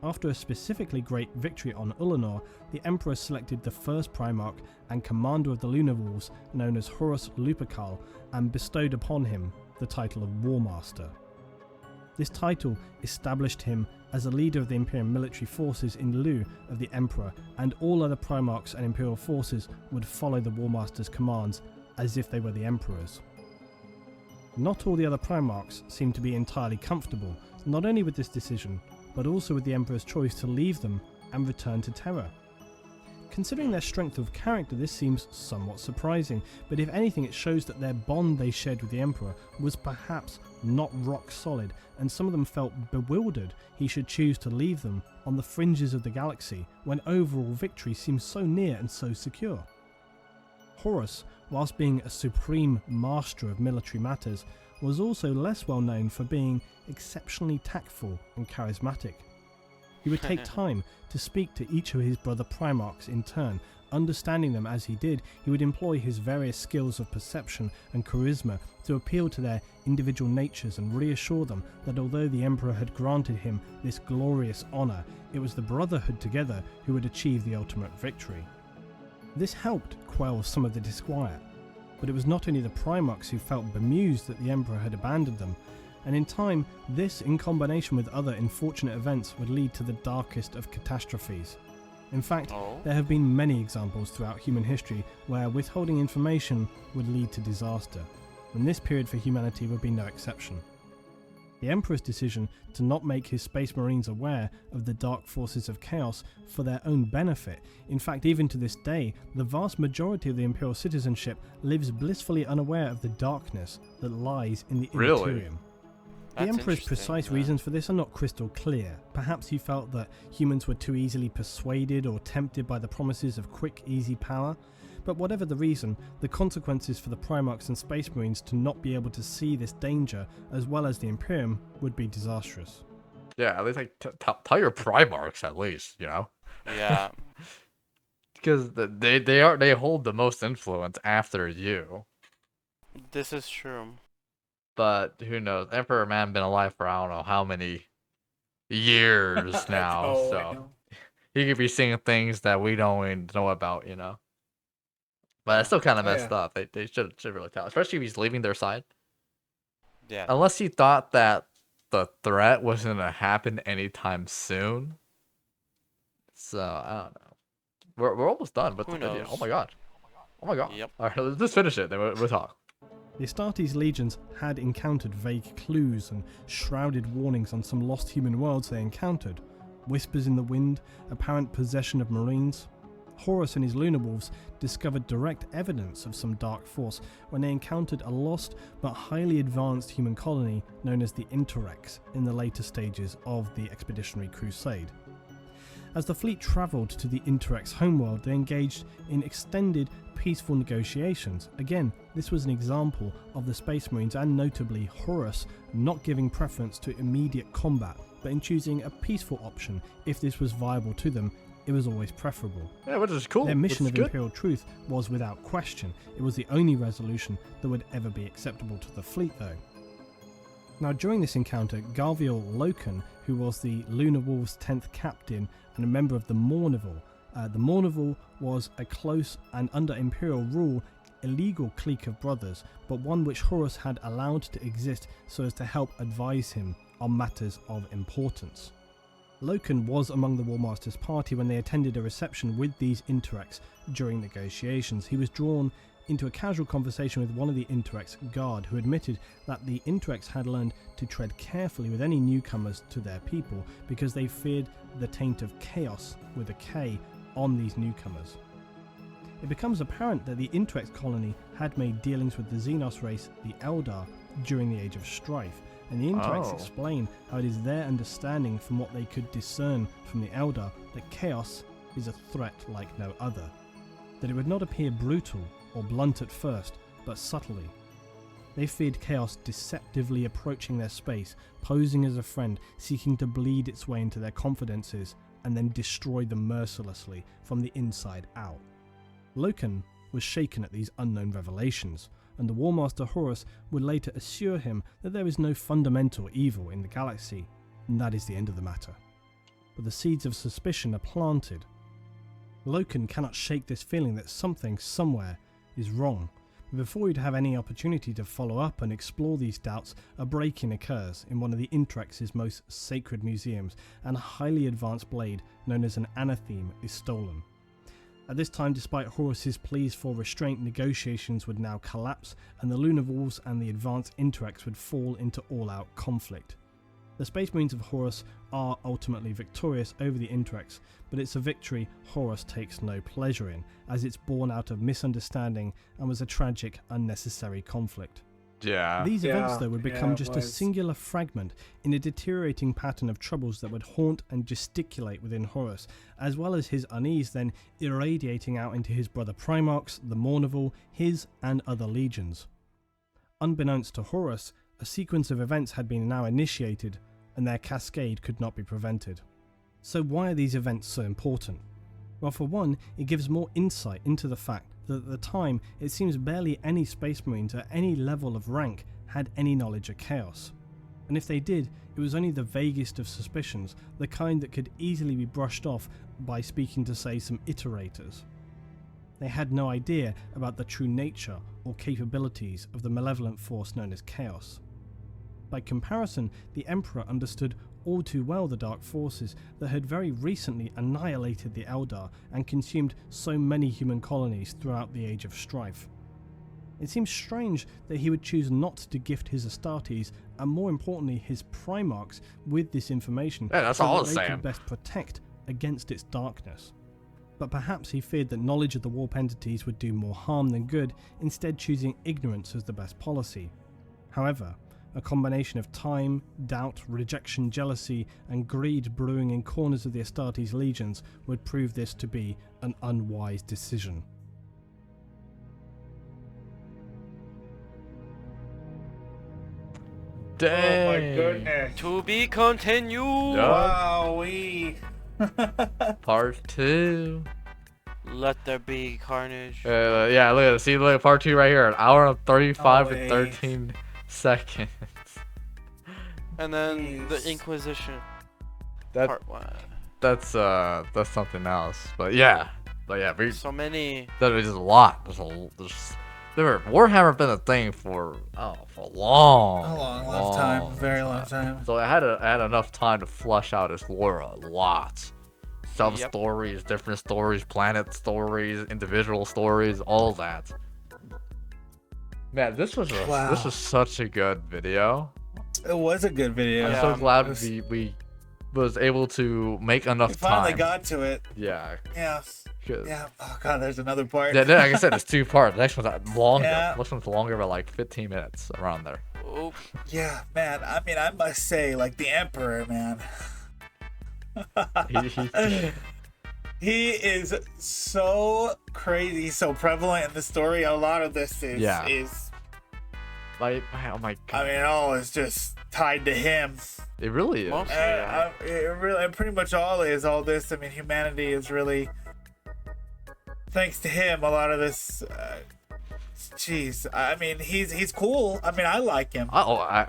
After a specifically great victory on Ulanor, the Emperor selected the first Primarch and commander of the Lunar Wolves, known as Horus Lupercal, and bestowed upon him the title of War Master. This title established him as a leader of the Imperial military forces in lieu of the Emperor, and all other Primarchs and Imperial forces would follow the War Master's commands as if they were the Emperor's. Not all the other Primarchs seemed to be entirely comfortable, not only with this decision, but also with the Emperor's choice to leave them and return to Terra. Considering their strength of character, this seems somewhat surprising, but if anything it shows that their bond they shared with the Emperor was perhaps not rock solid, and some of them felt bewildered he should choose to leave them on the fringes of the galaxy when overall victory seems so near and so secure. Horus, whilst being a supreme master of military matters, was also less well known for being exceptionally tactful and charismatic. He would take time to speak to each of his brother Primarchs in turn. Understanding them as he did, he would employ his various skills of perception and charisma to appeal to their individual natures and reassure them that although the Emperor had granted him this glorious honour, it was the Brotherhood together who would achieve the ultimate victory. This helped quell some of the disquiet. But it was not only the Primarchs who felt bemused that the Emperor had abandoned them, and in time, this in combination with other unfortunate events would lead to the darkest of catastrophes. In fact, there have been many examples throughout human history where withholding information would lead to disaster, and this period for humanity would be no exception. The Emperor's decision to not make his Space Marines aware of the dark forces of chaos for their own benefit. In fact, even to this day, the vast majority of the Imperial citizenship lives blissfully unaware of the darkness that lies in the Interium. The Emperor's precise reasons for this are not crystal clear. Perhaps he felt that humans were too easily persuaded or tempted by the promises of quick, easy power. But whatever the reason, the consequences for the Primarchs and Space Marines to not be able to see this danger, as well as the Imperium, would be disastrous. Yeah, at least like tell your Primarchs at least, you know. Yeah. Because they hold the most influence after you. This is true. But who knows? Emperor Man been alive for I don't know how many years now, so he could be seeing things that we don't even know about, you know. But it's still kind of messed up. They should really tell, especially if he's leaving their side. Yeah. Unless he thought that the threat wasn't gonna happen anytime soon. So I don't know. We're almost done with the video. Oh my god. Oh my god. Yep. All right, let's just finish it. Then we'll talk. The Astartes legions had encountered vague clues and shrouded warnings on some lost human worlds they encountered. Whispers in the wind, apparent possession of marines. Horus and his Lunar Wolves discovered direct evidence of some dark force when they encountered a lost but highly advanced human colony known as the Interrex in the later stages of the Expeditionary Crusade. As the fleet travelled to the Interrex homeworld, they engaged in extended peaceful negotiations. Again, this was an example of the Space Marines and notably Horus not giving preference to immediate combat, but in choosing a peaceful option if this was viable to them. It was always preferable. Yeah, which is cool. Their mission of Imperial Truth was without question. It was the only resolution that would ever be acceptable to the fleet, though. Now, during this encounter, Garviel Loken, who was the Lunar Wolves' 10th captain and a member of the Mournival, the Mournival was a close and under Imperial rule illegal clique of brothers, but one which Horus had allowed to exist so as to help advise him on matters of importance. Loken was among the War Master's party when they attended a reception with these Interrex during negotiations. He was drawn into a casual conversation with one of the Interrex guard, who admitted that the Interrex had learned to tread carefully with any newcomers to their people because they feared the taint of chaos with a K on these newcomers. It becomes apparent that the Interrex colony had made dealings with the Xenos race, the Eldar, during the Age of Strife, and the Interrex explain how it is their understanding from what they could discern from the Eldar that chaos is a threat like no other. That it would not appear brutal or blunt at first, but subtly. They feared chaos deceptively approaching their space, posing as a friend, seeking to bleed its way into their confidences, and then destroy them mercilessly from the inside out. Loken was shaken at these unknown revelations, and the War Master Horus would later assure him that there is no fundamental evil in the galaxy, and that is the end of the matter. But the seeds of suspicion are planted. Loken cannot shake this feeling that something, somewhere, is wrong. But before he'd have any opportunity to follow up and explore these doubts, a break-in occurs in one of the Interrex's most sacred museums, and a highly advanced blade known as an anatheme is stolen. At this time, despite Horus's pleas for restraint, negotiations would now collapse, and the Lunar Wolves and the advanced Interrex would fall into all-out conflict. The Space Marines of Horus are ultimately victorious over the Interrex, but it's a victory Horus takes no pleasure in, as it's born out of misunderstanding and was a tragic, unnecessary conflict. Yeah. These events, though, would become just a singular fragment in a deteriorating pattern of troubles that would haunt and gesticulate within Horus, as well as his unease then irradiating out into his brother Primarchs, the Mournival, his and other legions. Unbeknownst to Horus, a sequence of events had been now initiated, and their cascade could not be prevented. So why are these events so important? Well, for one, it gives more insight into the fact that at the time it seems barely any Space Marines at any level of rank had any knowledge of chaos. And if they did, it was only the vaguest of suspicions, the kind that could easily be brushed off by speaking to, say, some iterators. They had no idea about the true nature or capabilities of the malevolent force known as Chaos. By comparison, the Emperor understood all too well the dark forces that had very recently annihilated the Eldar and consumed so many human colonies throughout the Age of Strife. It seems strange that he would choose not to gift his Astartes, and more importantly his Primarchs, with this information Yeah, that's so all I that was they saying. could best protect against its darkness. But perhaps he feared that knowledge of the warp entities would do more harm than good, instead choosing ignorance as the best policy. However, a combination of time, doubt, rejection, jealousy, and greed brewing in corners of the Astartes legions would prove this to be an unwise decision. Dang. Oh my goodness. To be continued. Yeah. Wowee. Part 2. Let there be carnage. Yeah, look at it. See, look at part 2 right here. An hour and 35 Oh, and wait. 13 seconds. And then Jeez. the Inquisition. That Part 1. that's something else. But yeah, So many. there's a lot. Warhammer been a thing for a long time. Very long time. So I had enough time to flush out its lore a lot. Sub Yep. stories, different stories, planet stories, individual stories, all that. Man, this was such a good video. It was a good video. I'm Yeah, so glad it was- we was able to make enough We finally time. got to it. Yeah. Yeah. 'Cause- Yeah. Oh god, there's another part. Yeah, like I said, it's 2 parts. The next one's longer. Yeah. This one's longer by like 15 minutes around there. Oh, Yeah, man. I mean, I must say, like the Emperor, man. He- He is so crazy. He's so prevalent in the story. A lot of this is like, oh my I god, mean, it all is just tied to him. it really is. Most- Yeah. It really, pretty much all is all this. I mean, humanity is really, thanks to him, a lot of this. Jeez, I mean, he's cool. I mean, I like him. I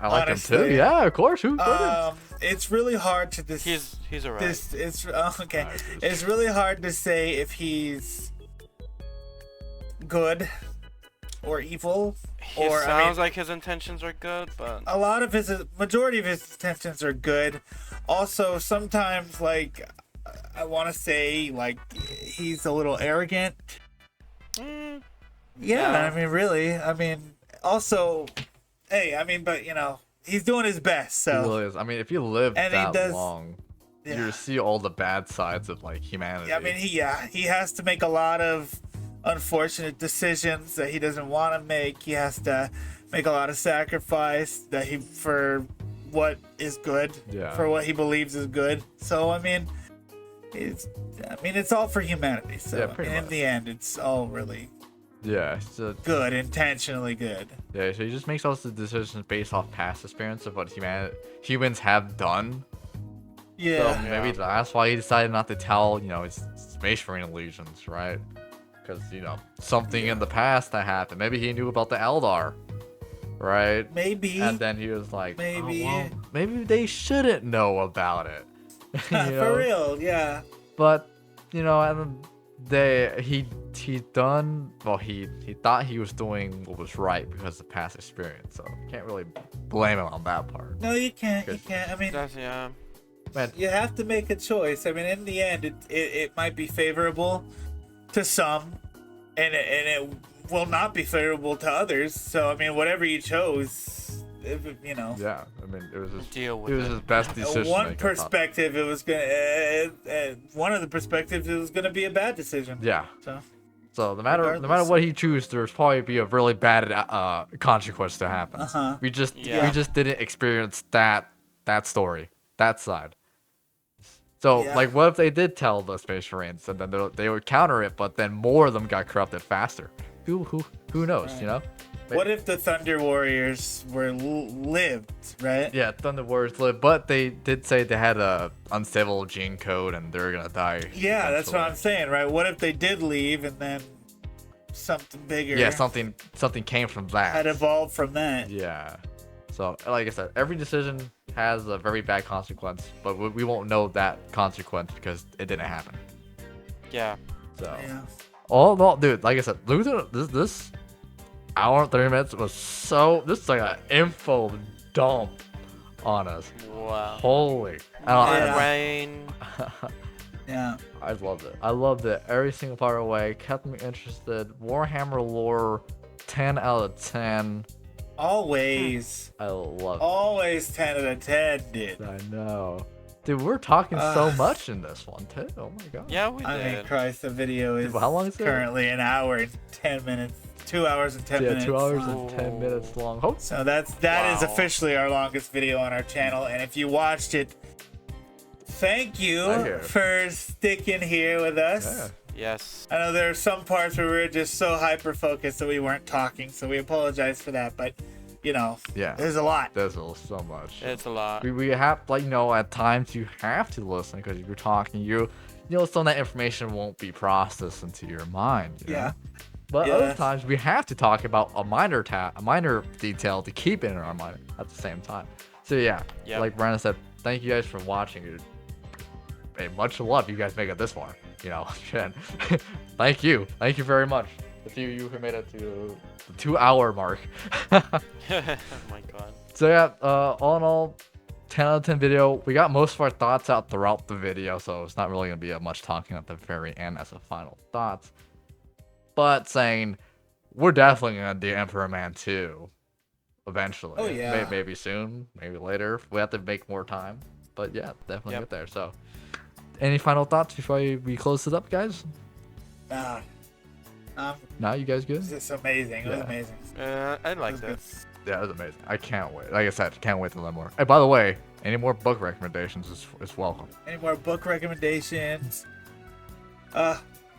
like him too. Honestly. Yeah, of course. Who wouldn't? It's really hard to he's alright. it's okay. Alright. It's really hard to say if he's good or evil. He Or, I sounds mean- like his intentions are good, but A lot of majority of his intentions are good. Also, sometimes, like, I want to say, like, he's a little arrogant. mm, Yeah, Yeah. I mean, really. I mean, also, hey, I mean, but, you know, he's doing his best, He so. really is. I mean, if you live And he that does- long, Yeah. you see all the bad sides of like humanity. Yeah, I mean, he has to make a lot of unfortunate decisions that he doesn't want to make. He has to make a lot of sacrifice for what is good, Yeah. for what he believes is good. So I mean, it's all for humanity. So Yeah, pretty in much. the end, it's all really yeah, so, good, intentionally good. yeah. So he just makes all the decisions based off past experience of what humans have done. Yeah. So maybe that's why he decided not to tell, his Space Marine allegiance, right? Because, something in the past that happened. Maybe he knew about the Eldar, right? Maybe. And then he was like, Maybe. "Oh, well, maybe they shouldn't know about it." You know? For real, yeah. But, and he thought he was doing what was right because of past experience. So you can't really blame him on that part. No, you can't. You Good. can't. I mean, that's yeah. Man, you have to make a choice. I mean, in the end, it might be favorable to some, and it will not be favorable to others. So I mean, whatever you chose, yeah. I mean, it was Deal with it was it. his best decision. one perspective, it was gonna. One of the perspectives, it was gonna be a bad decision. Yeah. So No matter Regardless. what he chooses, there's probably be a really bad consequence to happen. Uh-huh. We just Yeah. didn't experience that story, that side. So Yeah. like, what if they did tell the Space Marines and then they would counter it, but then more of them got corrupted faster? Who knows? Right. What if the Thunder Warriors were lived, right? Yeah, Thunder Warriors lived, but they did say they had a unstable gene code and they're gonna die. Yeah, that's what eventually. I'm saying, right? What if they did leave and then something bigger Yeah, something came from that. had evolved from that? Yeah. So, like I said, every decision has a very bad consequence, but we won't know that consequence because it didn't happen. Yeah. So, Yeah. All in all, dude, like I said, this hour and 30 minutes was so. This is like an info dump on us. Wow. Holy. Rain. Yeah. I loved it. I loved it. Every single part of the way. Kept me interested. Warhammer lore, 10 out of 10. Always. I love it. Always 10 out of 10, dude. I know. Dude, we're talking so much in this one, too. Oh my god. Yeah, we I did. mean, Christ, the video is How long is it? currently an hour and 10 minutes. 2 hours and 10 minutes. 2 hours and 10 minutes long. Oh. So that is officially our longest video on our channel. And if you watched it, thank you for sticking here with us. Yeah. Yes. I know there are some parts where we were just so hyper focused that we weren't talking, so we apologize for that. But you know, there's a lot. There's so much. It's a lot. We have, like, you know, at times you have to listen because if you're talking, you know, some of that information won't be processed into your mind. You know? But other times we have to talk about a minor detail to keep it in our mind at the same time. So like Brandon said, thank you guys for watching. Hey, much love you guys make it this far. You know, thank you very much. The few of you who made it to the 2 hour mark. Oh my god. So all in all, 10 out of 10 video. We got most of our thoughts out throughout the video, so it's not really gonna be much talking at the very end as a final thoughts. But saying we're definitely gonna do Emperor Man 2 eventually. Oh yeah. Maybe soon, maybe later. We have to make more time. But yeah, definitely get there. So any final thoughts before we close it up, guys? No, you guys good? It's amazing. It was amazing. I liked it. Yeah, it was amazing. I can't wait. Like I said, can't wait to learn more. Hey, by the way, any more book recommendations is welcome. Any more book recommendations?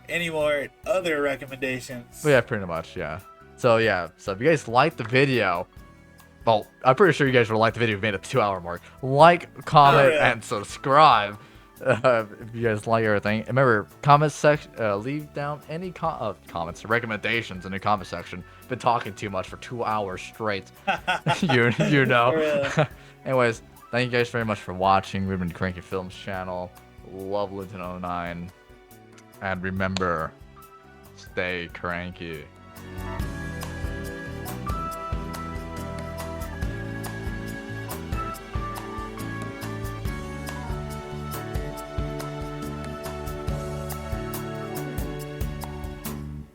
Any more other recommendations? Yeah, pretty much, yeah. So if you guys liked the video, well, I'm pretty sure you guys will like the video. We made it 2 hour mark. Like, comment, and subscribe. If you guys like everything, and remember, comment section, leave down any comments, recommendations in the comment section. Been talking too much for 2 hours straight. you know. Anyways, thank you guys very much for watching. We've been Cranky Films channel. Love Luetin09, and remember, stay cranky.